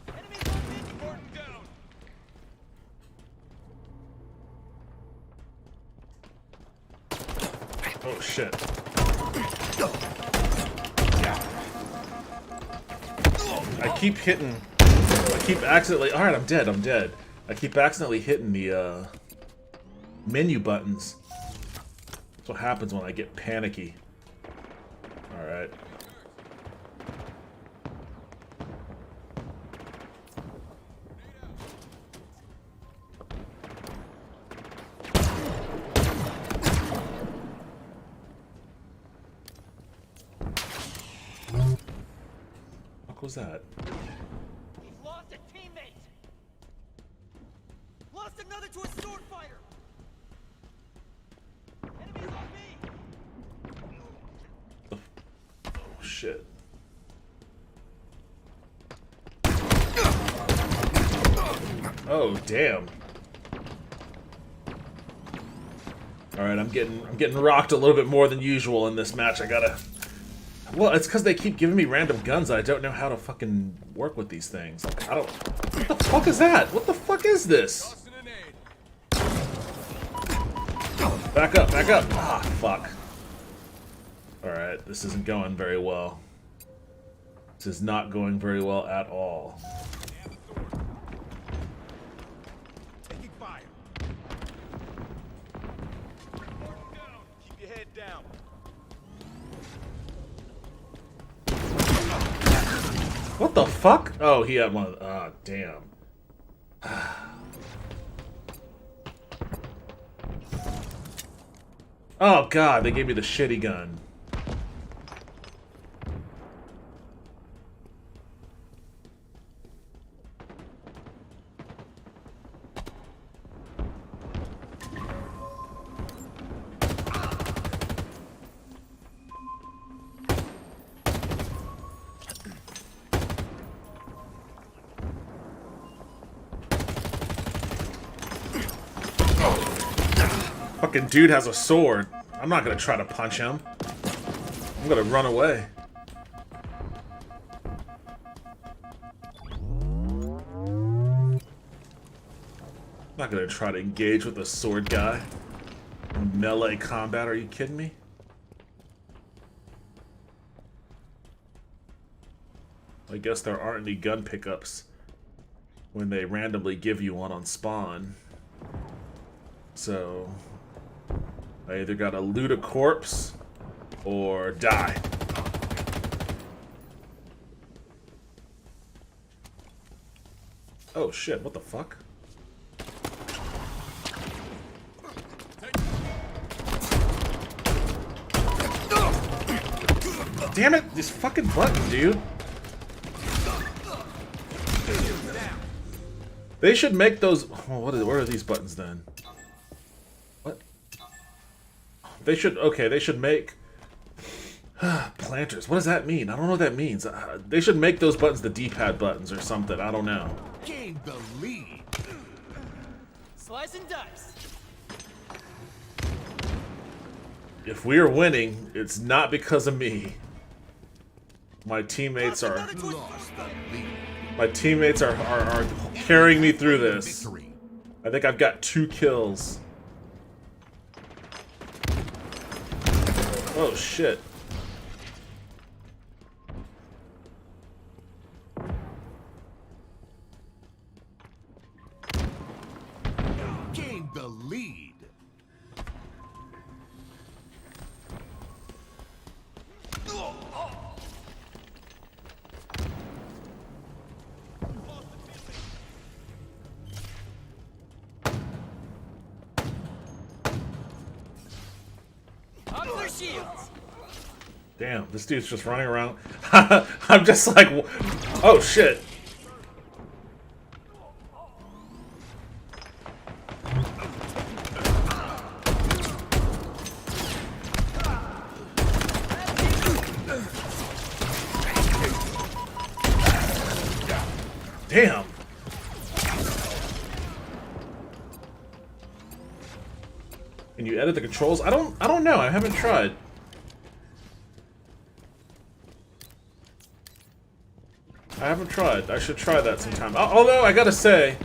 E: Enemies on me!
C: Mark down.
A: Oh shit. I keep hitting... I keep accidentally... Alright, I'm dead, I'm dead. I keep accidentally hitting the, menu buttons. That's what happens when I get panicky. Alright. What was that?
E: We've lost a teammate! Lost another to a sword fighter! Enemies on me!
A: Oh shit. Oh damn. Alright, I'm getting rocked a little bit more than usual in this match. I gotta... Well, it's because they keep giving me random guns. I don't know how to fucking work with these things. Like, I don't... What the fuck is that? What the fuck is this?
C: Tossing an aid.
A: Back up, back up. Ah, fuck. Alright, this isn't going very well. This is not going very well at all.
B: Taking fire.
C: Mark down. Keep your head down.
A: What the fuck? Oh, he had one. Ah, damn. Oh god, they gave me the shitty gun. Fucking dude has a sword. I'm not gonna try to punch him. I'm gonna run away. I'm not gonna try to engage with a sword guy. Melee combat, are you kidding me? I guess there aren't any gun pickups when they randomly give you one on spawn. So I either gotta loot a corpse or die. Oh shit, what the fuck? Damn it, this fucking button, dude. They should make those... Oh, what are these buttons then? What? They should... Okay, they should make... Planters. What does that mean? I don't know what that means. They should make those buttons the D-pad buttons or something. I don't know.
D: Gain the lead.
E: Slice and dice!
A: If we are winning, it's not because of me. My teammates are...
D: Lost the lead.
A: My teammates are carrying me through this.
D: Victory.
A: I think I've got 2 kills. Oh shit.
D: Gain the lead.
E: shields.
A: Damn, this dude's just running around. I'm just like, oh shit. Damn. Can you edit the controls? I don't know. I haven't tried. I haven't tried. I should try that sometime. Although I gotta say,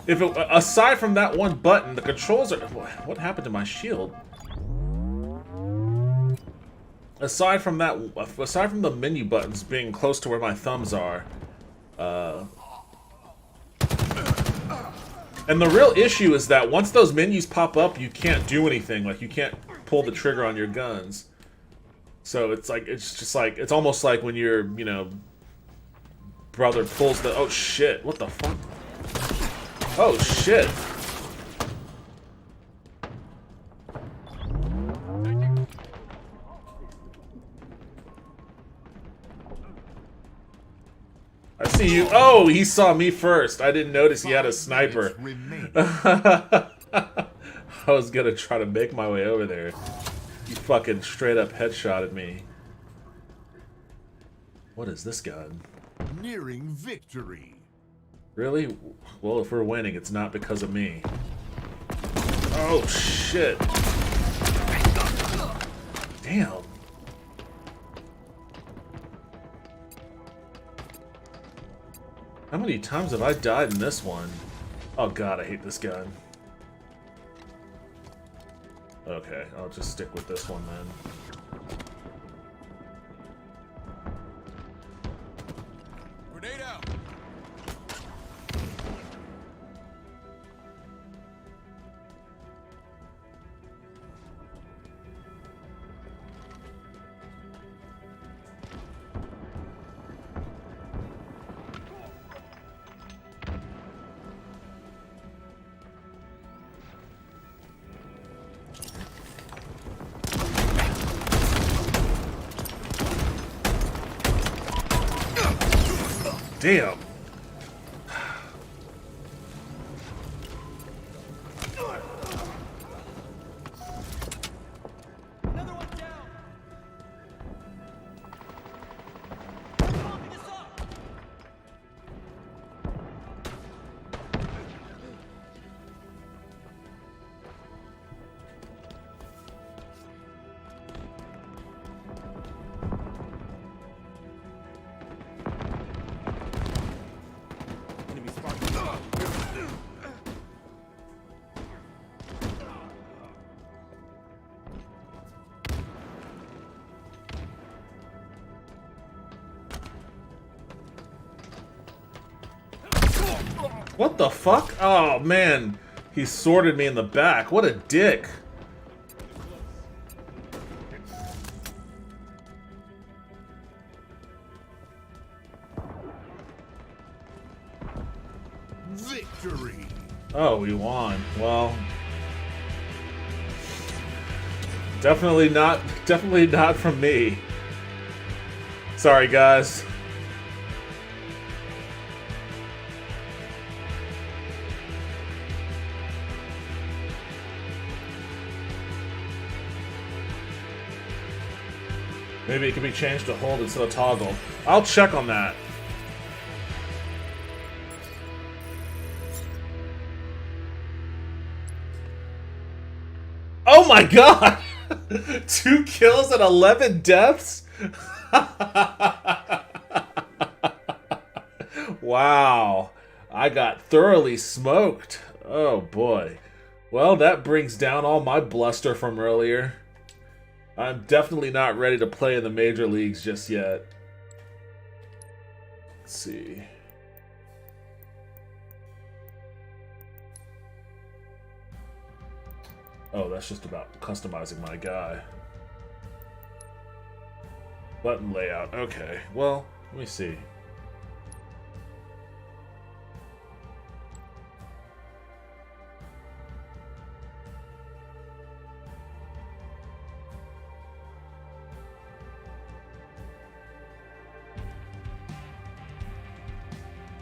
A: if it, aside from that one button, the controls are. What happened to my shield? Aside from that, aside from the menu buttons being close to where my thumbs are, and the real issue is that once those menus pop up, you can't do anything. Like, you can't pull the trigger on your guns. So it's like, it's just like, it's almost like when your, you know, brother pulls the, oh shit, what the fuck? Oh shit. I see you. Oh, he saw me first. I didn't notice he had a sniper. I was gonna try to make my way over there. You fucking straight up headshotted me. What is this gun?
D: Nearing victory.
A: Really? Well, if we're winning, it's not because of me. Oh, shit. Damn. How many times have I died in this one? Oh god, I hate this gun. Okay, I'll just stick with this one then.
C: Grenade out.
A: Damn.
E: Another one down. Pumping us up.
A: What the fuck? Oh man, he sorted me in the back. What a dick.
D: Victory.
A: Oh, we won. Well, definitely not from me. Sorry, guys. Maybe it can be changed to hold instead of toggle. I'll check on that. Oh my god! 2 kills and 11 deaths? Wow. I got thoroughly smoked. Oh boy. Well, that brings down all my bluster from earlier. I'm definitely not ready to play in the major leagues just yet. Let's see. Oh, that's just about customizing my guy. Button layout. Okay, well, let me see.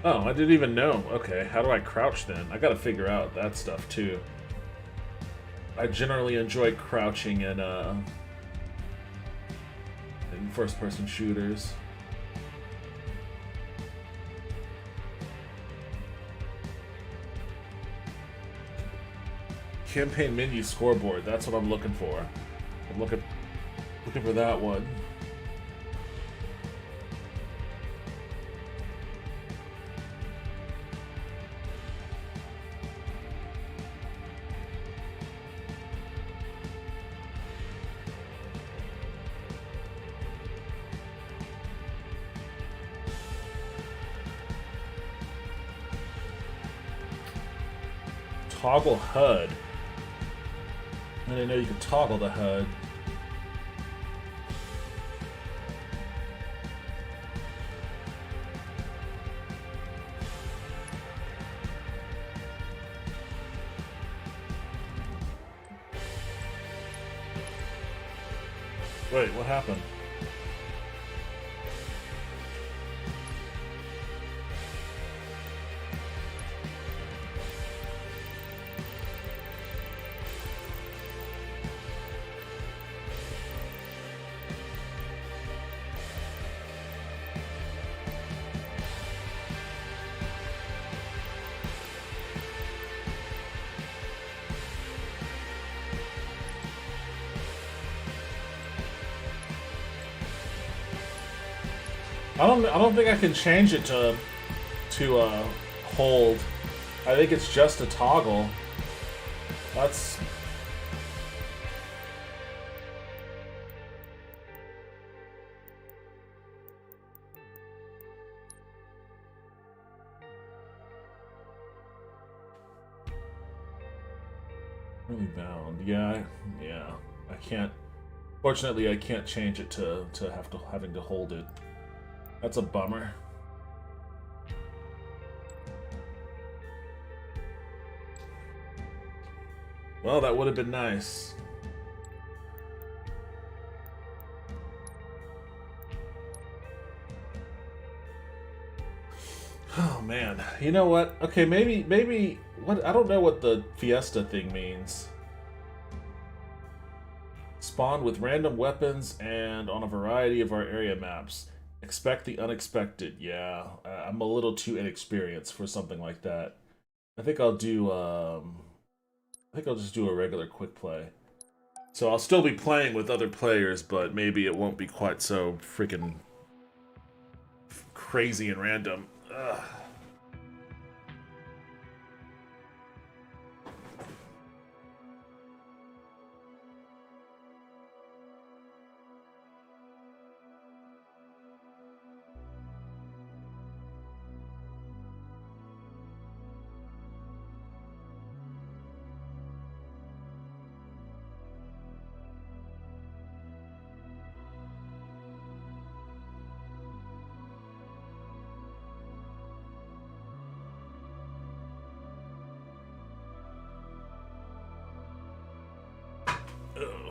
A: Oh, I didn't even know. Okay, how do I crouch then? I gotta figure out that stuff too. I generally enjoy crouching in first-person shooters. Campaign menu scoreboard. That's what I'm looking for. I'm looking for that one. Toggle HUD. I didn't know you could toggle the HUD. Wait, what happened? I don't think I can change it to hold. I think it's just a toggle. That's really bound. Yeah. I can't. Fortunately, I can't change it to having to hold it. That's a bummer. Well, that would have been nice. Oh man, you know what? Okay, maybe what? I don't know what the Fiesta thing means. Spawn with random weapons and on a variety of our area maps. Expect the unexpected. Yeah, I'm a little too inexperienced for something like that. I think I'll do. I think I'll just do a regular quick play. So I'll still be playing with other players, but maybe it won't be quite so freaking crazy and random. Ugh.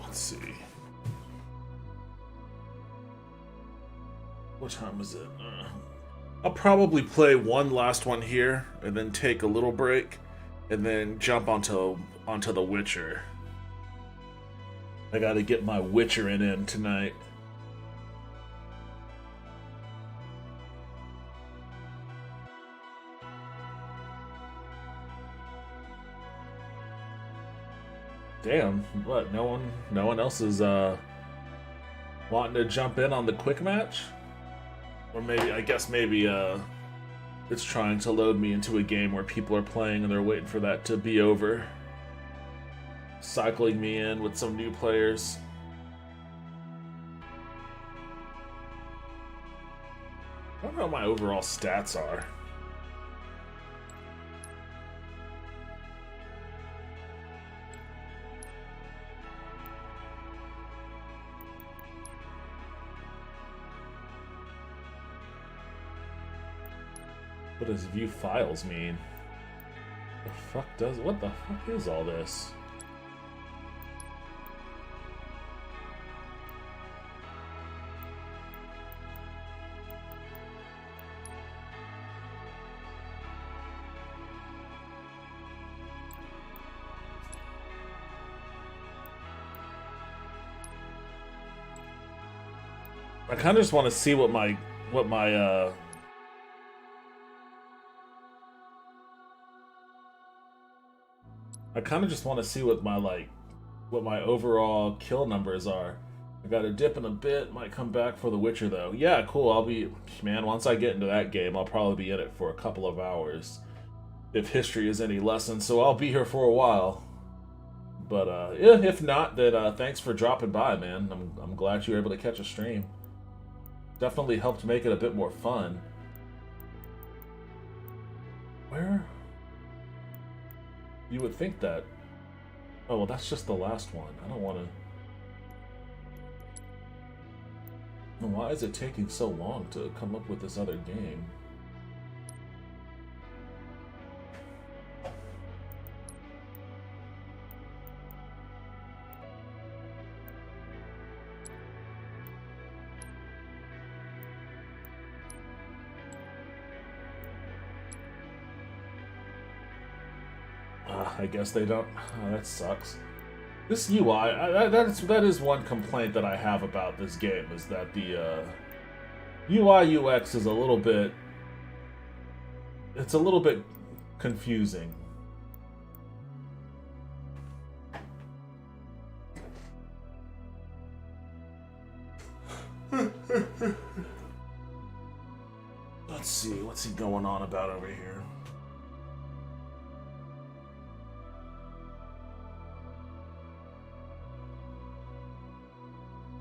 A: Let's see. What time is it? I'll probably play one last one here, and then take a little break, and then jump onto The Witcher. I gotta get my Witcher in tonight. Damn, what? No one else is wanting to jump in on the quick match? Or maybe, I guess maybe it's trying to load me into a game where people are playing and they're waiting for that to be over. Cycling me in with some new players. I don't know what my overall stats are. What does view files mean? What the fuck is all this? I kind of just want to see what my I kind of just want to see what my overall kill numbers are. I got to dip in a bit. Might come back for The Witcher though. Yeah, cool. Once I get into that game, I'll probably be in it for a couple of hours, if history is any lesson. So I'll be here for a while. But yeah, if not, then thanks for dropping by, man. I'm glad you were able to catch a stream. Definitely helped make it a bit more fun. Where? You would think that. Oh, well, that's just the last one. I don't want to... Why is it taking so long to come up with this other game? I guess they don't. Oh, that sucks. This UI, that is one complaint that I have about this game, is that the UI UX is a little bit... It's a little bit confusing. Let's see, what's he going on about over here?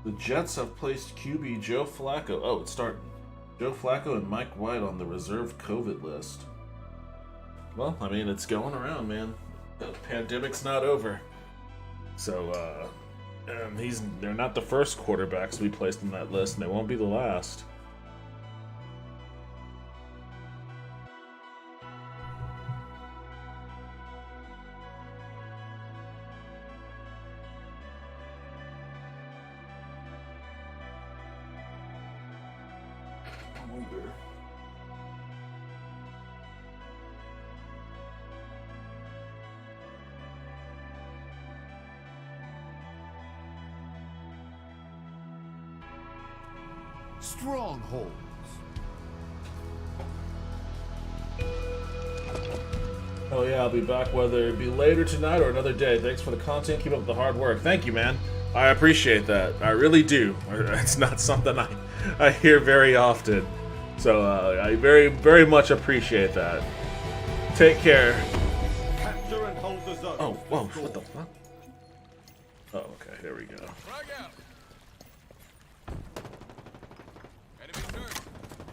A: The Jets have placed QB Joe Flacco. Oh, it's starting. Joe Flacco and Mike White on the reserve COVID list. Well, I mean, it's going around, man. The pandemic's not over. So, they're not the first quarterbacks we placed on that list, and they won't be the last.
D: Strongholds.
A: Oh yeah, I'll be back whether it be later tonight or another day. Thanks for the content. Keep up the hard work. Thank you, man. I appreciate that. I really do. It's not something I hear very often. So I very, very much appreciate that. Take care.
B: Capture and hold the zone.
A: Oh, whoa, what the fuck? Oh, okay, there we go.
C: Frag out. Enemy turret.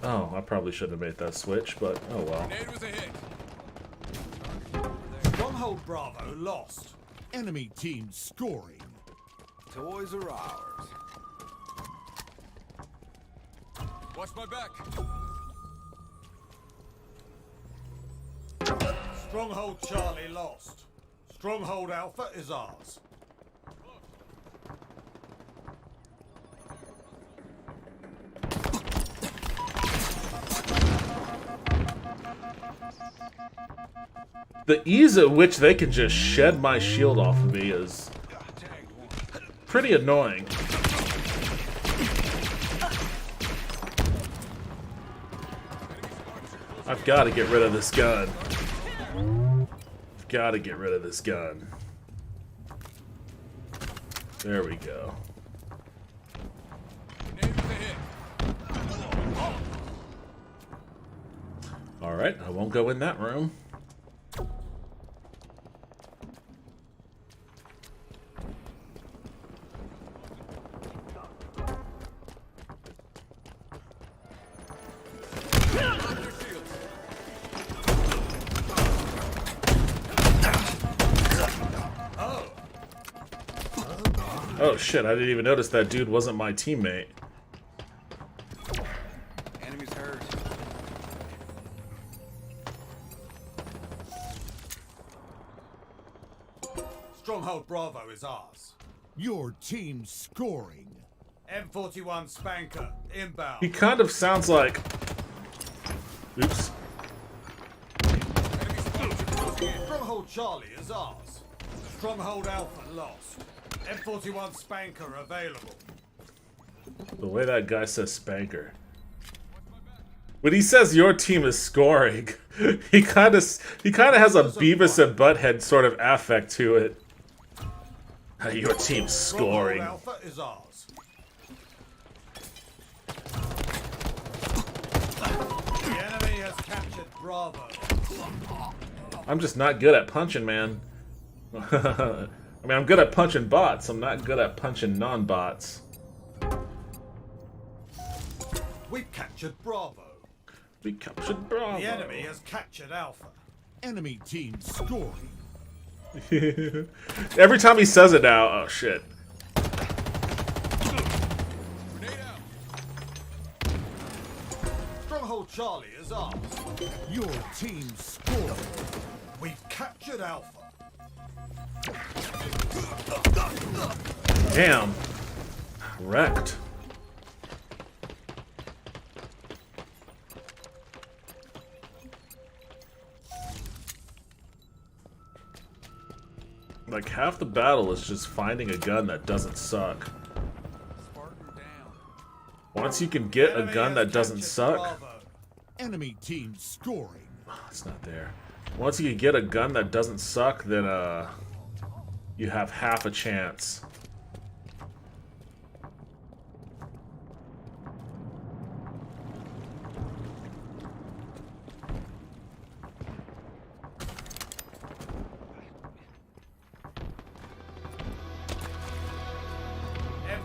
A: Oh, I probably shouldn't have made that switch, but oh well.
C: Grenade was a hit.
B: Stronghold Bravo lost.
D: Enemy team scoring.
F: Toys are ours.
C: Watch my back.
B: Stronghold Charlie lost. Stronghold Alpha is ours.
A: The ease at which they can just shed my shield off of me is pretty annoying. I've got to get rid of this gun. I've got to get rid of this gun. There we go.
C: Grenade was a hit.
A: Alright, I won't go in that room. Oh shit, I didn't even notice that dude wasn't my teammate.
F: Enemies hurt.
B: Stronghold Bravo is ours.
D: Your team scoring.
B: M41 Spanker inbound.
A: He kind of sounds like... Oops.
B: Stronghold Charlie is ours. Stronghold Alpha lost. M41 Spanker available.
A: The way that guy says spanker. When he says your team is scoring, he kind of has a Beavis and Butthead sort of affect to it. Your team's scoring.
B: Alpha is ours. The enemy has captured Bravo.
A: I'm just not good at punching, man. I mean, I'm good at punching bots. I'm not good at punching non-bots.
B: We've captured Bravo.
A: We captured Bravo.
B: The enemy has captured Alpha.
D: Enemy team scoring.
A: Every time he says it now, oh shit.
C: Grenade out.
B: Stronghold Charlie is ours.
D: Your team scoring.
B: We've captured Alpha.
A: Damn. Wrecked. Like, half the battle is just finding a gun that doesn't suck.
F: Spartan down.
A: Once you can get a
B: Enemy
A: gun
B: has
A: that doesn't
B: captured
A: suck,
B: Bravo.
D: Enemy team scoring.
A: it's not there. Once you can get a gun that doesn't suck, then you have half a chance.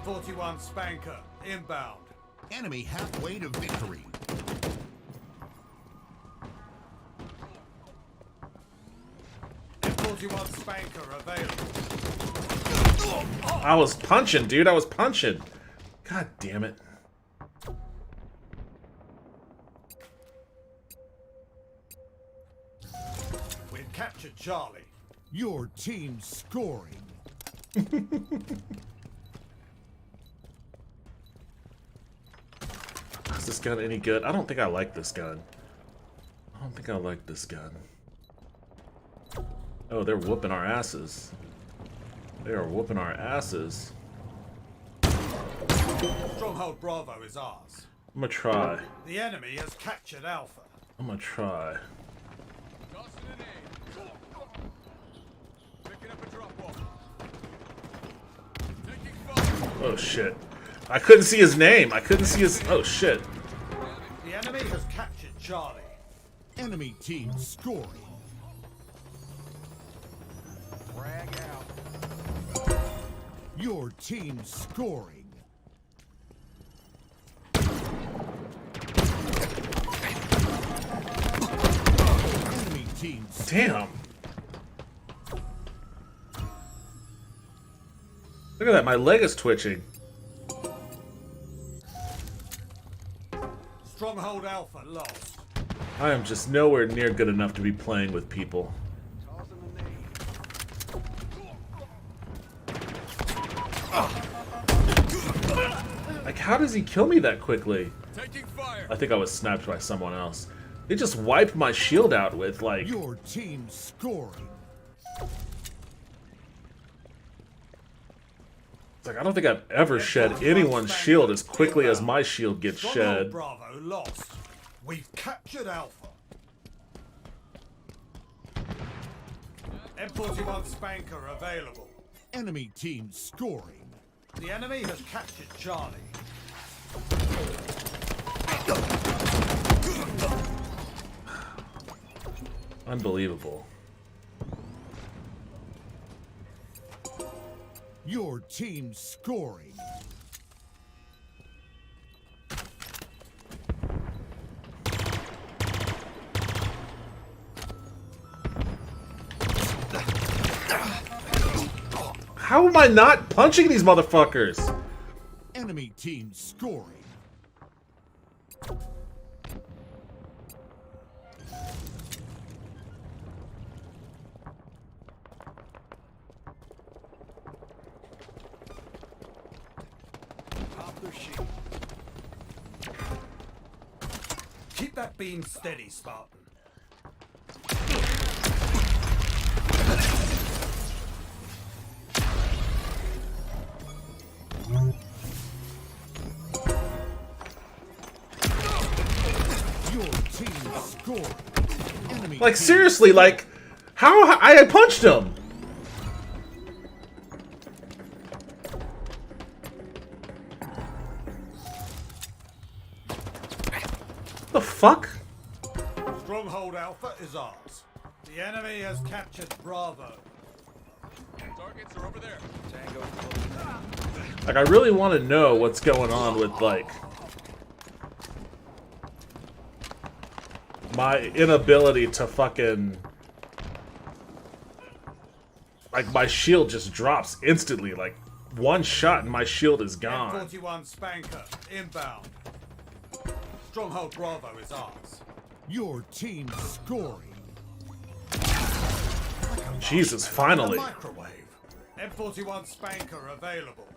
B: M41 Spanker inbound.
D: Enemy halfway to victory.
B: M41 Spanker available.
A: I was punching, dude. I was punching. God damn it.
B: We've captured Charlie.
D: Your team scoring.
A: Is this gun any good? I don't think I like this gun. I don't think I like this gun. Oh, they're whooping our asses. They are whooping our asses.
B: Stronghold Bravo is ours.
A: I'm gonna try.
B: The enemy has captured Alpha.
A: I'm gonna try.
C: Tossing an aid. Picking up a drop off. Taking fire.
A: Oh shit. I couldn't see his name. I couldn't see his. Oh shit.
B: The enemy has captured Charlie.
D: Enemy team scoring.
F: Frag out.
D: Your team scoring. Enemy team
A: Damn. Look at that. My leg is twitching.
B: Stronghold Alpha lost.
A: I am just nowhere near good enough to be playing with people.
F: Tossing an aid.
A: Like, how does he kill me that quickly?
C: Taking fire.
A: I think I was snapped by someone else. They just wiped my shield out with, like...
D: Your team scoring.
A: It's like, I don't think I've ever shed anyone's shield as quickly as my shield gets
B: Stronghold
A: shed.
B: Bravo lost. We've captured Alpha. M41 Spanker available.
D: Enemy team scoring.
B: The enemy has captured Charlie.
A: Unbelievable.
D: Your team scoring.
A: How am I not punching these motherfuckers?
D: Enemy team scoring.
F: Pop their sheet.
B: Keep that beam steady, Spartan.
A: Like, seriously, like, how I punched him? The fuck?
B: Stronghold Alpha is ours. The enemy has captured Bravo.
C: Targets are over there.
F: Tango close.
A: Like, I really want to know what's going on with, like, my inability to fucking... Like, my shield just drops instantly. Like, one shot and my shield is gone.
B: M41 Spanker inbound. Stronghold Bravo is ours.
D: Your team scoring.
A: Jesus, finally.
B: A microwave. M41 Spanker available.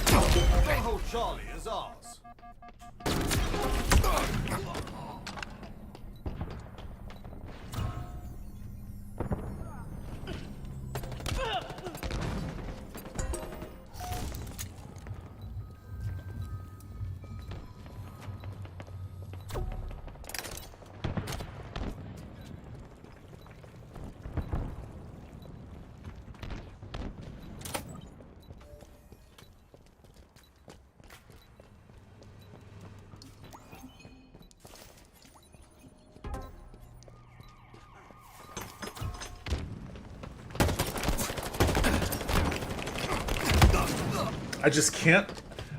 B: Stronghold Charlie is ours.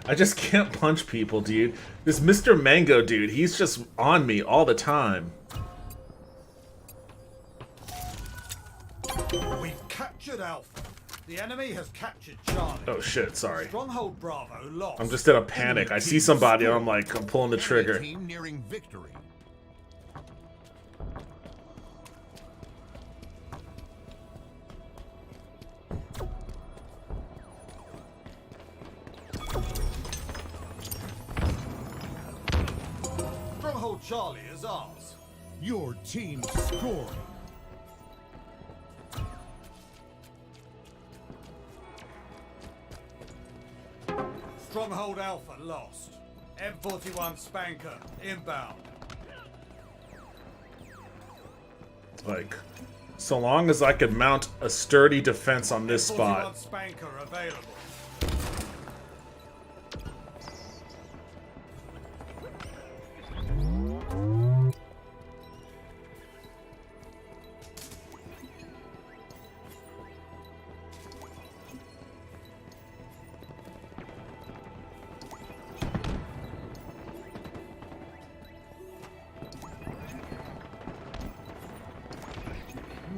A: I just can't punch people, dude. This Mr. Mango dude, he's just on me all the time.
B: We've captured Alpha. The enemy has captured Charlie.
A: Oh shit, sorry.
B: Stronghold Bravo lost.
A: I'm just in a panic. I see somebody and I'm like, I'm pulling the
D: Enemy
A: trigger.
D: team nearing victory.
B: Stronghold Charlie is ours.
D: Your team scoring.
B: Stronghold Alpha lost. M41 Spanker inbound.
A: Like, so long as I can mount a sturdy defense on this
B: M41
A: spot.
B: Spanker available.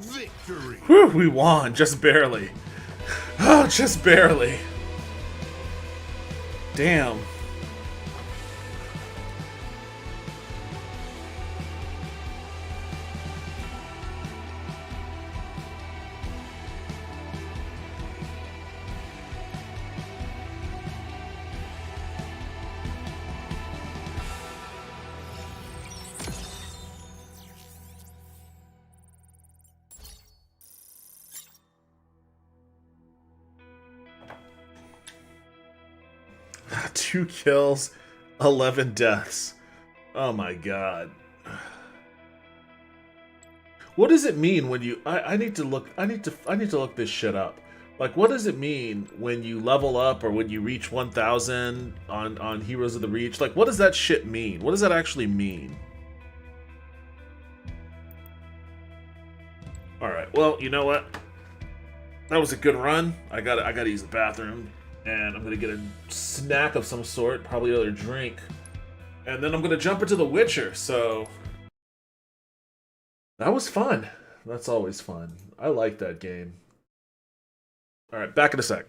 D: Victory.
A: Whew, we won, just barely. Oh, just barely. Damn. Two kills, 11 deaths. Oh my god. What does it mean when you I need to look look this shit up. Like, what does it mean when you level up or when you reach 1000 on Heroes of the Reach? Like, what does that shit mean? What does that actually mean? Alright, well, you know what? That was a good run. I gotta use the bathroom. And I'm gonna get a snack of some sort, probably another drink. And then I'm gonna jump into The Witcher, so... That was fun. That's always fun. I like that game. Alright, back in a sec.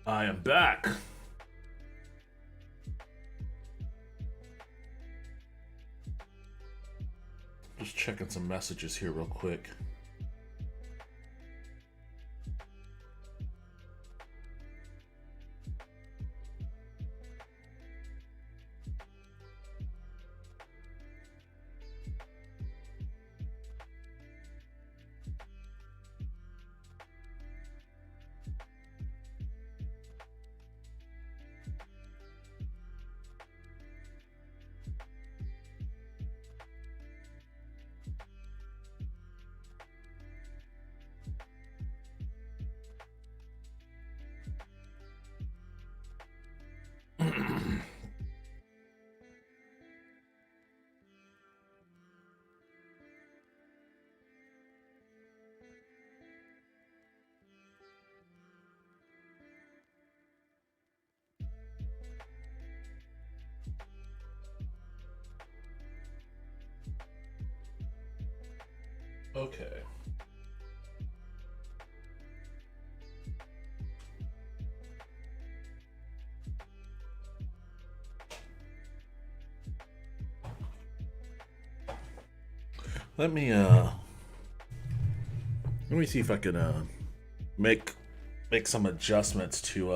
A: I am back. Just checking some messages here real quick. Okay. Let me see if I can make some adjustments to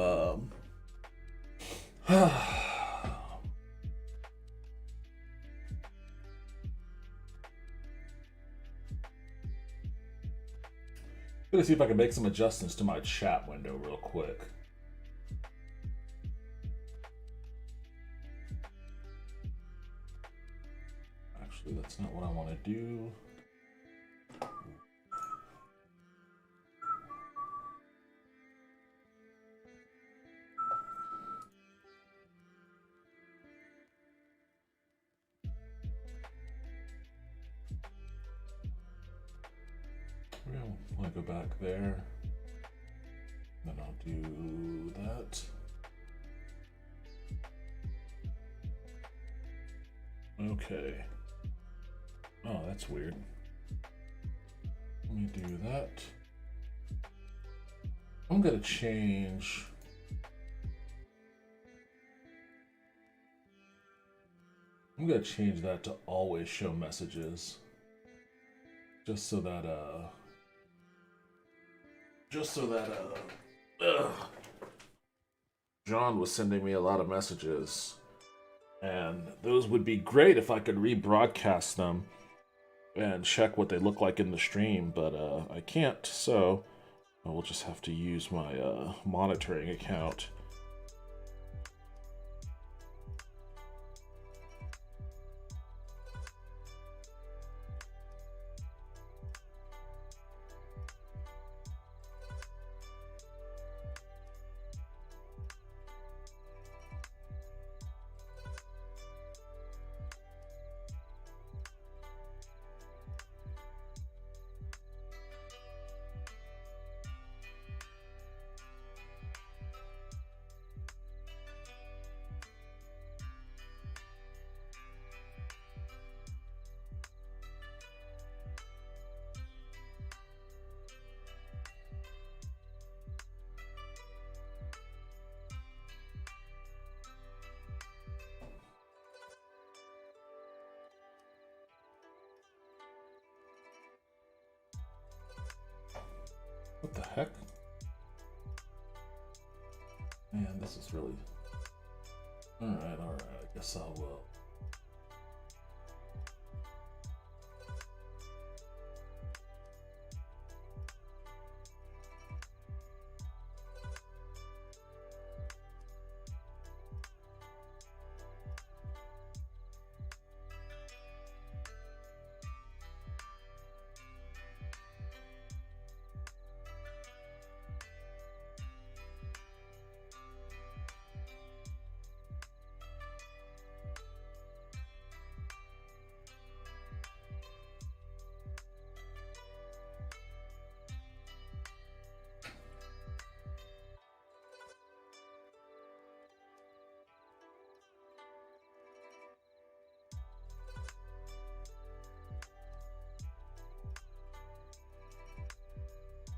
A: Let me see if I can make some adjustments to my chat window real quick. Actually, that's not what I want to do. I'll go back there. Then I'll do that. Okay. Oh, that's weird. Let me do that. I'm gonna change. I'm gonna change that to always show messages. Just so that John was sending me a lot of messages, and those would be great if I could rebroadcast them and check what they look like in the stream, but I can't, so I will just have to use my monitoring account. What the heck? Man, this is really... Alright, I guess I will.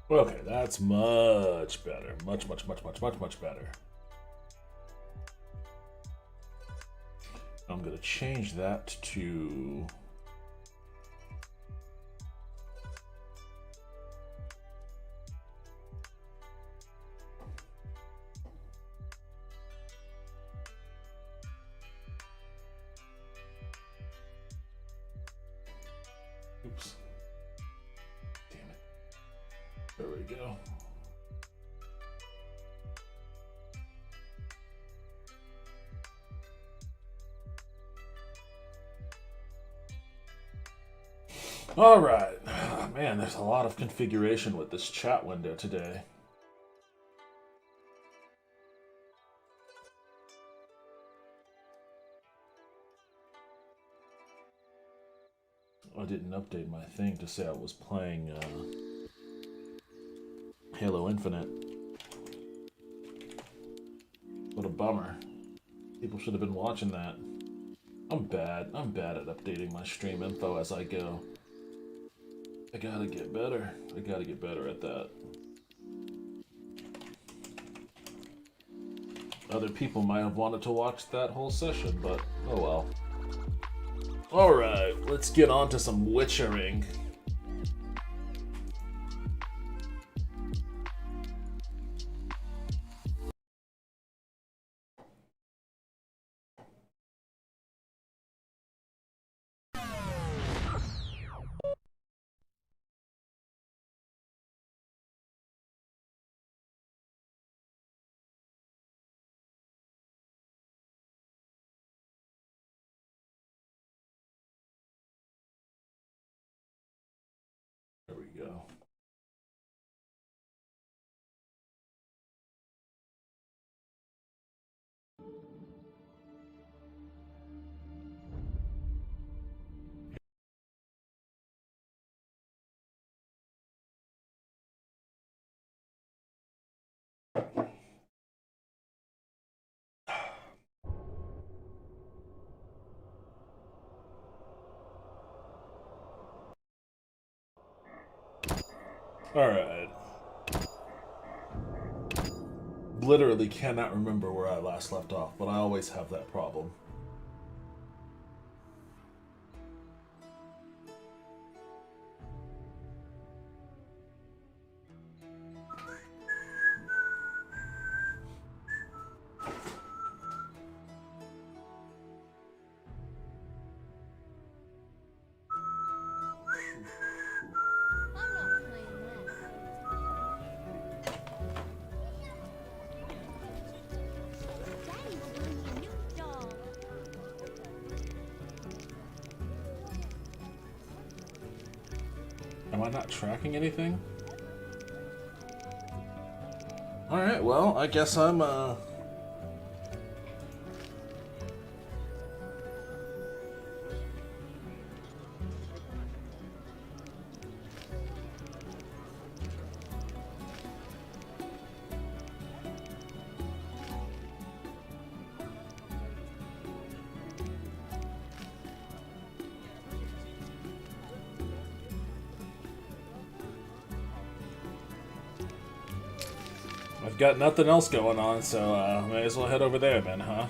A: Okay, that's much better. Much better. I'm gonna change that to oops. Damn it. There we go. All right. Man, there's a lot of configuration with this chat window today. I didn't update my thing to say I was playing Halo Infinite. What a bummer. People should have been watching that. I'm bad. I'm bad at updating my stream info as I go. I gotta get better. I gotta get better at that. Other people might have wanted to watch that whole session, but oh well. Alright, let's get on to some witchering. There we go. Alright. Literally cannot remember where I last left off, but I always have that problem. Am I not tracking anything? Alright, well, I guess I'm, I've got nothing else going on, so may as well head over there then, huh?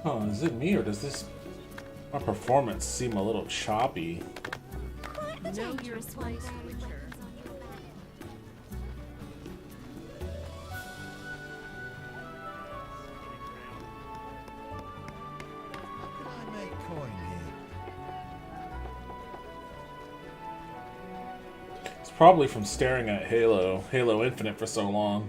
A: Oh, is it me or does my performance seem a little choppy?
G: Know your place, Witcher.
D: I make coin here.
A: It's probably from staring at Halo Infinite for so long.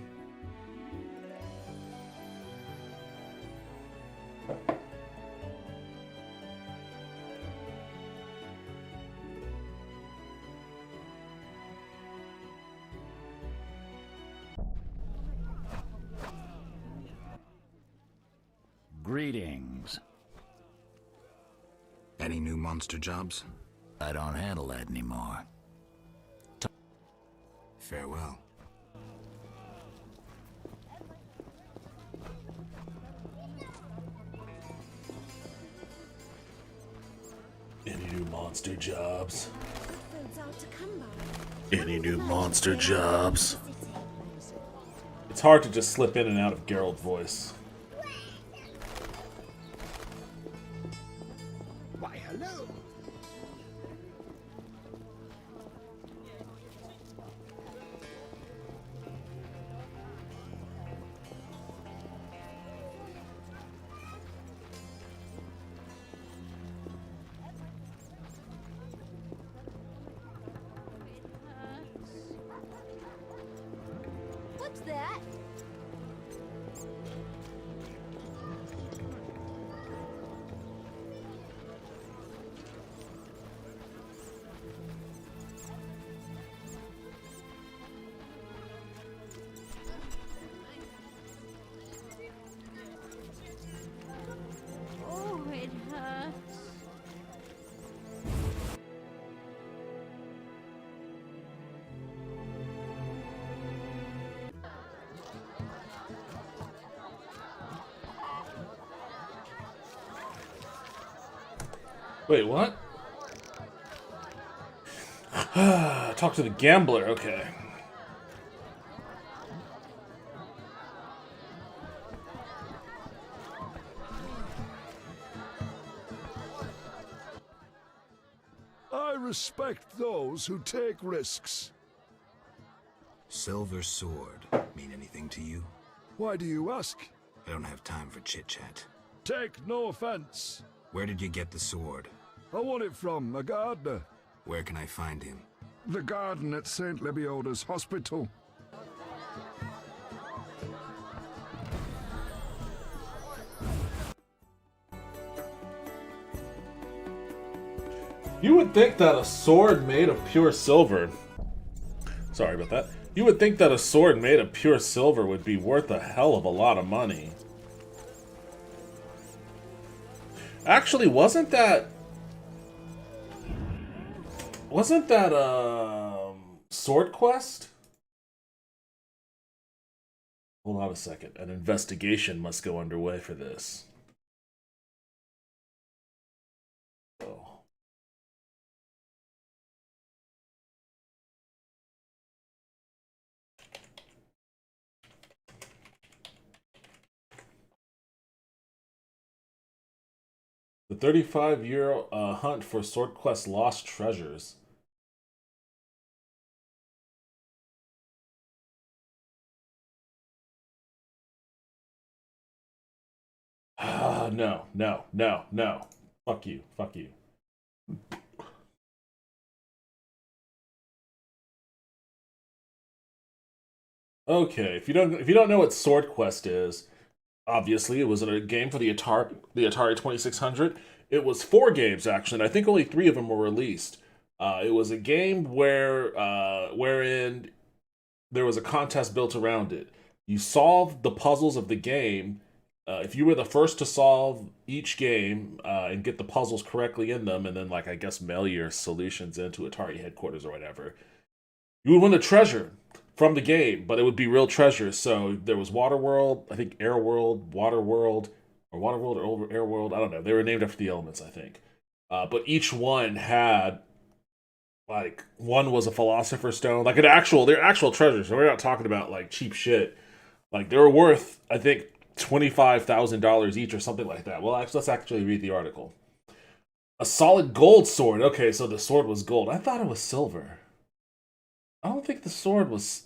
H: Greetings.
I: Any new monster jobs?
H: I don't handle that anymore.
I: Farewell.
A: Any new monster jobs?
G: Nothing's out to come by.
A: Any new monster jobs? It's hard to just slip in and out of Geralt's voice.
D: Why, hello.
G: What's that? Oh, it hurts.
A: Wait, what? Talk to the gambler, okay.
J: I respect those who take risks.
I: Silver sword mean anything to you?
J: Why do you ask?
I: I don't have time for chit-chat.
J: Take no offense.
I: Where did you get the sword?
J: I won it from a gardener.
I: Where can I find him?
J: The garden at St. Lebioda's hospital.
A: You would think that a sword made of pure silver... Sorry about that. You would think that a sword made of pure silver would be worth a hell of a lot of money. Actually, wasn't that... Sword Quest? Hold on a second. An investigation must go underway for this. Oh. The 35-year hunt for Sword Quest lost treasures. No, no, no, no. Fuck you, fuck you. Okay, if you don't know what Sword Quest is, obviously it was a game for the Atari 2600. It was 4 games actually, and I think only 3 of them were released. It was a game wherein there was a contest built around it. You solved the puzzles of the game. If you were the first to solve each game and get the puzzles correctly in them, and then I guess mail your solutions into Atari headquarters or whatever, you would win a treasure from the game, but it would be real treasure. So there was Waterworld, I think Airworld, Waterworld, or Waterworld or Airworld. I don't know. They were named after the elements, I think. But each one had one was a Philosopher's Stone, they're actual treasures. So we're not talking about cheap shit. They were worth, I think, $25,000 each or something like that. Well, let's actually read the article. A solid gold sword. Okay, so the sword was gold. I thought it was silver. I don't think the sword was...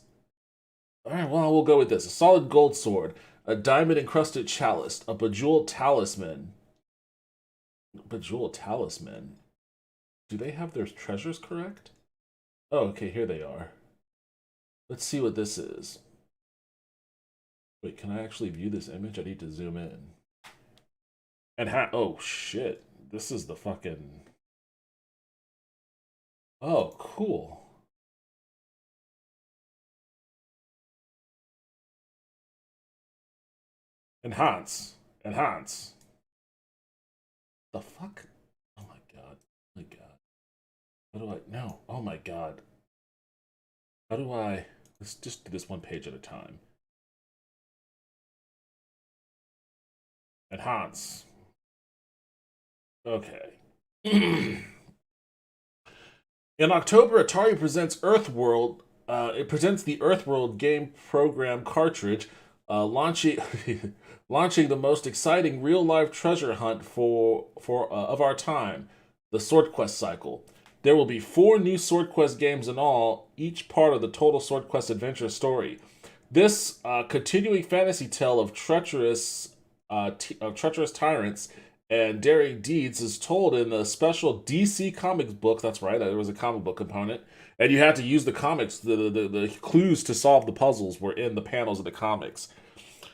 A: Alright, well, we'll go with this. A solid gold sword. A diamond-encrusted chalice. A bejeweled talisman. Bejeweled talisman? Do they have their treasures correct? Oh, okay, here they are. Let's see what this is. Wait, can I actually view this image? I need to zoom in. And oh, shit. This is the fucking... Oh, cool. Enhance. Enhance. The fuck? Oh my god. Oh my god. How do I? No. Oh my god. How do I? Let's just do this one page at a time. Enhance. Okay. In October, Atari presents Earthworld. It presents the Earthworld game program cartridge, launching launching the most exciting real-life treasure hunt of our time, the Sword Quest cycle. There will be 4 new Sword Quest games in all, each part of the total Sword Quest adventure story. This continuing fantasy tale of treacherous tyrants and daring deeds is told in the special DC Comics book. That's right, there was a comic book component, and you had to use the comics. The clues to solve the puzzles were in the panels of the comics.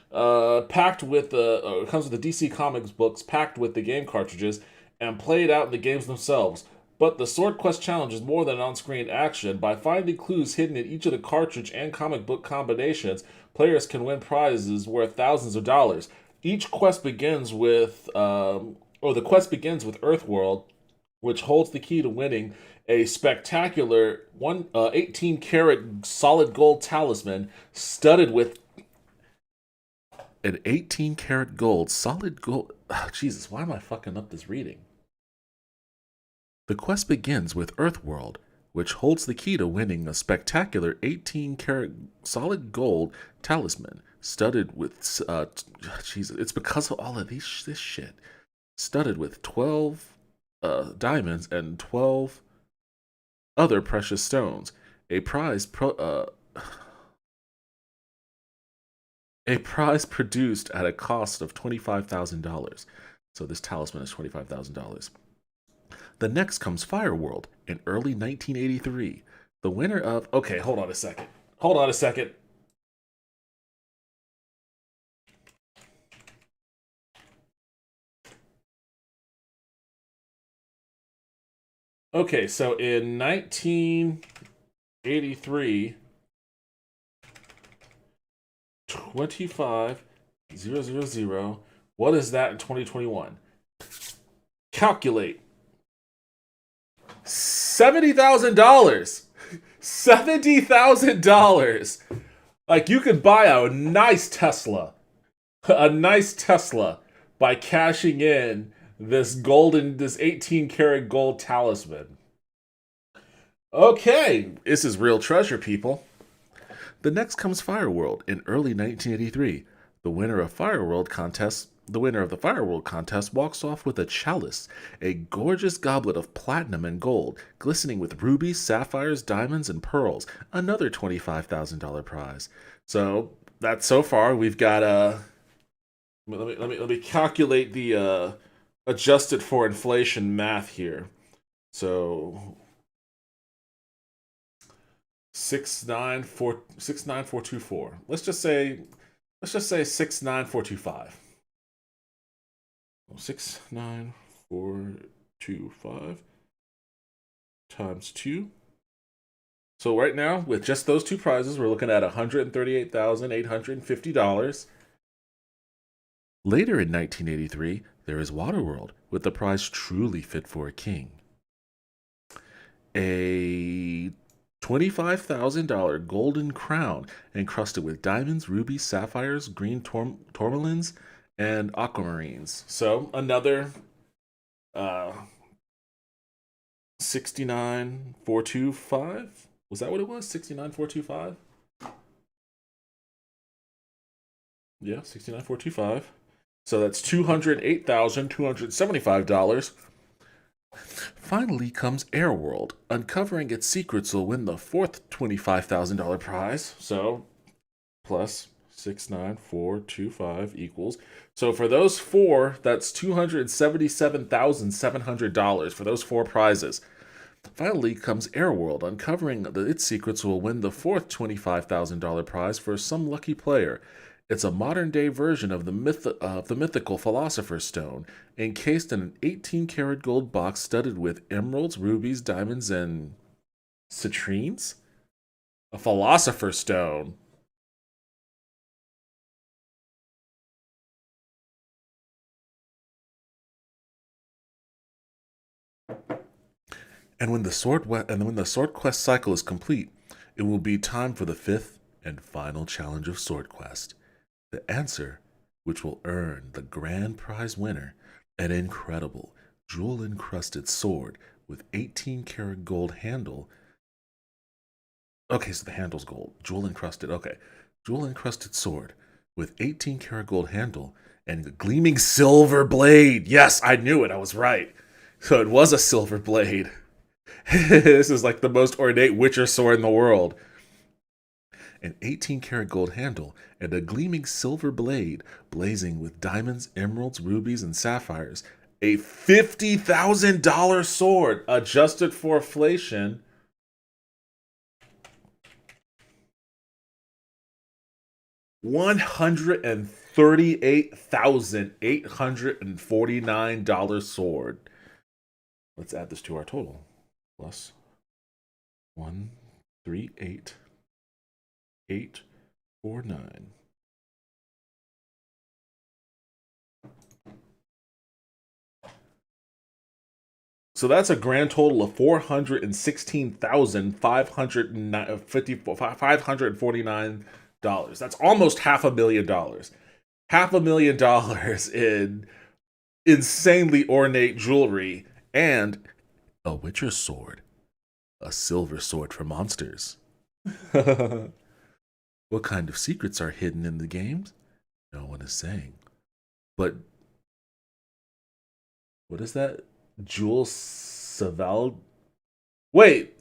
A: Packed with it comes with the DC Comics books, packed with the game cartridges, and played out in the games themselves. But the Sword Quest challenge is more than on-screen action. By finding clues hidden in each of the cartridge and comic book combinations, players can win prizes worth thousands of dollars. Each quest begins with, the quest begins with Earthworld, which holds the key to winning a spectacular 18-karat solid gold talisman studded with an 18-karat gold solid gold. Oh, Jesus, why am I fucking up this reading? The quest begins with Earthworld, which holds the key to winning a spectacular 18-karat solid gold talisman studded with Jesus, it's because of all of this shit. Studded with 12 diamonds and 12 other precious stones. A prize produced at a cost of $25,000. So this talisman is $25,000. The next comes Fireworld in early 1983. The winner of... Okay, hold on a second. Okay, so in 1983, 25,000. What is that in 2021? Calculate. $70,000. $70,000. Like, you could buy a nice Tesla. A nice Tesla by cashing in this 18-karat gold talisman. Okay, this is real treasure, people. The next comes Fireworld in early 1983. The winner of the Fireworld contest walks off with a chalice, a gorgeous goblet of platinum and gold, glistening with rubies, sapphires, diamonds, and pearls. Another $25,000 prize. So that's so far. We've got let me calculate the adjusted for inflation math here. So 69424. Let's just say 69425. 69425 times 2. So right now, with just those two prizes, we're looking at $138,850. Later in 1983, there is Waterworld, with the prize truly fit for a king. A $25,000 golden crown encrusted with diamonds, rubies, sapphires, green tourmalines, and aquamarines. So another 69,425. Was that what it was? 69,425. Yeah, 69,425. So that's $208,275. Finally comes Airworld. Uncovering its secrets will win the fourth $25,000 prize. So plus 69425 equals. So for those four, that's $277,700 for those four prizes. Finally comes Airworld. Uncovering its secrets will win the fourth $25,000 prize for some lucky player. It's a modern-day version of the mythical Philosopher's Stone, encased in an 18-karat gold box studded with emeralds, rubies, diamonds, and citrines? A Philosopher's Stone. And when the sword quest cycle is complete, it will be time for the 5th and final challenge of Sword Quest. The answer, which will earn the grand prize winner an incredible jewel-encrusted sword with 18-karat gold handle. Okay, so the handle's gold. Jewel-encrusted, okay. Jewel-encrusted sword with 18-karat gold handle and a gleaming silver blade. Yes, I knew it. I was right. So it was a silver blade. This is like the most ornate Witcher sword in the world. An 18-karat gold handle and a gleaming silver blade blazing with diamonds, emeralds, rubies, and sapphires. A $50,000 sword adjusted for inflation. $138,849 sword. Let's add this to our total. Plus 138,849. So that's a grand total of $416,549. That's almost $500,000. $500,000 in insanely ornate jewelry and a Witcher sword. A silver sword for monsters. What kind of secrets are hidden in the games? No one is saying. But what is that? Jules Saval? Wait,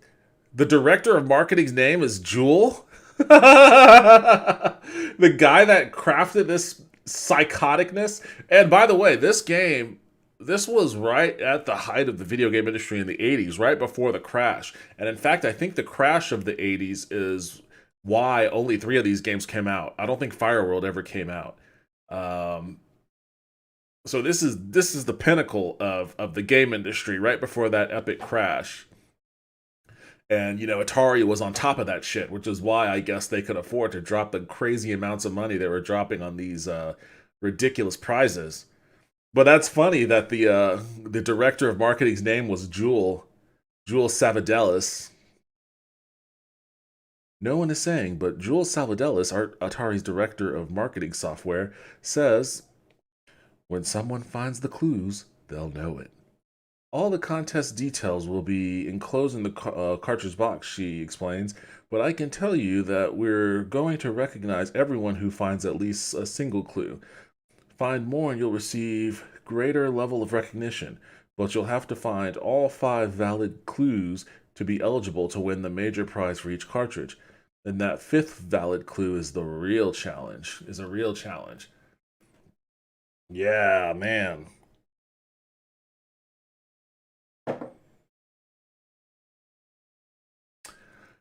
A: the director of marketing's name is Jewel? The guy that crafted this psychoticness? And by the way, this game, this was right at the height of the video game industry in the 80s, right before the crash. And in fact, I think the crash of the 80s is why only 3 of these games came out. I don't think Fireworld ever came out. So this is the pinnacle of the game industry right before that epic crash. And, you know, Atari was on top of that shit, which is why I guess they could afford to drop the crazy amounts of money they were dropping on these ridiculous prizes. But that's funny that the director of marketing's name was Jewel Savadelis. No one is saying, but Jewel Savadelis, Atari's director of marketing software, says, when someone finds the clues, they'll know it. All the contest details will be enclosed in the cartridge box, she explains, but I can tell you that we're going to recognize everyone who finds at least a single clue. Find more and you'll receive greater level of recognition, but you'll have to find all 5 valid clues to be eligible to win the major prize for each cartridge. And that 5th valid clue is a real challenge. Yeah, man.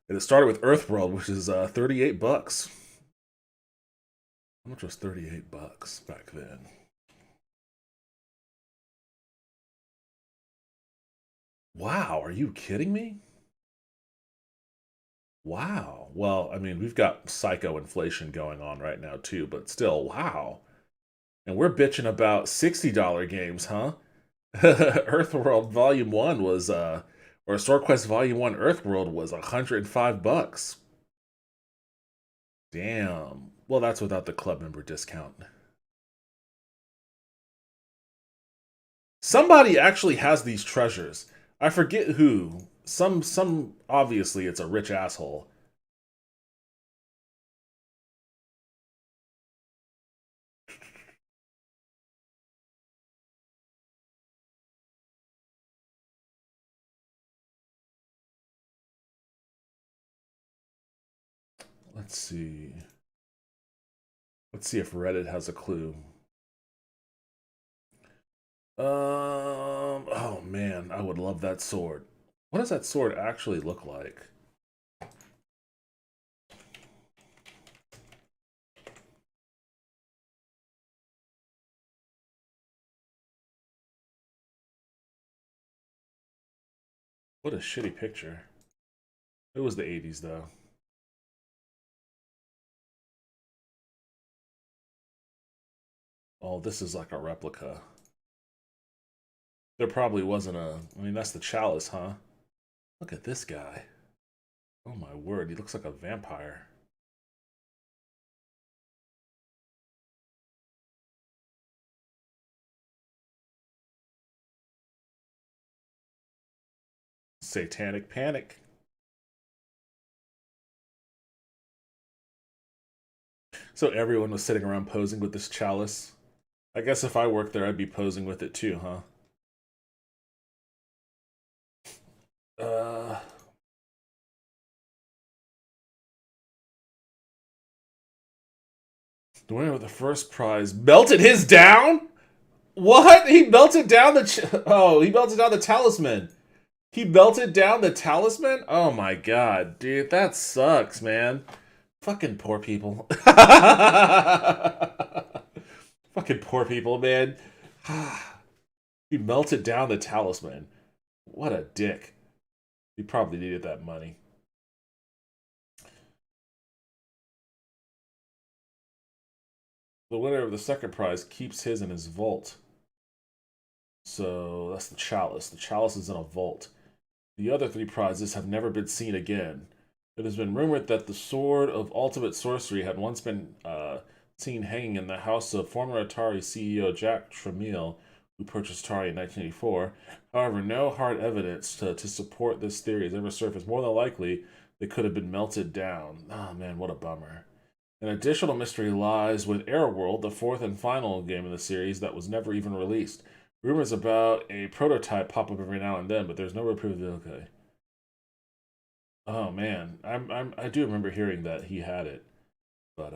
A: And it started with Earthworld, which is $38. How much was $38 back then? Wow, are you kidding me? Wow. Well, I mean, we've got psycho inflation going on right now too, but still, wow. And we're bitching about $60 games, huh? Earthworld Volume 1 was or Sword Quest Volume 1 Earthworld was $105. Damn. Well, that's without the club member discount. Somebody actually has these treasures. I forget who. Some obviously it's a rich asshole. Let's see. Let's see if Reddit has a clue. Oh man, I would love that sword. What does that sword actually look like? What a shitty picture. It was the 80s though. Oh, this is like a replica. There probably wasn't a... I mean, that's the chalice, huh? Look at this guy. Oh my word, he looks like a vampire. Satanic Panic. So everyone was sitting around posing with this chalice. I guess if I worked there, I'd be posing with it too, huh? The winner of the first prize melted his down? What? He melted down the... Oh, he melted down the talisman. He melted down the talisman? Oh my god, dude, that sucks, man. Fucking poor people. Fucking poor people, man. He melted down the talisman. What a dick. He probably needed that money. The winner of the second prize keeps his in his vault. So that's the chalice. The chalice is in a vault. The other 3 prizes have never been seen again. It has been rumored that the Sword of Ultimate Sorcery had once been seen hanging in the house of former Atari CEO Jack Tramiel, who purchased Atari in 1984. However, no hard evidence to support this theory has ever surfaced. More than likely, they could have been melted down. Oh man, what a bummer. An additional mystery lies with Airworld, the 4th and final game in the series that was never even released. Rumors about a prototype pop up every now and then, but there's no real proof of it. Okay. Oh man, I do remember hearing that he had it, but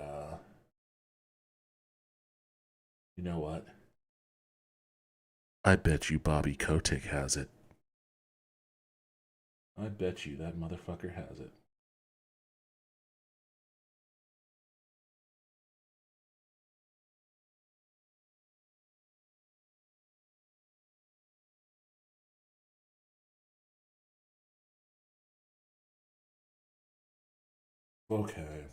A: you know what? I bet you Bobby Kotick has it. I bet you that motherfucker has it. Okay.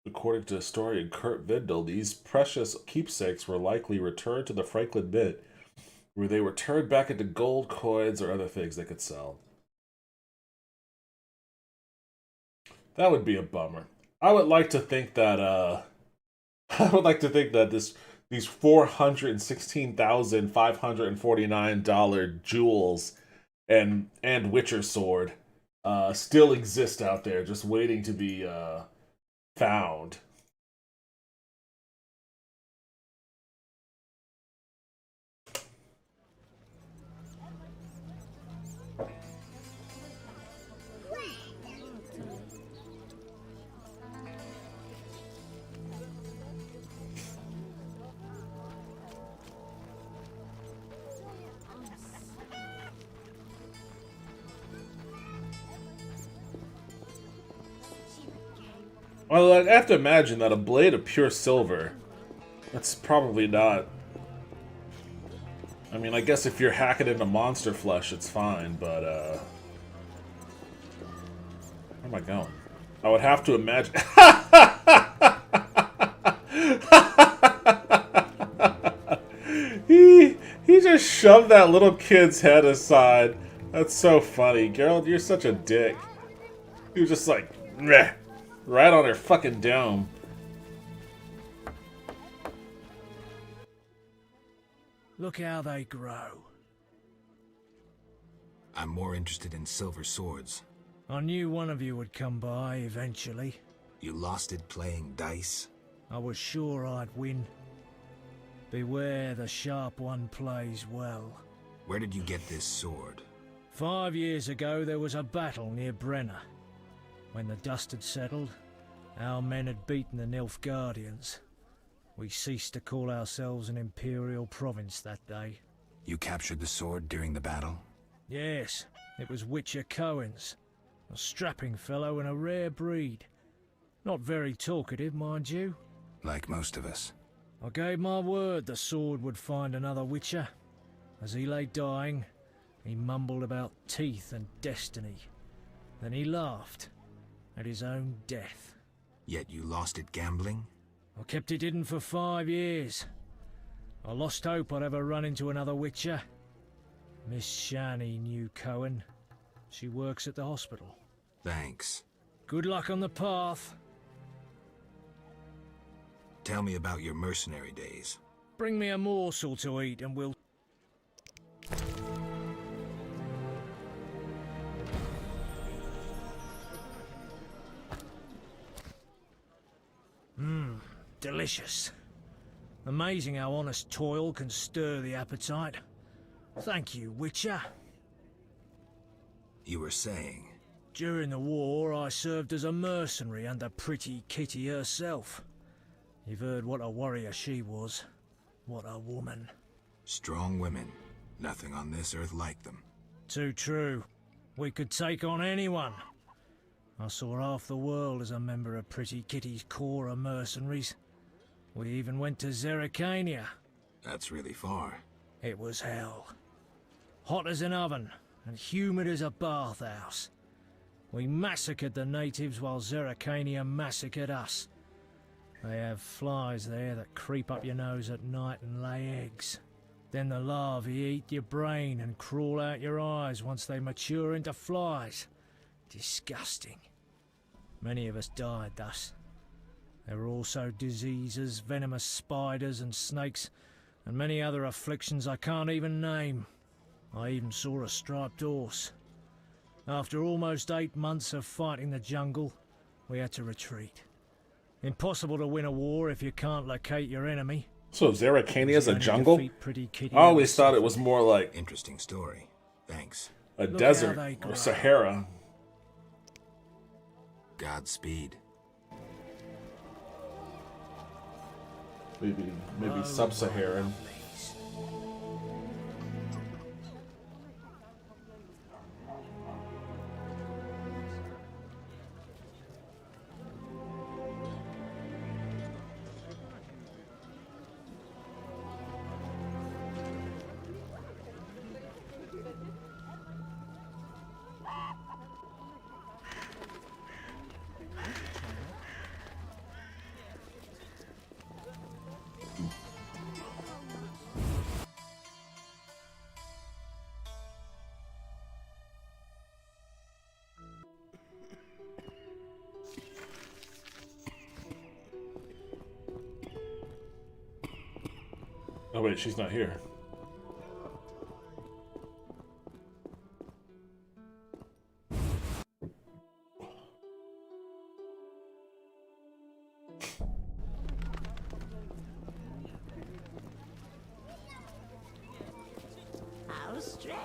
A: According to historian Kurt Vindel, these precious keepsakes were likely returned to the Franklin Mint, where they were turned back into gold coins or other things they could sell. That would be a bummer. I would like to think that these $416,549 jewels and Witcher sword still exist out there, just waiting to be found. Well, I have to imagine that a blade of pure silver, that's probably not... I mean, I guess if you're hacking into monster flesh, it's fine, but, where am I going? I would have to imagine... He just shoved that little kid's head aside. That's so funny. Geralt, you're such a dick. He was just like, meh. Right on her fucking dome.
K: Look how they grow.
I: I'm more interested in silver swords.
K: I knew one of you would come by eventually.
I: You lost it playing dice?
K: I was sure I'd win. Beware the sharp one plays well.
I: Where did you get this sword?
K: 5 years ago there was a battle near Brenna. When the dust had settled, our men had beaten the Nilfgaardians. We ceased to call ourselves an imperial province that day.
I: You captured the sword during the battle?
K: Yes, it was Witcher Cohen's. A strapping fellow and a rare breed. Not very talkative, mind you.
I: Like most of us.
K: I gave my word the sword would find another Witcher. As he lay dying, he mumbled about teeth and destiny. Then he laughed at his own death.
I: Yet you lost it gambling?
K: I kept it hidden for 5 years. I lost hope I'd ever run into another Witcher. Miss Shani knew Cohen. She works at the hospital.
I: Thanks.
K: Good luck on the path.
I: Tell me about your mercenary days.
K: Bring me a morsel to eat and we'll... Delicious. Amazing how honest toil can stir the appetite. Thank you, Witcher.
I: You were saying...
K: During the war, I served as a mercenary under Pretty Kitty herself. You've heard what a warrior she was. What a woman.
I: Strong women. Nothing on this earth like them.
K: Too true. We could take on anyone. I saw half the world as a member of Pretty Kitty's corps of mercenaries. We even went to Zerrikania.
I: That's really far.
K: It was hell. Hot as an oven, and humid as a bathhouse. We massacred the natives while Zerrikania massacred us. They have flies there that creep up your nose at night and lay eggs. Then the larvae eat your brain and crawl out your eyes once they mature into flies. Disgusting. Many of us died thus. There were also diseases, venomous spiders and snakes, and many other afflictions I can't even name. I even saw a striped horse. After almost 8 months of fighting the jungle, we had to retreat. Impossible to win a war if you can't locate your enemy.
A: So Zerrikania is a jungle? I always thought it was more like
I: Interesting story. Thanks.
A: a desert or Sahara.
I: Godspeed.
A: Maybe sub-Saharan. Oh wait, she's not here.
G: How strange.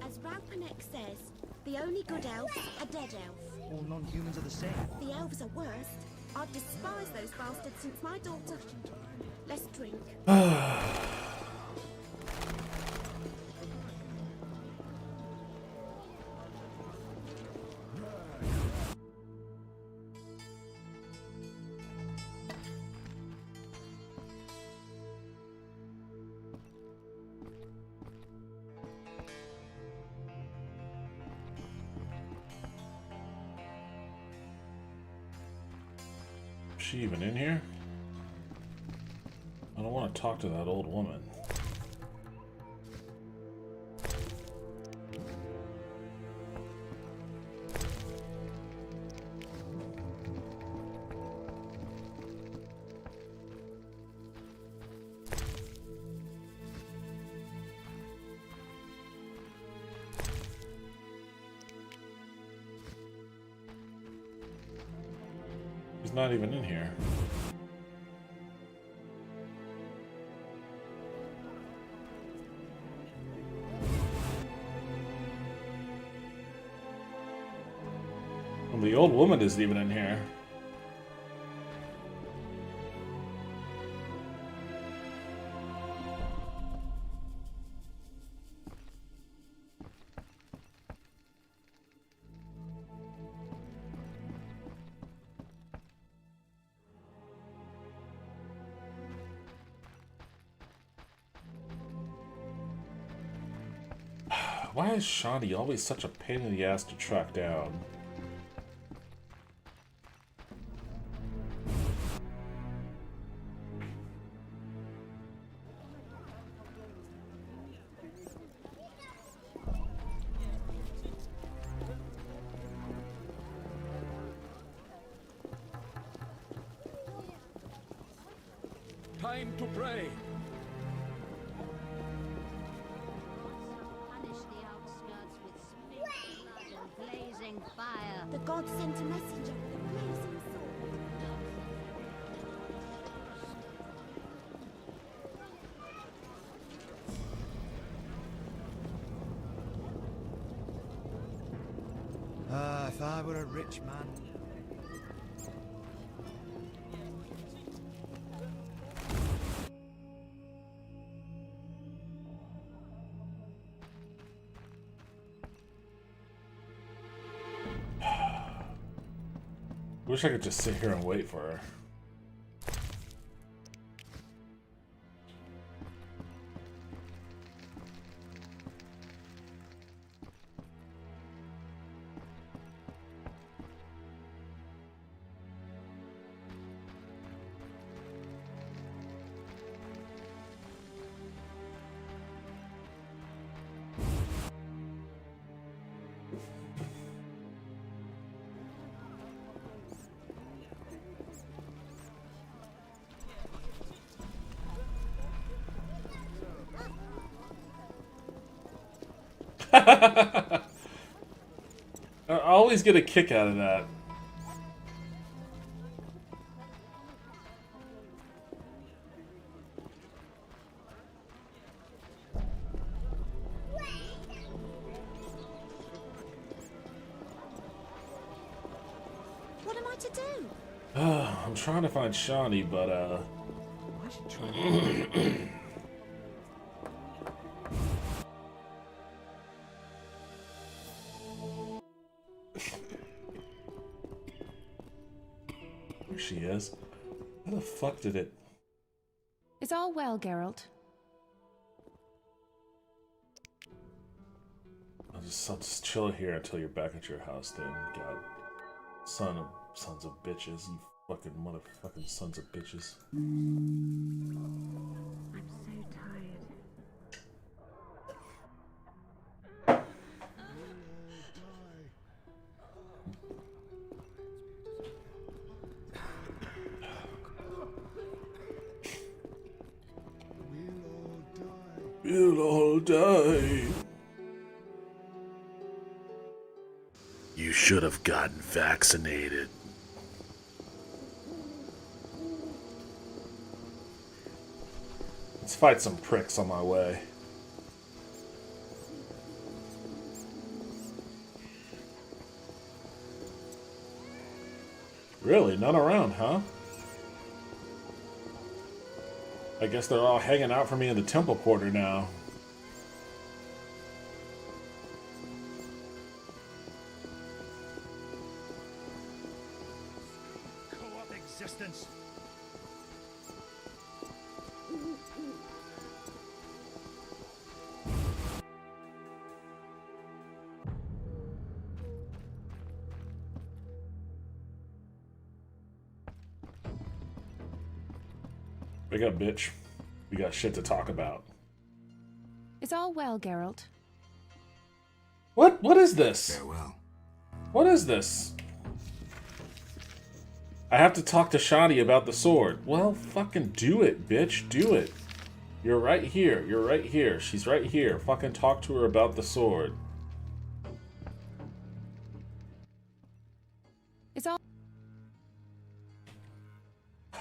G: As Ralpanek says, the only good elves are dead elves.
E: All non-humans are the same.
G: The elves are worst. I've despised those bastards since my daughter. Let's drink.
A: Is she even in here? I don't want to talk to that old woman. He's not even in here. Well, the old woman isn't even in here. Why is Shawnee always such a pain in the ass to track down?
J: Time to pray.
G: Punish the outskirts with spilled blood and blazing fire. The gods sent a messenger with a blazing sword.
D: Ah, if I were a rich man.
A: Wish I could just sit here and wait for her. I always get a kick out of that.
G: What am I to do?
A: I'm trying to find Shawnee, but
D: I should try.
A: there she is. How the fuck did it?
L: Is all well, Geralt?
A: I'll just chill here until you're back at your house then. God. Sons of bitches. You fucking motherfucking sons of bitches.
G: I'm so tired.
A: We'll all die. You should have gotten vaccinated. Let's fight some pricks on my way. Really? None around, huh? I guess they're all hanging out for me in the temple quarter now.
D: Co-op existence.
A: Wake up, bitch. We got shit to talk about.
L: Is all well, Geralt?
A: What is this?
I: Farewell.
A: What is this? I have to talk to Shadi about the sword. Well, fucking do it, bitch. Do it. You're right here. You're right here. She's right here. Fucking talk to her about the sword.
L: Is all...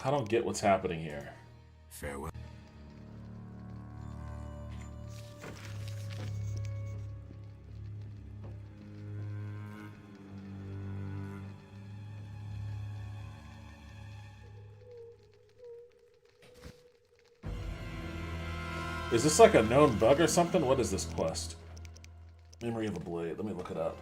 A: I don't get what's happening here.
I: Farewell.
A: Is this like a known bug or something? What is this quest? Memory of a blade. Let me look it up.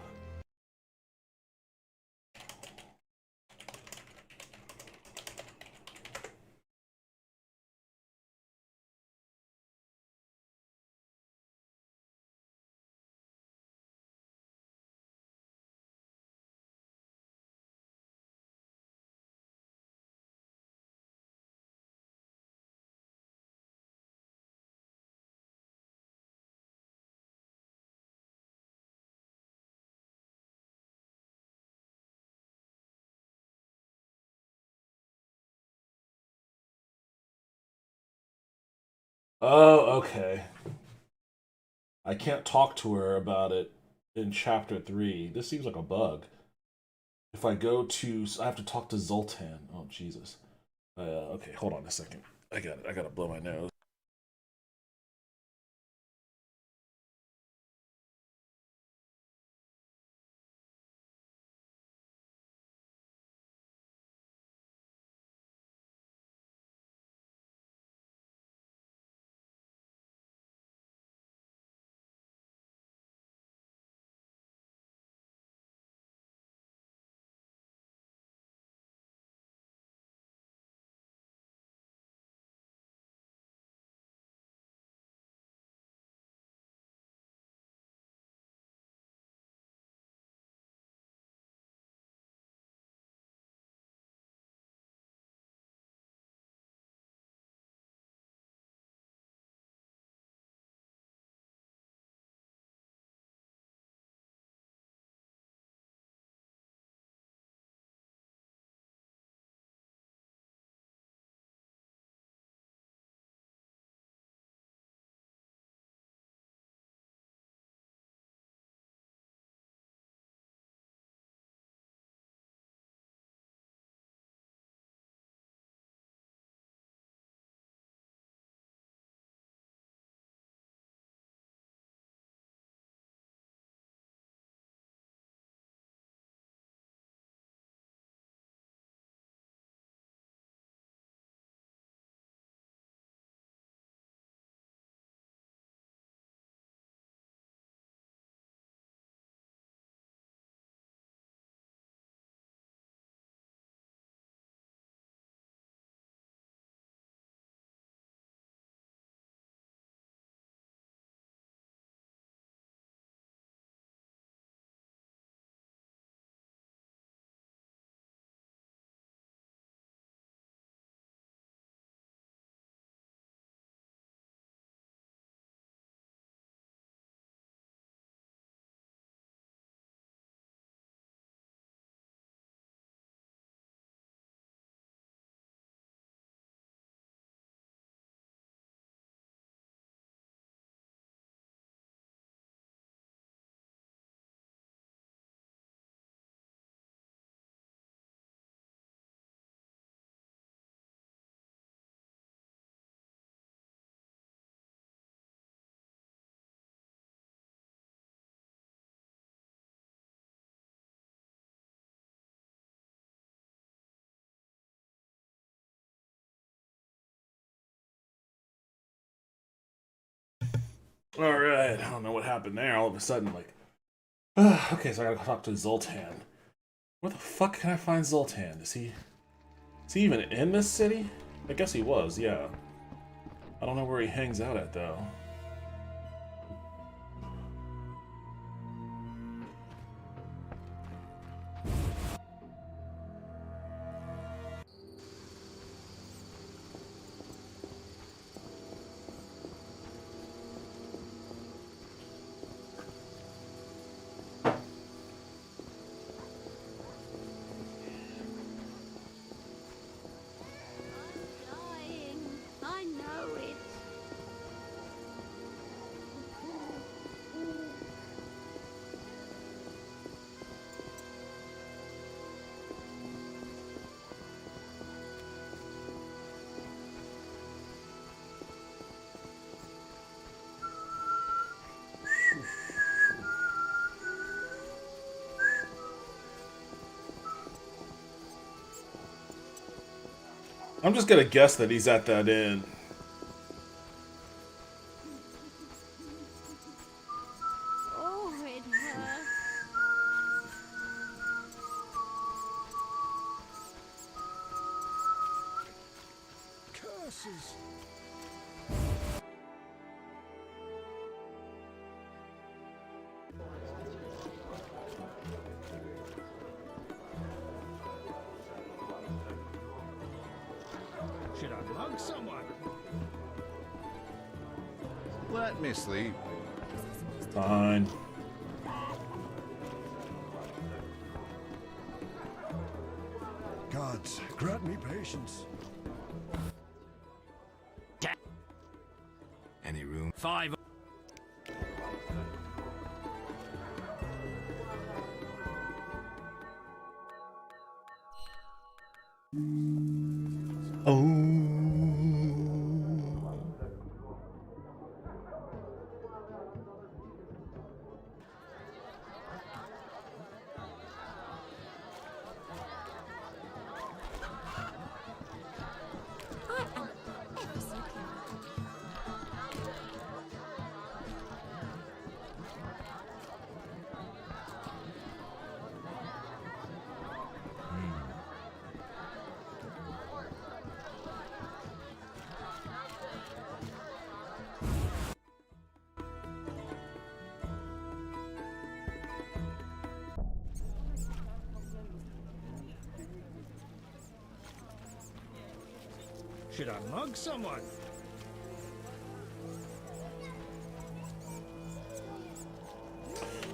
A: Oh, okay. I can't talk to her about it in chapter 3. This seems like a bug. If I go to... I have to talk to Zoltan. Oh, Jesus. Okay, hold on a second. I gotta blow my nose. Alright, I don't know what happened there. All of a sudden, like... okay, so I gotta talk to Zoltan. Where the fuck can I find Zoltan? Is he even in this city? I guess he was, yeah. I don't know where he hangs out at, though.
G: I know it.
A: I'm just gonna guess that he's at that inn.
G: Oh, it hurts.
J: Curses! Should I mug someone?
I: Let me sleep.
A: Fine.
D: Gods, grant me patience.
J: 5. Should I mug someone?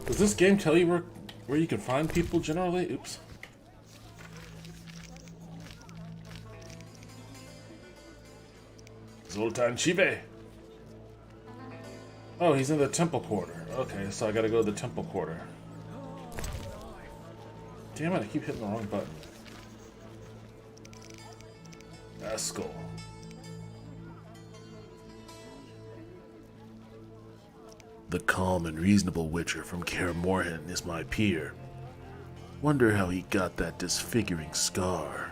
A: Does this game tell you where you can find people generally? Oops. Zoltan Chive. Oh, he's in the temple quarter. Okay, so I gotta go to the temple quarter. Damn it, I keep hitting the wrong button. Eskel. The calm and reasonable Witcher from Kaer Morhen is my peer. Wonder how he got that disfiguring scar.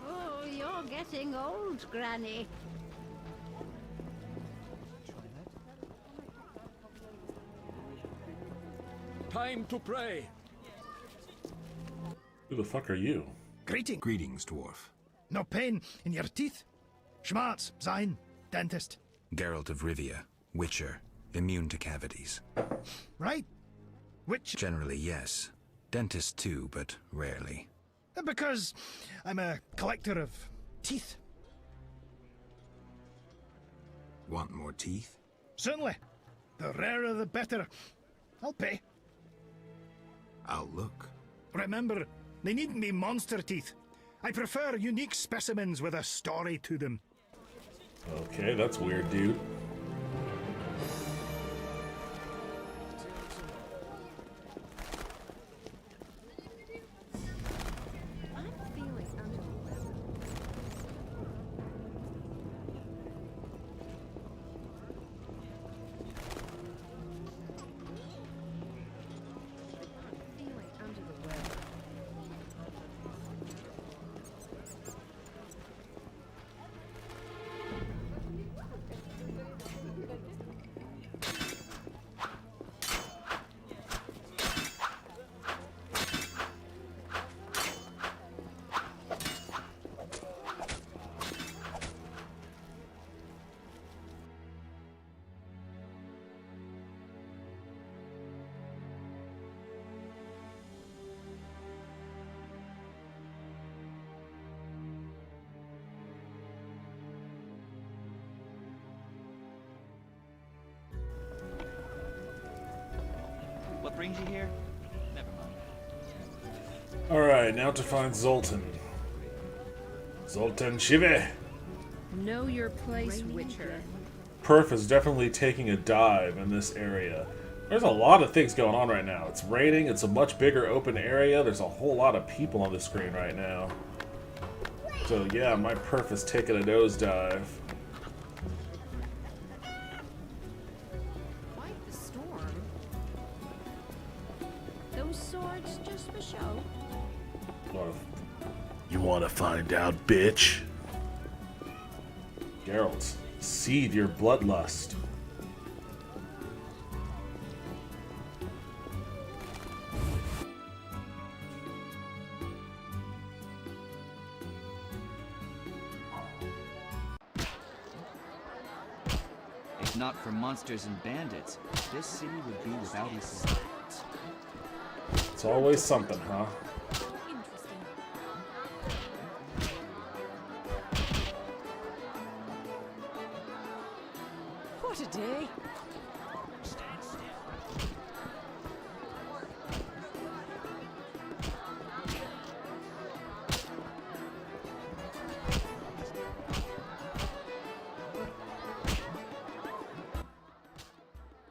G: Oh, you're getting old, Granny.
J: Time to pray.
A: Who the fuck are you?
I: Greetings, dwarf.
D: No pain in your teeth? Schmarz, sein, dentist.
I: Geralt of Rivia, Witcher, immune to cavities.
D: Right? Which?
I: Generally, yes. Dentist too, but rarely.
D: Because I'm a collector of teeth.
I: Want more teeth?
D: Certainly. The rarer the better. I'll pay.
I: I'll look.
D: Remember, they needn't be monster teeth. I prefer unique specimens with a story to them.
A: Okay, that's weird, dude.
F: What brings you here? Never mind.
A: Alright, now to find Zoltan. Zoltan Chive.
L: Know your place, Witcher.
A: Perf is definitely taking a dive in this area. There's a lot of things going on right now. It's raining, it's a much bigger open area, there's a whole lot of people on the screen right now. So yeah, my perf is taking a nosedive.
L: Quite the storm. Those swords
G: tricks just for show?
A: You want to find out, bitch? Geralt, seethe your bloodlust.
F: If not for monsters and bandits, this city would be without equal.
A: It's always something, huh?
E: What a day!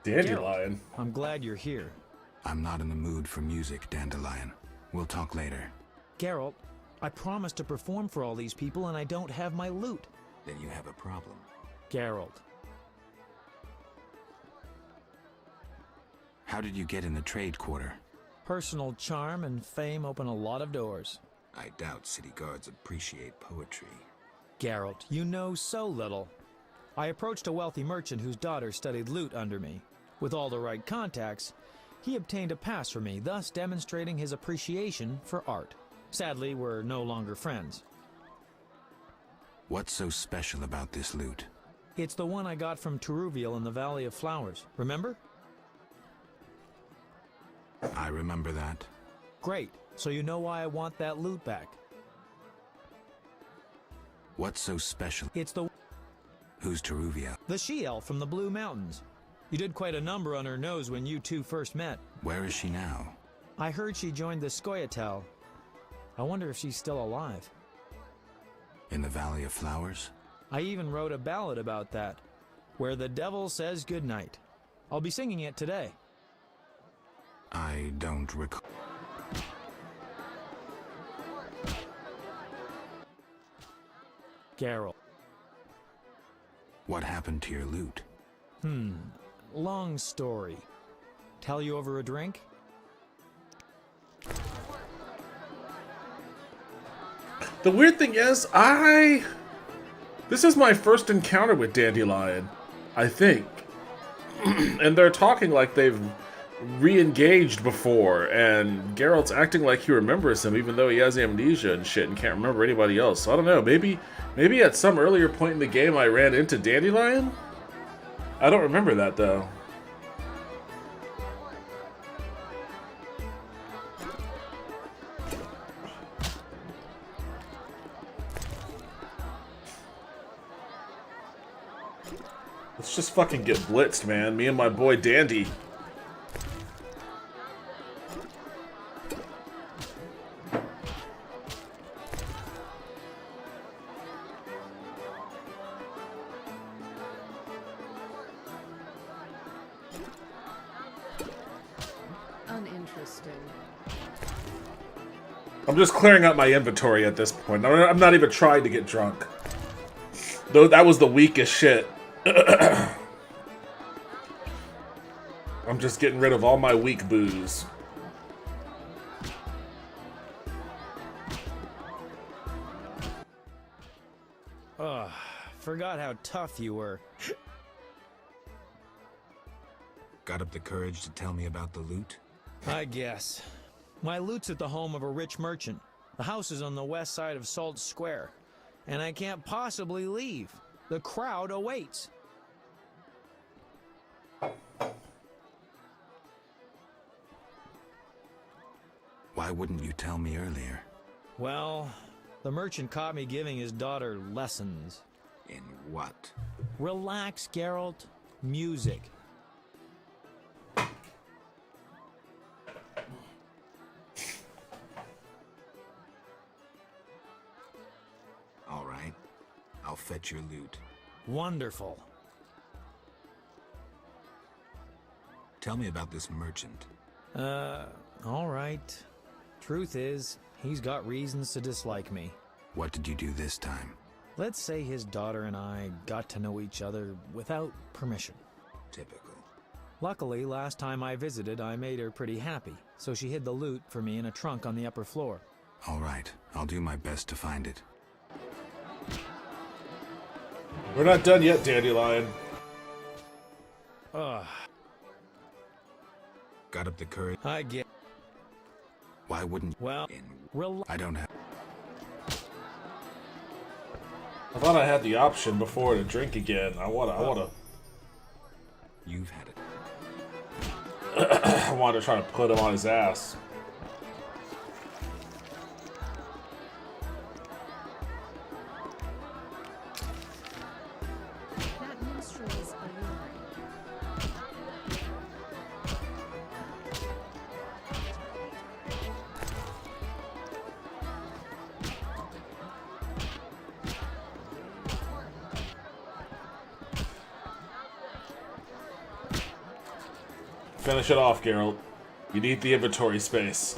A: Dandelion.
M: I'm glad you're here.
I: I'm not in the mood for music, Dandelion. We'll talk later.
M: Geralt, I promised to perform for all these people and I don't have my loot.
I: Then you have a problem.
M: Geralt.
I: How did you get in the trade quarter?
M: Personal charm and fame open a lot of doors.
I: I doubt city guards appreciate poetry.
M: Geralt, you know so little. I approached a wealthy merchant whose daughter studied lute under me. With all the right contacts, he obtained a pass for me, thus demonstrating his appreciation for art. Sadly, we're no longer friends.
I: What's so special about this loot?
M: It's the one I got from Teruviel in the Valley of Flowers. Remember?
I: I remember that.
M: Great. So you know why I want that loot back.
I: What's so special?
M: It's the...
I: Who's Teruvia?
M: The she-elf from the Blue Mountains. You did quite a number on her nose when you two first met.
I: Where is she now?
M: I heard she joined the Scoia'tael. I wonder if she's still alive.
I: In the Valley of Flowers?
M: I even wrote a ballad about that, where the devil says goodnight. I'll be singing it today.
I: I don't recall.
M: Geralt.
I: What happened to your loot?
M: Long story. Tell you over a drink?
A: The weird thing is, this is my first encounter with Dandelion, I think. And they're talking like they've re-engaged before, and Geralt's acting like he remembers him, even though he has amnesia and shit and can't remember anybody else. So I don't know, maybe at some earlier point in the game I ran into Dandelion? I don't remember that, though. Let's just fucking get blitzed, man. Me and my boy Dandy.
L: Uninteresting.
A: I'm just clearing out my inventory at this point. I'm not even trying to get drunk. Though that was the weakest shit. I'm just getting rid of all my weak booze.
M: Ugh, forgot how tough you were.
I: Got up the courage to tell me about the loot?
M: I guess. My loot's at the home of a rich merchant. The house is on the west side of Salt Square. And I can't possibly leave. The crowd awaits.
I: Why wouldn't you tell me earlier?
M: Well, the merchant caught me giving his daughter lessons.
I: In what?
M: Relax, Geralt. Music.
I: All right. I'll fetch your loot.
M: Wonderful.
I: Tell me about this merchant.
M: All right. Truth is, he's got reasons to dislike me.
I: What did you do this time?
M: Let's say his daughter and I got to know each other without permission.
I: Typical.
M: Luckily, last time I visited, I made her pretty happy, so she hid the loot for me in a trunk on the upper floor.
I: All right, I'll do my best to find it.
A: We're not done yet, Dandelion.
M: Ugh.
I: Got up the courage?
M: I get.
I: Why wouldn't you?
M: Well,
I: I don't have.
A: I thought I had the option before to drink again. I wanna.
I: You've had it.
A: I wanted to try to put him on his ass.
G: That minstrel is alluring.
A: Finish it off, Geralt. You need the inventory space.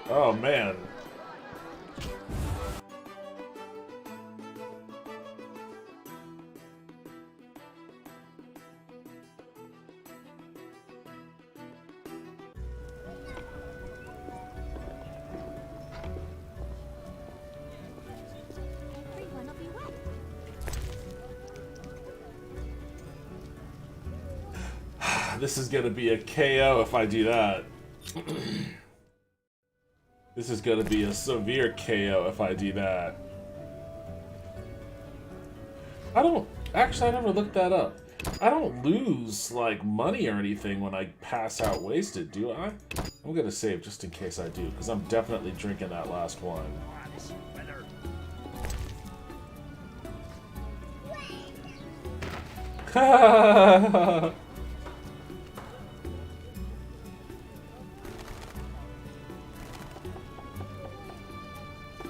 A: Oh, man.
G: Everyone will be wet.
A: This is gonna be a KO if I do that. This is gonna be a severe KO if I do that. Actually, I never looked that up. I don't lose, like, money or anything when I pass out wasted, do I? I'm gonna save just in case I do, because I'm definitely drinking that last one.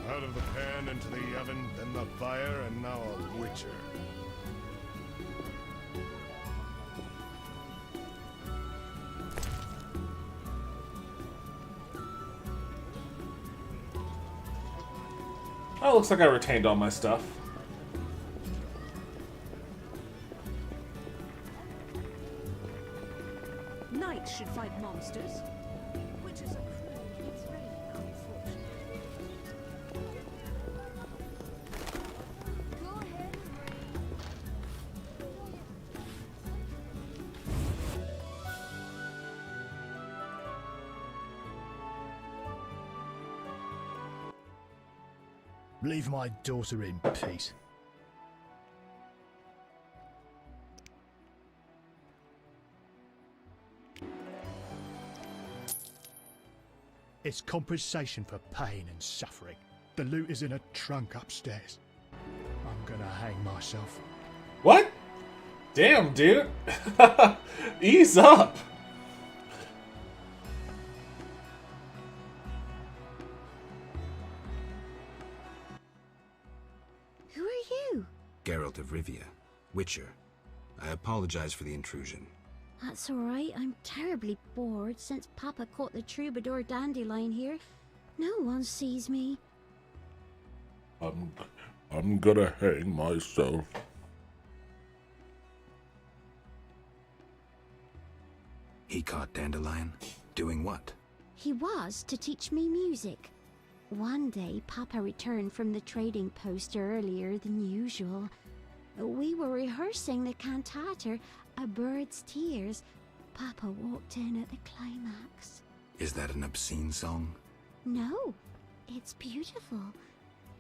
C: Out of the pan into the oven, then the fire, and now a witcher.
A: Oh, looks like I retained all my stuff.
L: Knights should fight monsters. Witches are cruel. It's raining, unfortunately.
G: Go ahead.
D: Leave my daughter in peace. It's compensation for pain and suffering. The loot is in a trunk upstairs. I'm gonna hang myself.
A: What? Damn, dude. Ease up.
G: Who are you?
I: Geralt of Rivia, Witcher. I apologize for the intrusion.
G: That's all right. I'm terribly bored since Papa caught the troubadour Dandelion here. No one sees me.
A: I'm gonna hang myself.
I: He caught Dandelion? Doing what?
G: He was to teach me music. One day, Papa returned from the trading post earlier than usual. We were rehearsing the cantata, A Bird's Tears. Papa walked in at the climax.
I: Is that an obscene song?
G: No, it's beautiful.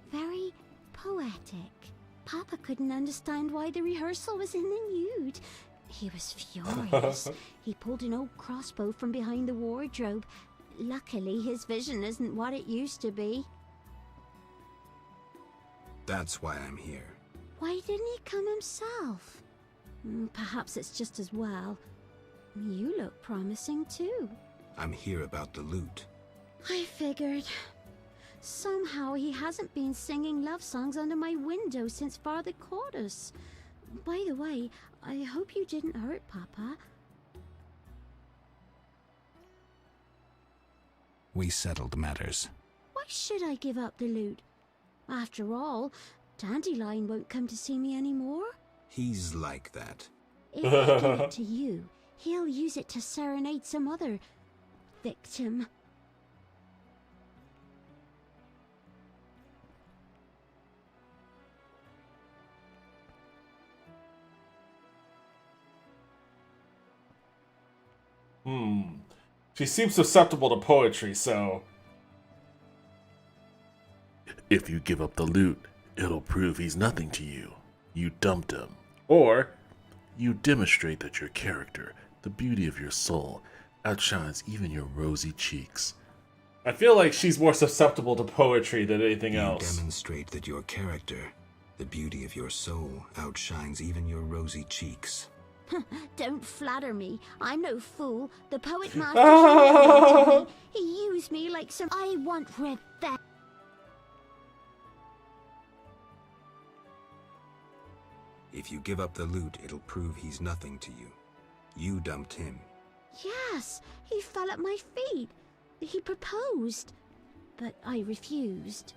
G: Very poetic. Papa couldn't understand why the rehearsal was in the nude. He was furious. He pulled an old crossbow from behind the wardrobe. Luckily, his vision isn't what it used to be.
I: That's why I'm here.
G: Why didn't he come himself? Perhaps it's just as well. You look promising too.
I: I'm here about the loot.
G: I figured. Somehow he hasn't been singing love songs under my window since Father caught us. By the way, I hope you didn't hurt Papa.
I: We settled matters.
G: Why should I give up the loot? After all, Dandelion won't come to see me anymore.
I: He's like that.
G: If I give it to you, He'll use it to serenade some other victim.
A: She seems susceptible to poetry, so...
N: If you give up the loot, it'll prove he's nothing to you. You dumped him.
A: Or...
N: You demonstrate that your character, the beauty of your soul, outshines even your rosy cheeks.
A: I feel like she's more susceptible to poetry than anything else.
I: You demonstrate that your character, the beauty of your soul, outshines even your rosy cheeks.
G: Don't flatter me. I'm no fool. The poet master showed me. He used me like some... I want revenge.
I: If you give up the loot, it'll prove he's nothing to you. You dumped him.
G: Yes, he fell at my feet. He proposed, but I refused.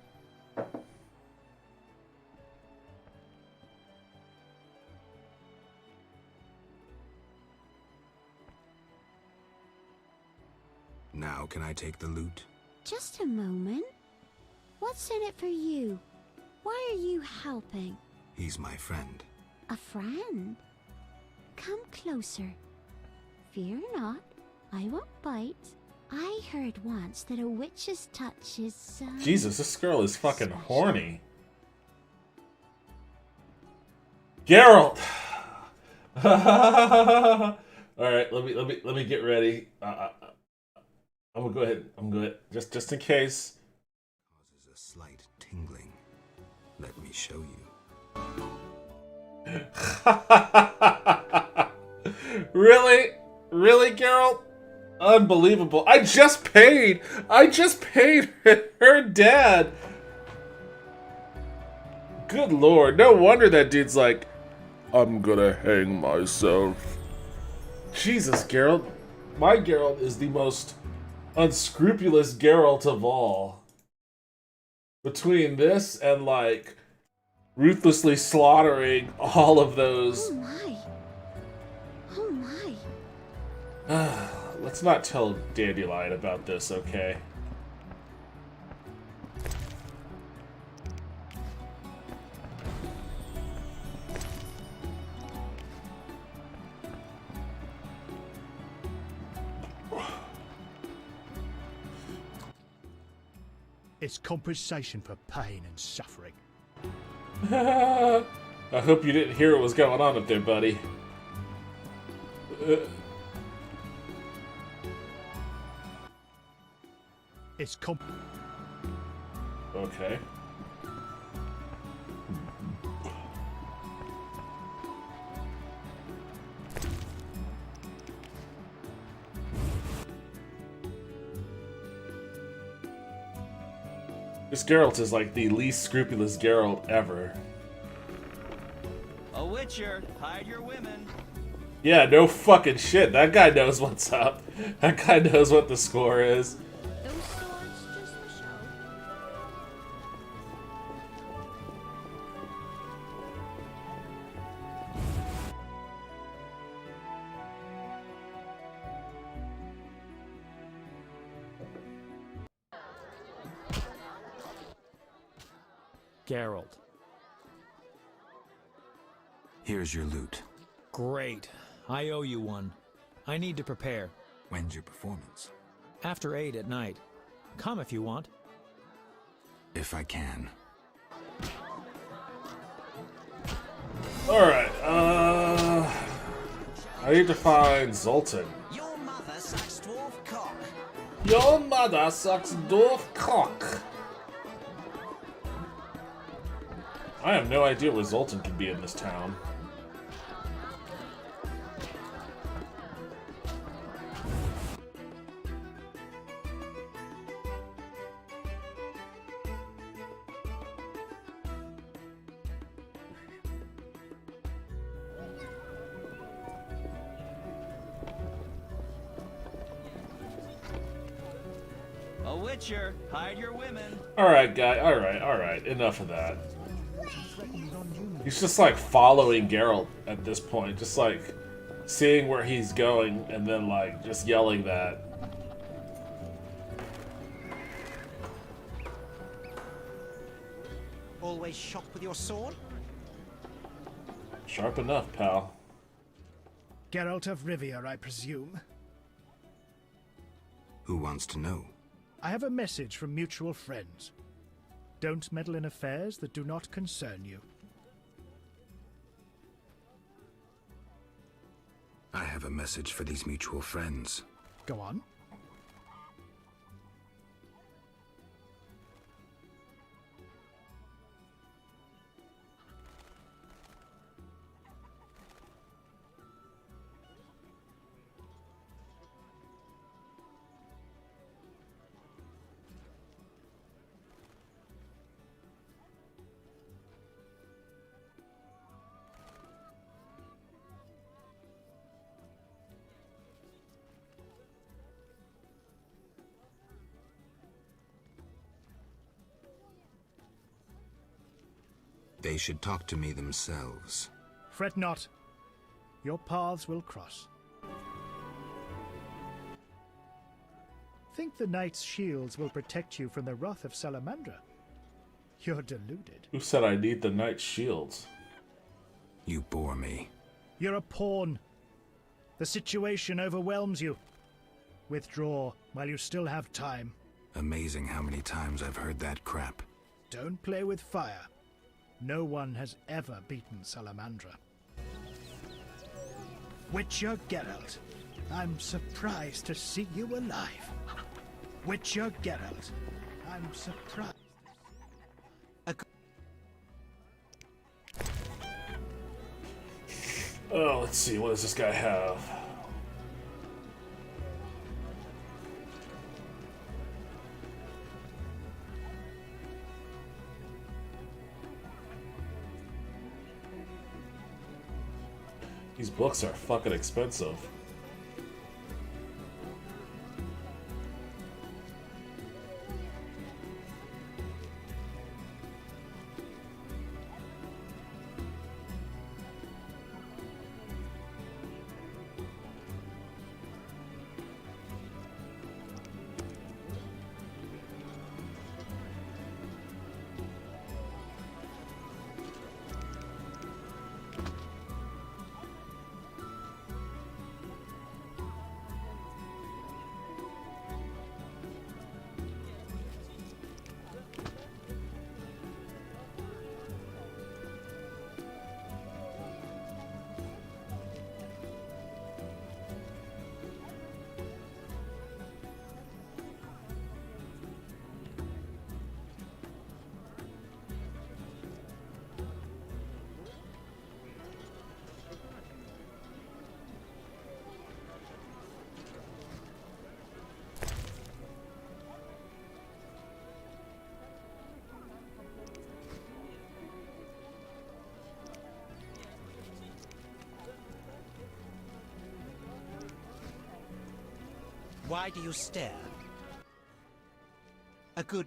I: Now can I take the loot?
G: Just a moment. What's in it for you? Why are you helping?
I: He's my friend.
G: A friend? Come closer. Fear not, I won't bite. I heard once that a witch's touch is,
A: Jesus, this girl is fucking horny. Geralt! Alright, let me get ready. I'm gonna go ahead. Just in case.
I: Causes a slight tingling. Let me show you.
A: Really? Really, Geralt? Unbelievable. I just paid her dad. Good lord. No wonder that dude's like, I'm gonna hang myself. Jesus, Geralt. My Geralt is the most unscrupulous Geralt of all. Between this and, like, ruthlessly slaughtering all of those.
G: Oh my. Oh my.
A: Let's not tell Dandelion about this, okay?
D: It's compensation for pain and suffering.
A: I hope you didn't hear what was going on up there, buddy.
D: It's
A: Okay. This Geralt is like the least scrupulous Geralt ever.
F: A witcher, hide your women.
A: Yeah, no fucking shit. That guy knows what's up. That guy knows what the score is.
G: Those swords just for show.
M: Geralt.
I: Here's your loot.
M: Great. I owe you one. I need to prepare.
I: When's your performance?
M: After 8 at night. Come if you want.
I: If I can.
A: Alright, I need to find Zoltan.
E: Your mother sucks dwarf cock.
A: Your mother sucks dwarf cock. I have no idea where Zoltan can be in this town.
F: A witcher, hide your women.
A: Alright, guy. Alright. Enough of that. He's just like following Geralt at this point. Just like, seeing where he's going and then like just yelling that.
E: Always shop with your sword?
A: Sharp enough, pal.
D: Geralt of Rivia, I presume.
I: Who wants to know?
D: I have a message from mutual friends. Don't meddle in affairs that do not concern you.
I: I have a message for these mutual friends.
D: Go on.
I: They should talk to me themselves.
D: Fret not. Your paths will cross. Think the knight's shields will protect you from the wrath of Salamandra? You're deluded.
A: Who said I need the knight's shields?
I: You bore me.
D: You're a pawn. The situation overwhelms you. Withdraw while you still have time.
I: Amazing how many times I've heard that crap.
D: Don't play with fire. No one has ever beaten Salamandra. Witcher Geralt, I'm surprised to see you alive. Witcher Geralt, I'm surprised.
A: Oh, let's see. What does this guy have? These books are fucking expensive.
E: Why do you stare? A good...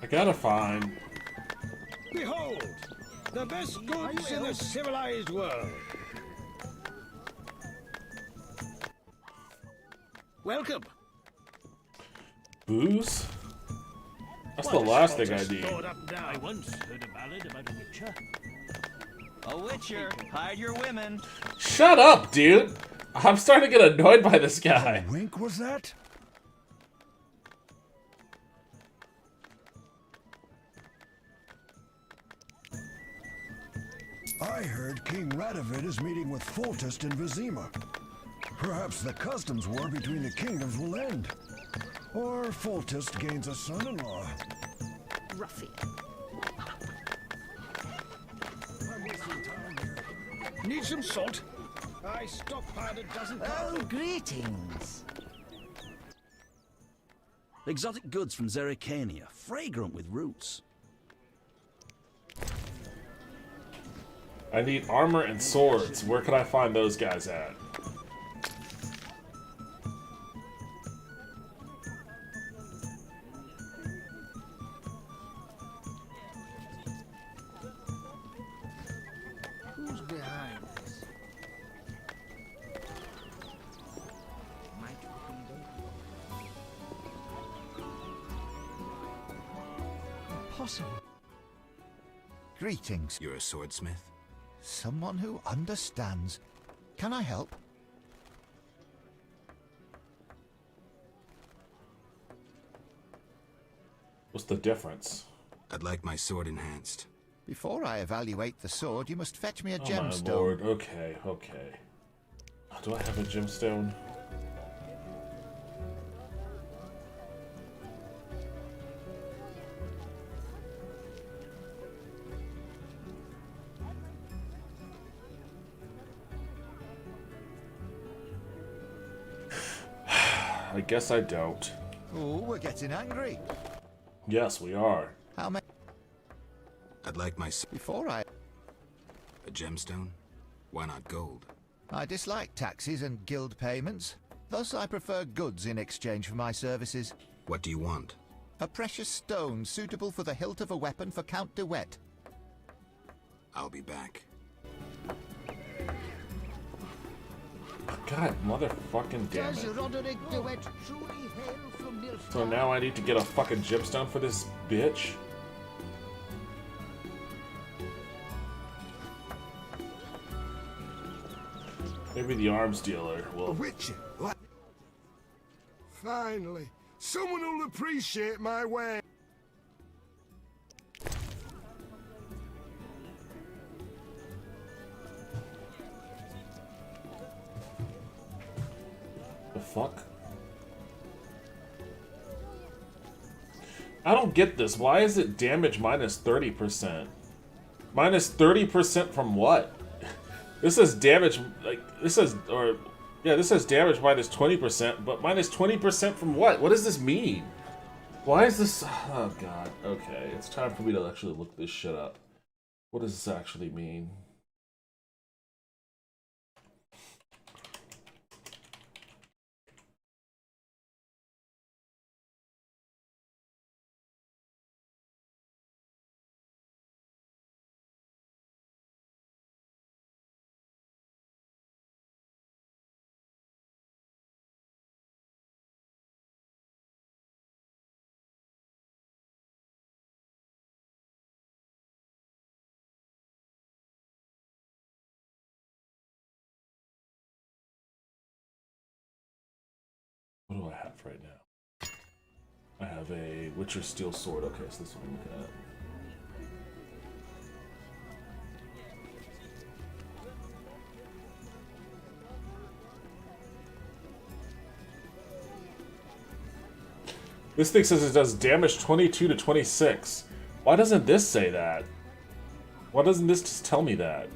A: I gotta find...
J: Behold, the best goods in the civilized world. Welcome.
A: Booze? That's the last thing I need.
J: I once heard a ballad about a witcher.
F: A witcher, hide your women.
A: Shut up, dude! I'm starting to get annoyed by this guy.
D: Wink was that?
O: I heard King Radovid is meeting with Foltest in Vizima. Perhaps the customs war between the kingdoms will end. Or Foltest gains a son-in-law.
L: Ruffian.
J: Need some salt? I stockpiled a dozen.
E: Oh, greetings.
P: Exotic goods from Zerrikania, fragrant with roots.
A: I need armor and swords. Where can I find those guys at?
J: Who's behind this?
Q: Impossible.
R: Greetings.
I: You're a swordsmith?
R: Someone who understands. Can I help?
A: What's the difference?
I: I'd like my sword enhanced.
R: Before I evaluate the sword, you must fetch me a
A: Oh
R: gemstone.
A: my lord. Okay, okay. Do I have a gemstone? I guess I don't.
R: Oh, we're getting angry.
A: Yes, we are.
R: How many?
I: I'd like my...
R: Before I...
I: A gemstone? Why not gold?
R: I dislike taxes and guild payments. Thus, I prefer goods in exchange for my services.
I: What do you want?
R: A precious stone suitable for the hilt of a weapon for Count de Wet.
I: I'll be back.
A: God, motherfucking damn
J: Does
A: it.
J: Roderick de Wet truly hail from Nilfgaard?
A: So now I need to get a fucking gemstone for this bitch? Maybe the arms dealer
J: A
A: will...
J: witcher. Finally, someone who'll appreciate my way.
A: The fuck? I don't get this. Why is it damage minus 30%? Minus 30% from what? This says damage, like, this says, or, yeah, this says damage minus 20%, but minus 20% from what? What does this mean? Why is this, oh god, okay, it's time for me to actually look this shit up. What does this actually mean? What do I have right now? I have a Witcher Steel Sword. Okay, so this is what I'm looking at. This thing says it does damage 22 to 26. Why doesn't this say that? Why doesn't this just tell me that?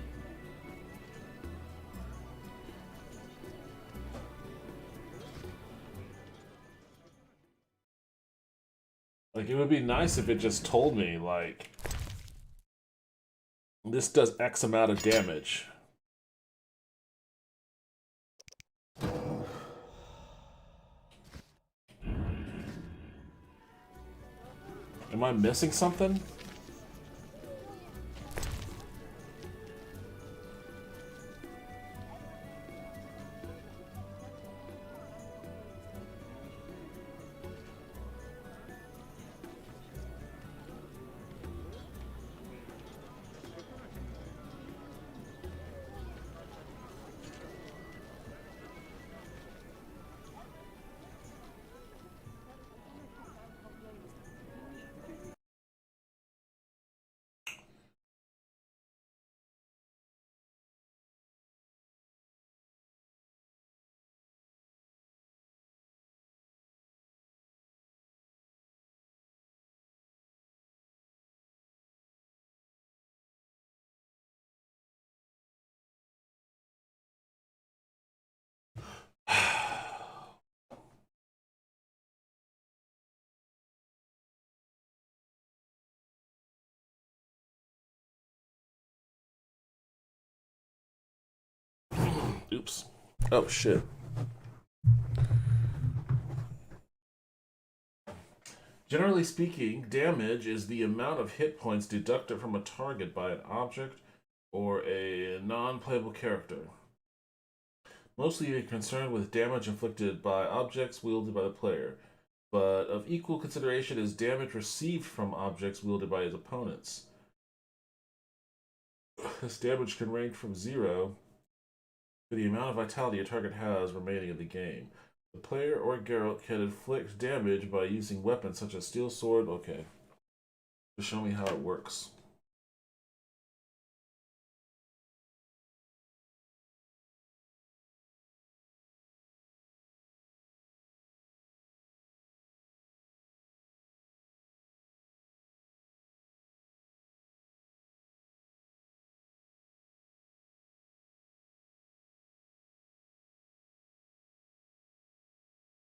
A: Like, it would be nice if it just told me, like, this does X amount of damage. Am I missing something?
N: Oops. Oh, shit. Generally speaking, damage is the amount of hit points deducted from a target by an object or a non-playable character. Mostly you're concerned with damage inflicted by objects wielded by the player, but of equal consideration is damage received from objects wielded by his opponents. This damage can range from 0 to the amount of vitality a target has remaining in the game. The player or Geralt can inflict damage by using weapons such as steel sword. Okay. Just show me how it works.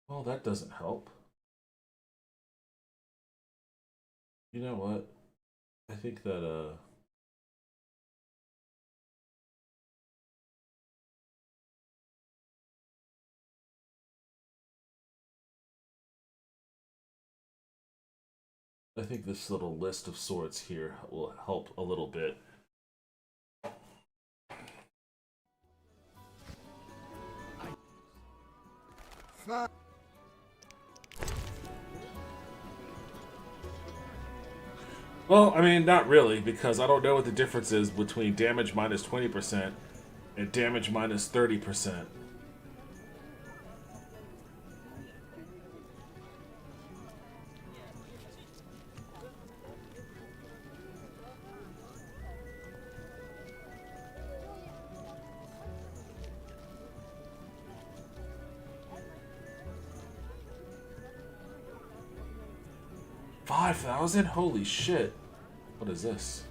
N: Well, that doesn't help. You know what? I think that, I think this little list of sorts here will help a little bit. Well, I mean, not really, because I don't know what the difference is between damage minus 20% and damage minus 30%. $5,000? Holy shit. What is this?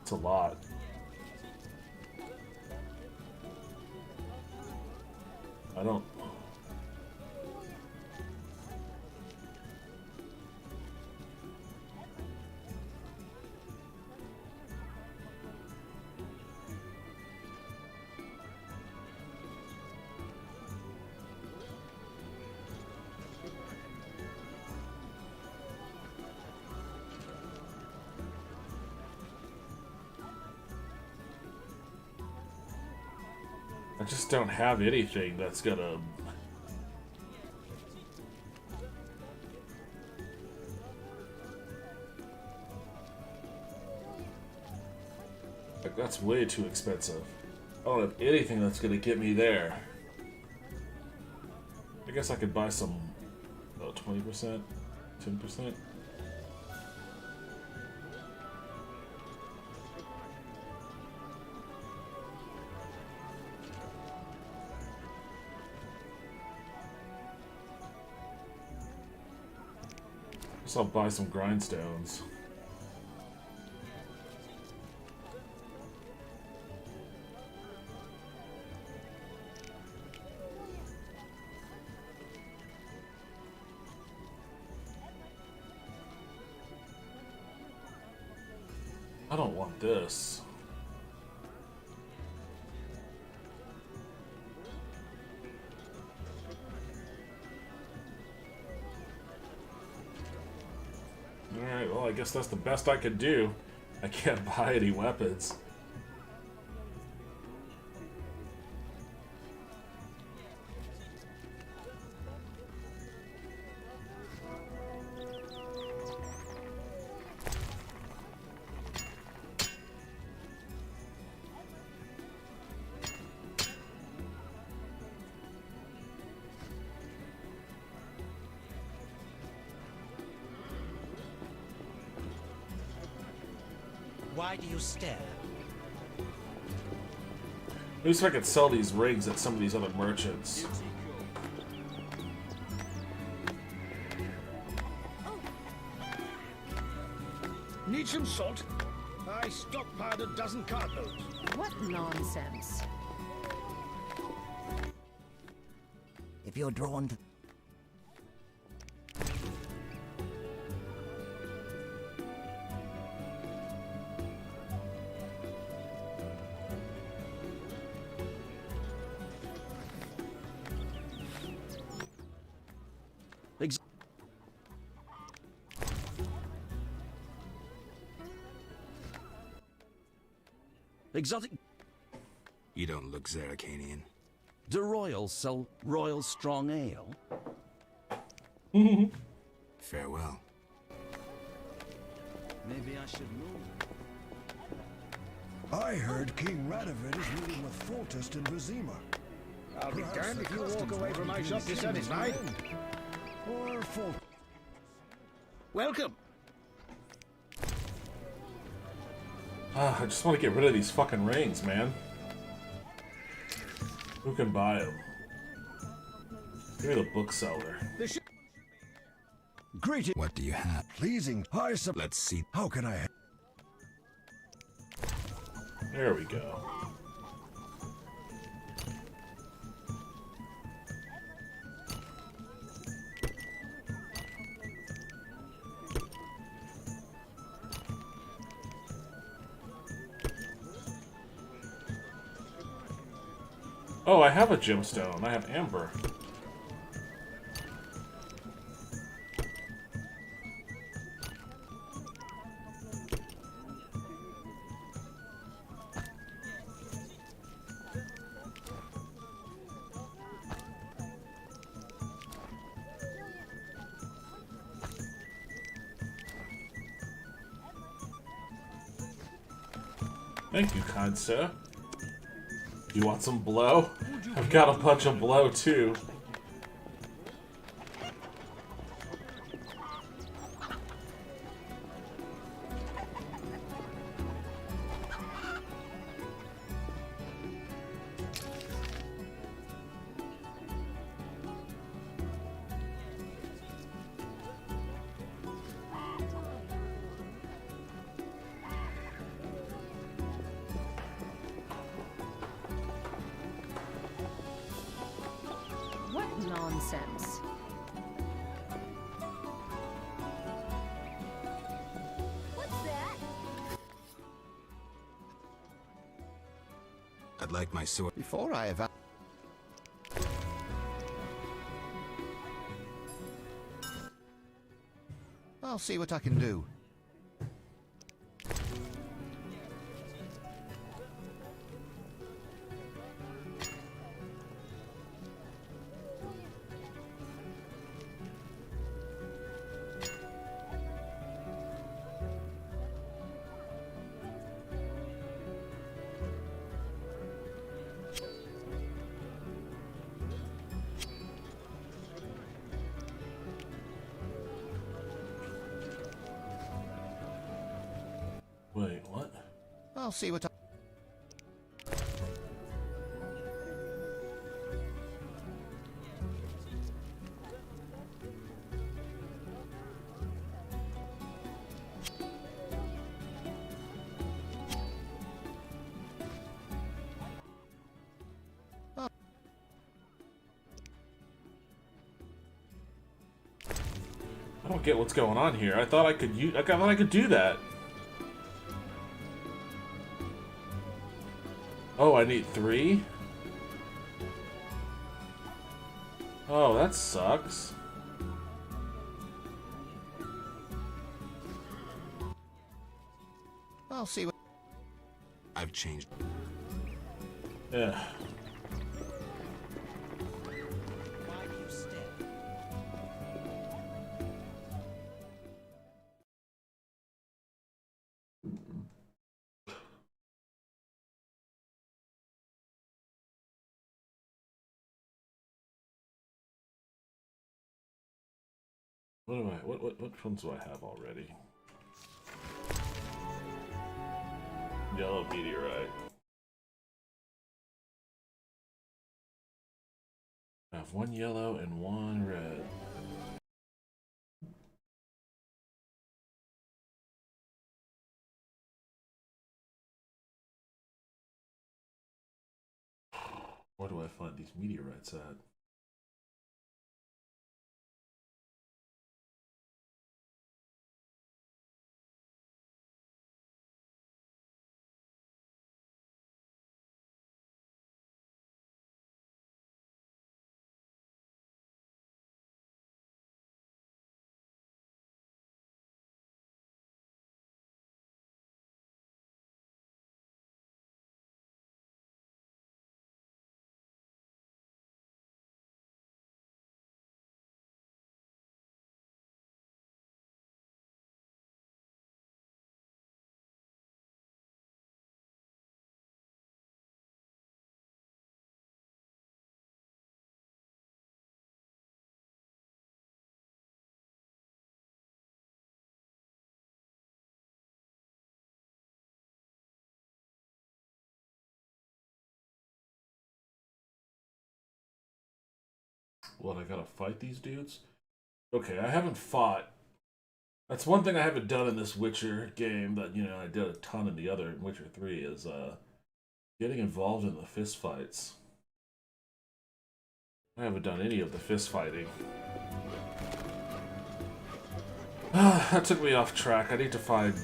N: It's a lot. I don't... I just don't have anything that's gonna... Like, that's way too expensive. I don't have anything that's gonna get me there. I guess I could buy some... 20%? 10%? I'll buy some grindstones. I don't want this. Alright, well, I guess that's the best I could do. I can't buy any weapons.
E: Why do you stare?
N: At least I could sell these rings at some of these other merchants.
J: Need some salt? I stockpiled a dozen cartloads.
L: What nonsense.
P: if you're drawn to...
H: Exotic...
I: You don't look Zerrikanian.
H: Do royals sell royal strong ale?
I: Farewell.
H: Maybe I should move.
O: I heard King Radovid is meeting with Foltest and Vizima.
J: I'll be
O: Perhaps
J: damned
O: the
J: if you walk
O: customs
J: away
O: war
J: from my
O: between
J: shop
O: the
J: dissatisfied.
O: kingdoms will end. Or Folt...
J: Welcome.
A: I just want to get rid of these fucking rings, man. Who can buy them? Give me the bookseller.
O: Greeting.
I: What do you have?
O: Pleasing.
I: Let's see.
O: How can I...
A: There we go. Oh, I have a gemstone. I have amber. Thank you, kind sir. You want some blow? I've got a bunch of blow, too.
L: Nonsense. What's that?
I: I'd like my sword.
R: Before I have... I'll see what I can do.
A: Wait, what?
R: I'll see what I...
A: I don't get what's going on here. I thought I could use. I thought I could do that. Oh, I need 3? Oh, that sucks.
R: I'll see what...
I: I've changed.
A: Yeah. What ones do I have already? Yellow meteorite. I have 1 yellow and 1 red. Where do I find these meteorites at?
N: What, I gotta fight these dudes? Okay, I haven't fought. That's one thing I haven't done in this Witcher game that, you know, I did a ton in the other Witcher 3 is getting involved in the fist fights. I haven't done any of the fist fighting. That took me off track. I need to find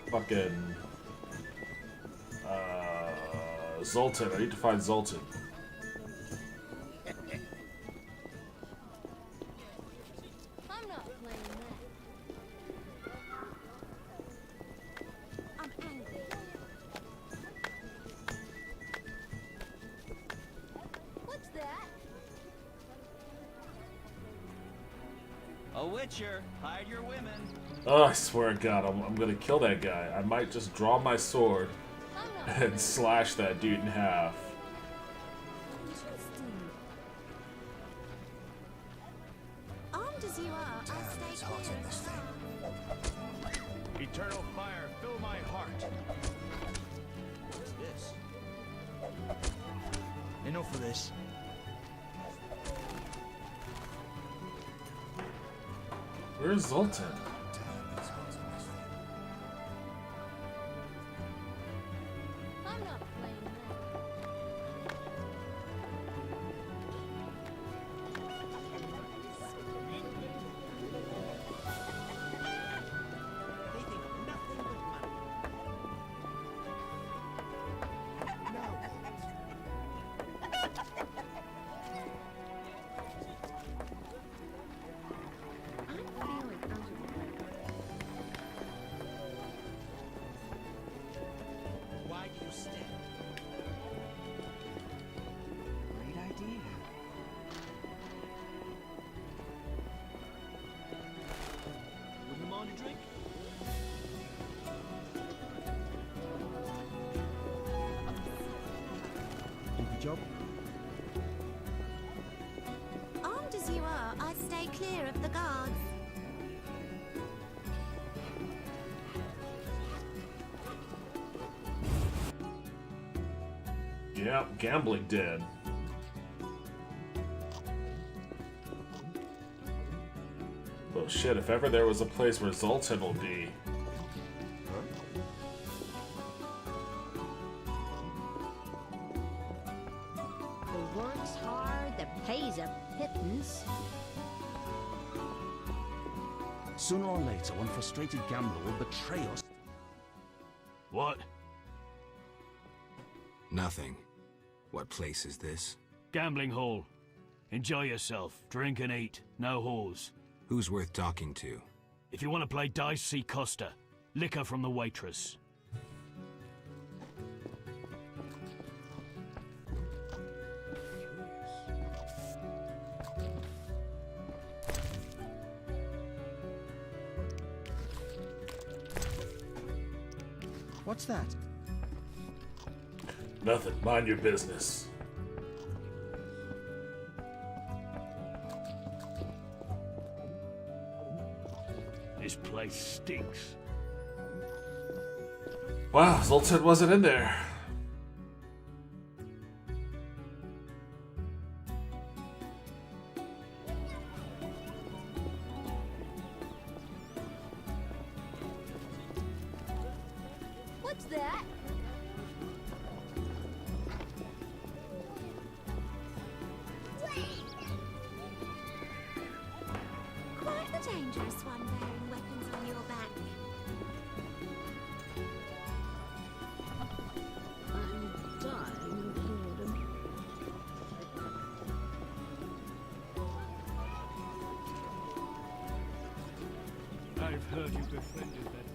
N: fucking Zoltan. I need to find Zoltan.
G: I'm not playing that. I'm angry. What's that?
F: A Witcher, hide your women.
N: Oh, I swear to God, I'm gonna kill that guy. I might just draw my sword and slash that dude in half.
G: Armed as you are, I'll stay clear of the ground.
J: Eternal fire, fill my heart.
P: What's this? Enough of this.
N: Where's Zoltan?
G: I'm not playing that.
E: They think nothing but money. Why do you stay? Great idea. Wouldn't mind a drink?
P: Do the job.
G: Armed as you are, I'd stay clear of the guards.
N: Yeah, gambling den. Oh shit, if ever there was a place where Zoltan will be.
G: The work's hard, the pay's a pittance.
P: Sooner or later, one frustrated gambler will betray us.
J: What?
I: Nothing. What place is this?
J: Gambling hall. Enjoy yourself. Drink and eat. No whores.
I: Who's worth talking to?
J: If you want to play dice, see Costa. Liquor from the waitress.
P: What's that?
N: Nothing. Mind your business.
J: This place stinks.
N: Wow, Zoltan wasn't in there.
G: What's that? Quite the dangerous one bearing weapons on your back. I'm dying of boredom.
J: I've heard you befriended that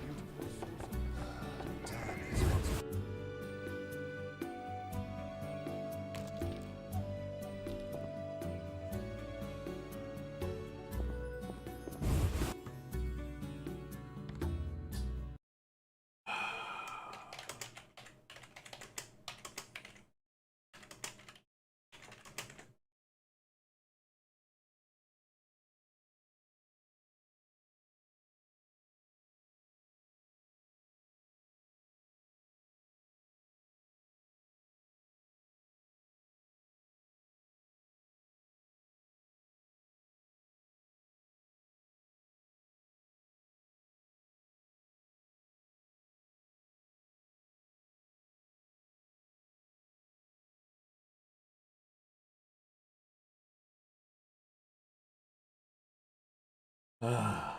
A: Gotta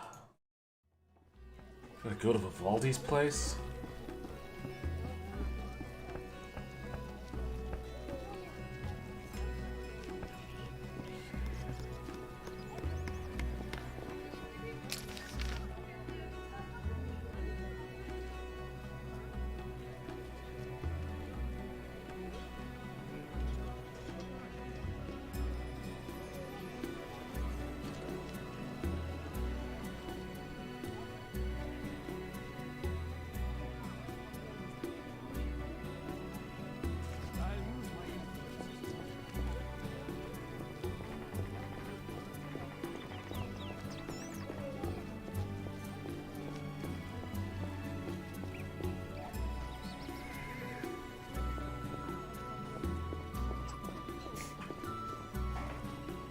A: go to Vivaldi's place?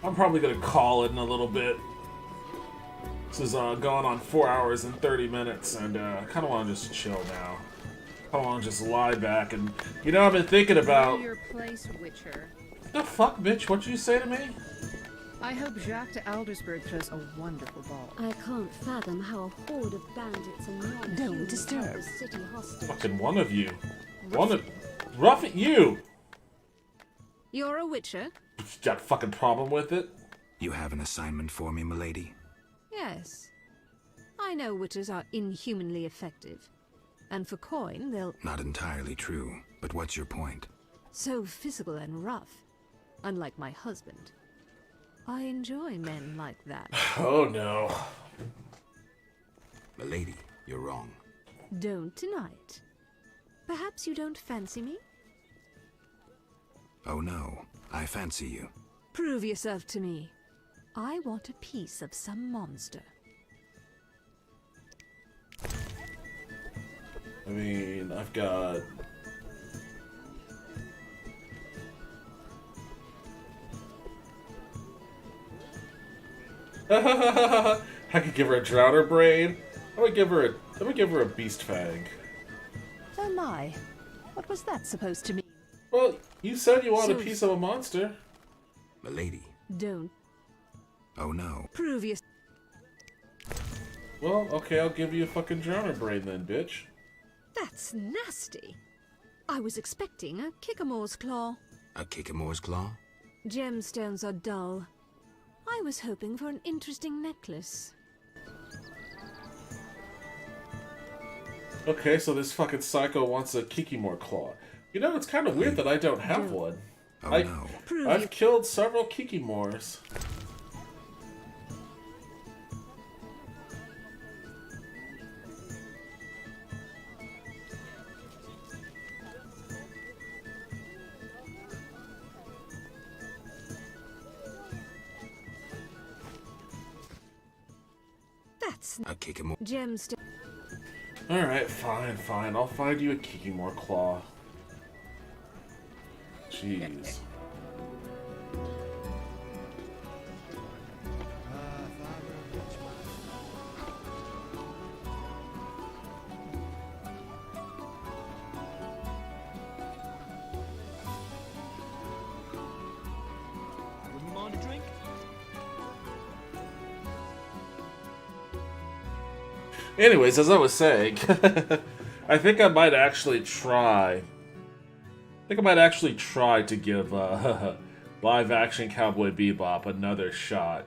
A: I'm probably gonna call it in a little bit. This is going on 4 hours and 30 minutes, and I kind of want to just chill now. I want to just lie back and, I've been thinking about.
L: Know your place, Witcher.
A: The fuck, bitch? What'd you say to me?
L: I hope Jacques de Aldersburg throws a wonderful ball.
G: I can't fathom how a horde of bandits and non-humans
L: Don't disturb.
G: held the city hostage.
A: Fucking one of you. Rough at you.
L: You're a Witcher?
A: You got a fucking problem with it?
I: You have an assignment for me, milady?
L: Yes. I know Witchers are inhumanly effective. And for coin, they'll...
I: Not entirely true, but what's your point?
L: So physical and rough. Unlike my husband. I enjoy men like that.
A: Oh no.
I: Milady, you're wrong.
L: Don't tonight. Perhaps you don't fancy me?
I: Oh no, I fancy you.
L: Prove yourself to me. I want a piece of some monster.
A: I mean, I've got... I could give her a Drowner Brain. I'm gonna give her a Beast Fang.
L: Oh my. What was that supposed to mean?
A: Well, you said you want a
L: So-
A: piece of a monster.
I: Milady.
L: Don't.
I: Oh no.
L: Prove yourself.
A: Well, okay, I'll give you a fucking Drowner Brain then, bitch.
L: That's nasty. I was expecting a Kickamore's claw.
I: A Kickamore's claw?
L: Gemstones are dull. I was hoping for an interesting necklace.
A: Okay, so this fucking psycho wants a Kikimore claw. It's kind of weird that I don't have one.
I: Oh no.
A: I've killed several Kikimores.
L: That's
I: a Kikimore.
L: Gemstone.
A: Alright, fine. I'll find you a Kikimore claw. Jeez.
E: Wouldn't mind a drink?
A: Anyways, as I was saying, I think I might actually try. To give live-action Cowboy Bebop another shot.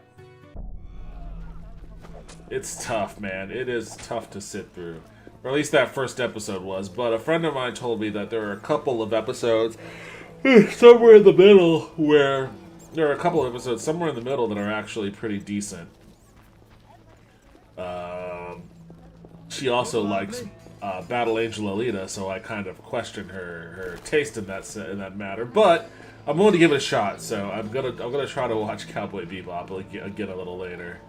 A: It's tough, man. It is tough to sit through. Or at least that first episode was. But a friend of mine told me that there are a couple of episodes somewhere in the middle where... There are a couple of episodes somewhere in the middle that are actually pretty decent. She also likes Battle Angel Alita, so I kind of question her taste in that matter. But I'm willing to give it a shot, so I'm gonna try to watch Cowboy Bebop again a little later.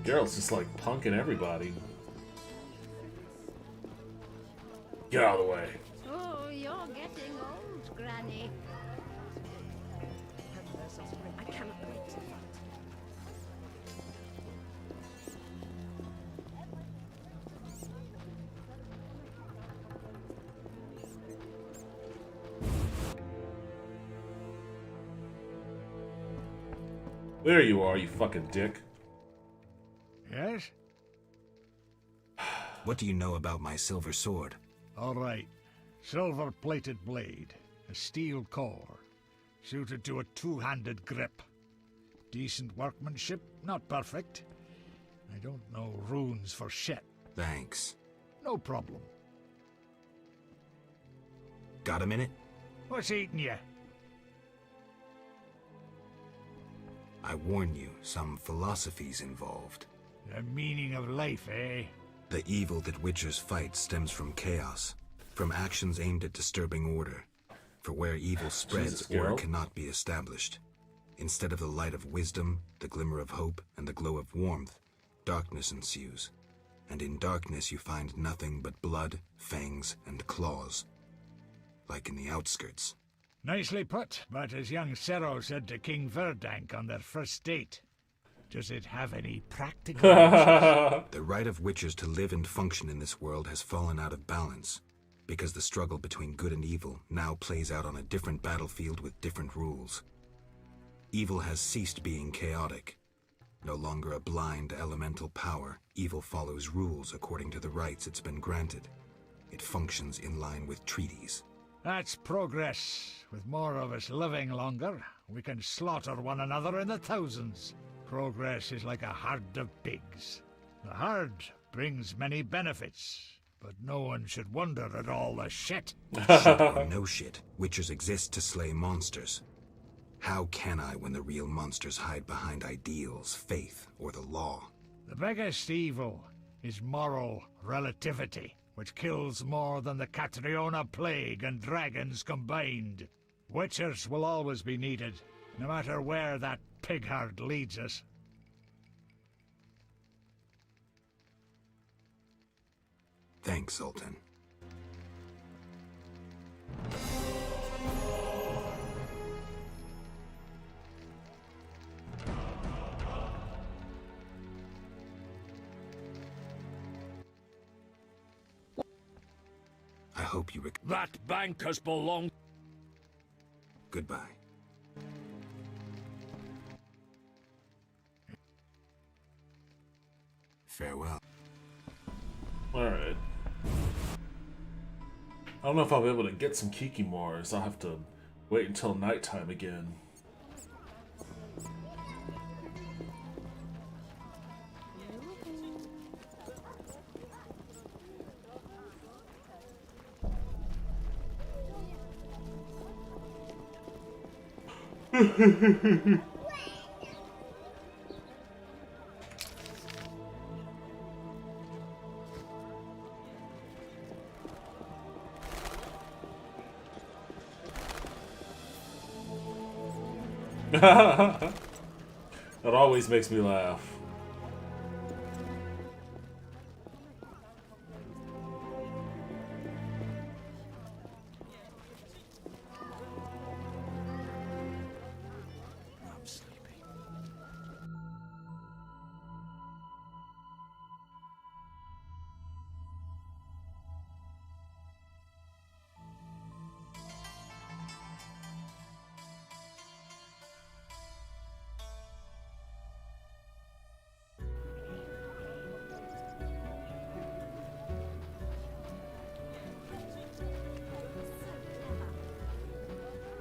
A: Geralt's just like punking everybody. Get out of the way.
G: Oh, you're getting old, Granny.
L: I cannot wait to fight.
A: There you are, you fucking dick.
D: Yes?
I: What do you know about my silver sword?
D: All right. Silver-plated blade. A steel core. Suited to a two-handed grip. Decent workmanship, not perfect. I don't know runes for shit.
I: Thanks.
D: No problem.
I: Got a minute?
D: What's eating you?
I: I warn you, some philosophy's involved.
D: The meaning of life, eh?
I: The evil that Witchers fight stems from chaos, from actions aimed at disturbing order. For where evil spreads, order cannot be established. Instead of the light of wisdom, the glimmer of hope, and the glow of warmth, darkness ensues. And in darkness you find nothing but blood, fangs, and claws. Like in the outskirts.
D: Nicely put, but as young Cero said to King Verdank on their first date, does it have any practical uses?
I: The right of Witchers to live and function in this world has fallen out of balance, because the struggle between good and evil now plays out on a different battlefield with different rules. Evil has ceased being chaotic. No longer a blind elemental power, evil follows rules according to the rights it's been granted. It functions in line with treaties.
D: That's progress. With more of us living longer, we can slaughter one another in the thousands. Progress is like a herd of pigs. The herd brings many benefits, but no one should wonder at all the shit.
I: Shit or no shit, Witchers exist to slay monsters. How can I when the real monsters hide behind ideals, faith, or the law?
D: The biggest evil is moral relativity, which kills more than the Catriona Plague and dragons combined. Witchers will always be needed, no matter where that pig herd leads us.
I: Thanks, Sultan. I hope you
J: That bank has belonged.
I: Goodbye. Farewell.
A: Alright. I don't know if I'll be able to get some Kikimores. I'll have to wait until nighttime again. That always makes me laugh.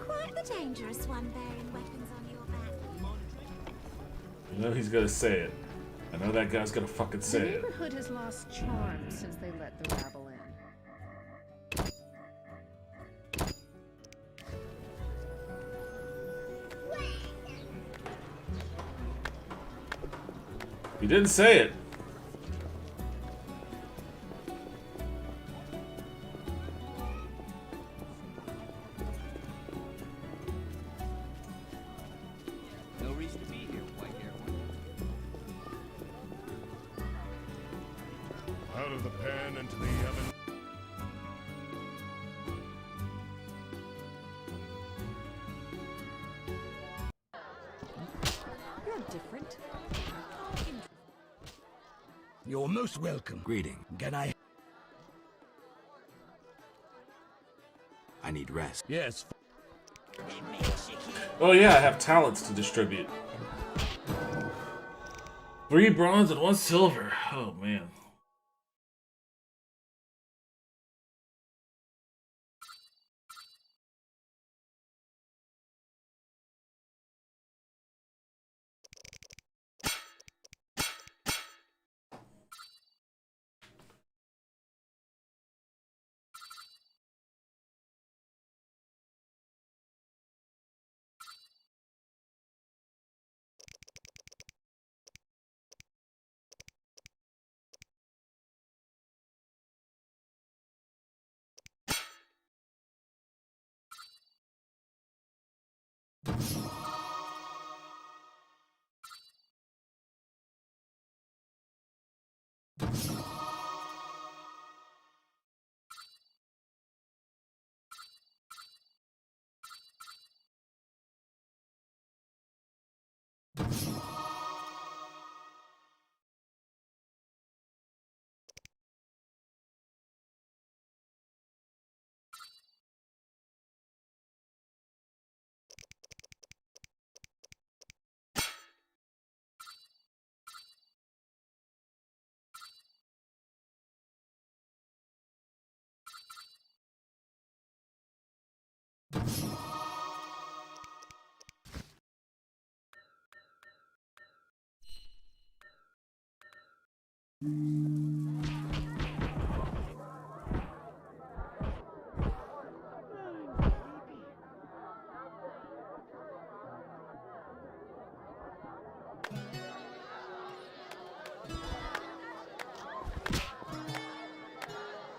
G: Quite the dangerous one bearing weapons on your back.
A: You know he's gonna say it. I know that guy's gonna fucking say
S: The
A: it.
S: neighborhood has lost charm since they let the rabble in.
A: He didn't say it.
F: No reason to be here, white-haired one.
J: Out of the pan into the oven.
S: You're different.
J: You're most welcome.
I: Greeting.
J: Can I?
I: I need rest.
J: Yes.
A: Oh yeah, I have talents to distribute.
N: 3 bronze and 1 silver. Oh, man.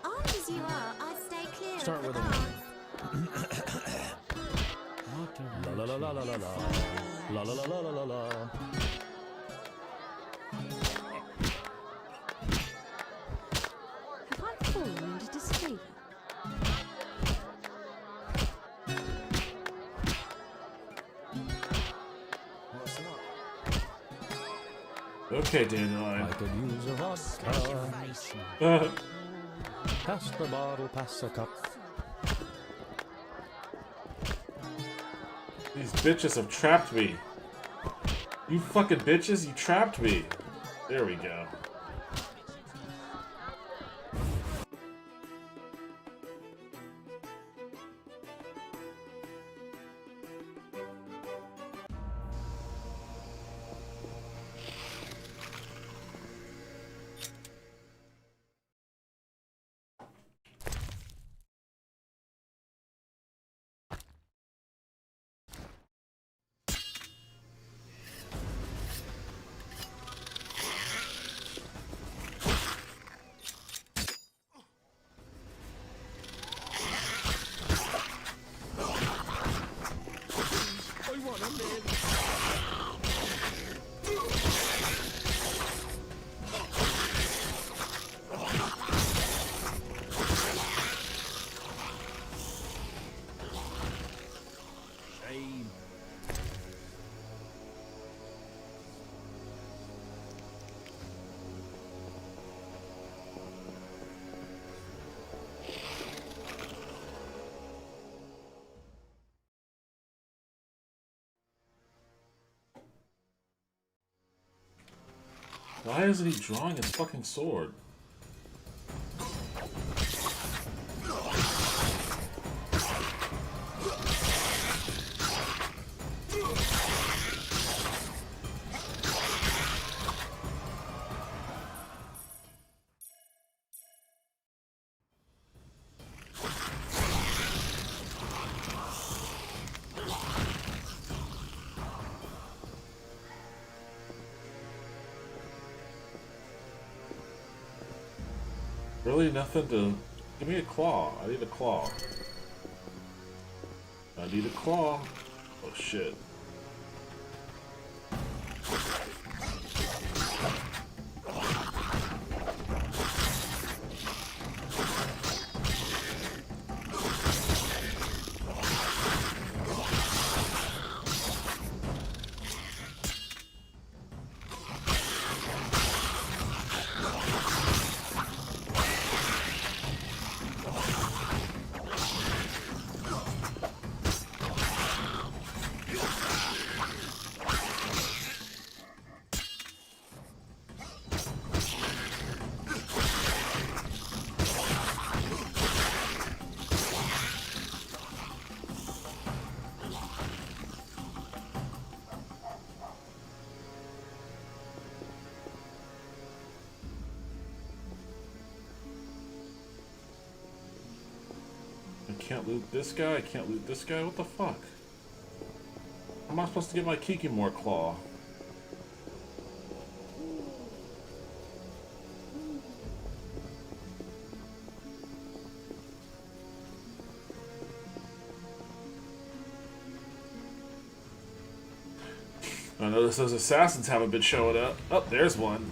T: Armed as you are, I stay clear.
M: Start with a la la la la la la la la la la la la la.
L: Have I fallen into disfavor?
N: Okay, Dandelion.
M: I could use a vodka. Pass the bottle, pass the cup.
N: These bitches have trapped me. You fucking bitches, you trapped me. There we go. Why isn't he drawing his fucking sword? Really nothing to... Give me a claw. I need a claw. I need a claw. Oh shit. I can't loot this guy. I can't loot this guy. What the fuck? How am I supposed to get my Kikimor claw? I notice those assassins haven't been showing up. Oh, there's one.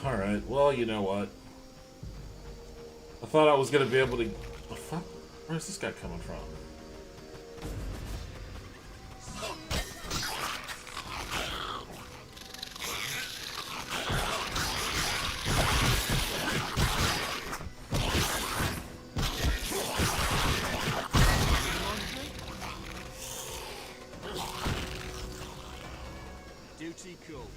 N: Alright, well, you know what? I thought I was gonna be able to... The fuck? Where's this guy coming from?
C: Duty cool.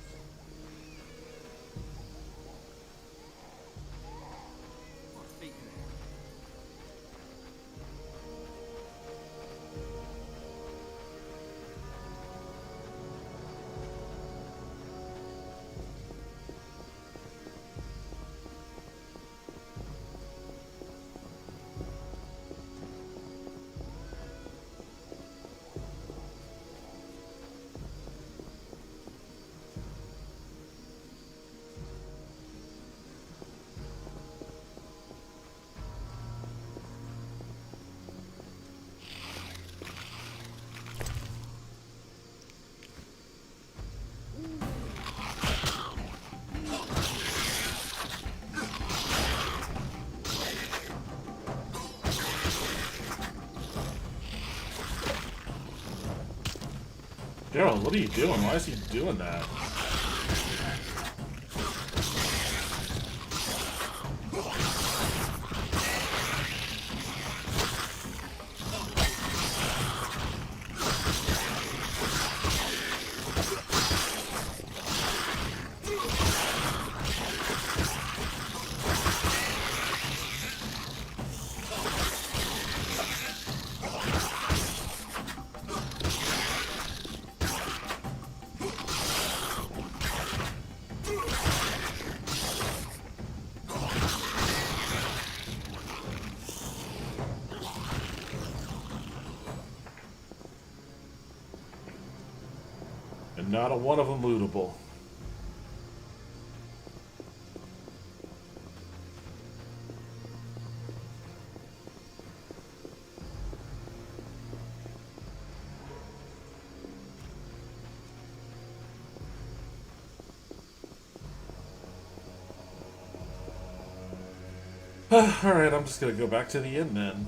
C: Daryl, what are you doing? Why is he doing that? And not a one of them lootable.
N: Alright, I'm just gonna go back to the inn then.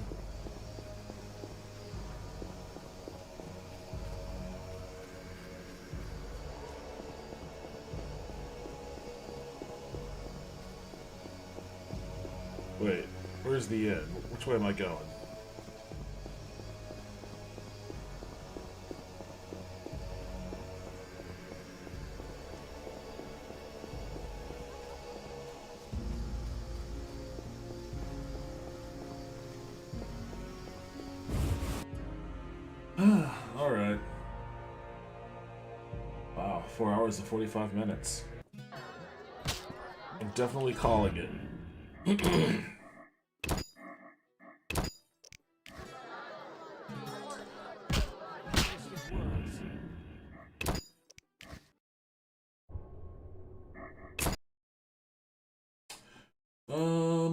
N: Wait, where's the inn? Which way am I going? Alright. Wow, 4 hours and 45 minutes. I'm definitely calling it.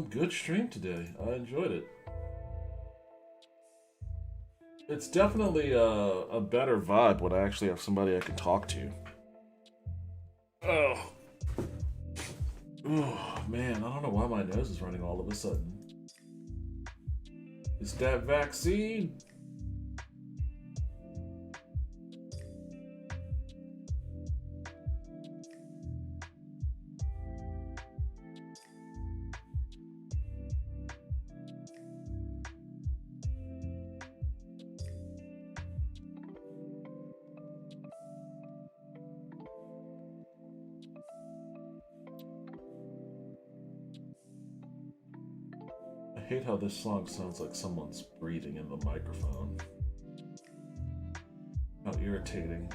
N: Good stream today. I enjoyed it. It's definitely a better vibe when I actually have somebody I can talk to. Oh. Oh, man, I don't know why my nose is running all of a sudden. It's that vaccine. I hate how this song sounds like someone's breathing in the microphone. How irritating.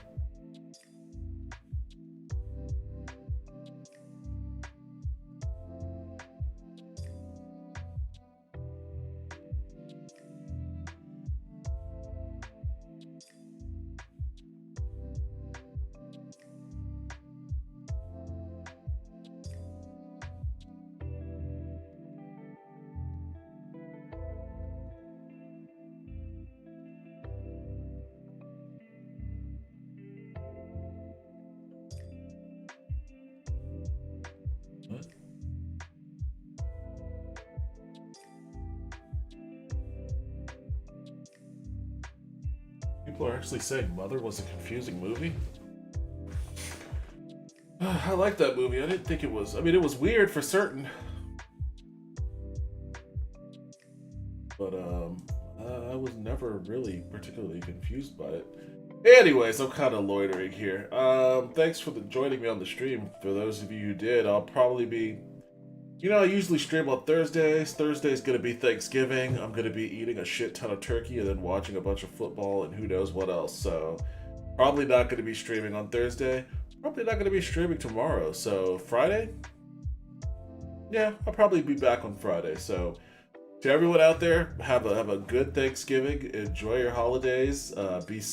N: People are actually saying Mother was a confusing movie. I like that movie. I didn't think it was. I mean, it was weird for certain. But, I was never really particularly confused by it. Anyways, I'm kind of loitering here. Thanks for joining me on the stream. For those of you who did, I'll probably be... You know, I usually stream on Thursdays. Thursday's gonna be Thanksgiving. I'm gonna be eating a shit ton of turkey and then watching a bunch of football and who knows what else. So, probably not gonna be streaming on Thursday. Probably not gonna be streaming tomorrow. So, Friday? Yeah, I'll probably be back on Friday. So, to everyone out there, have a good Thanksgiving. Enjoy your holidays. Be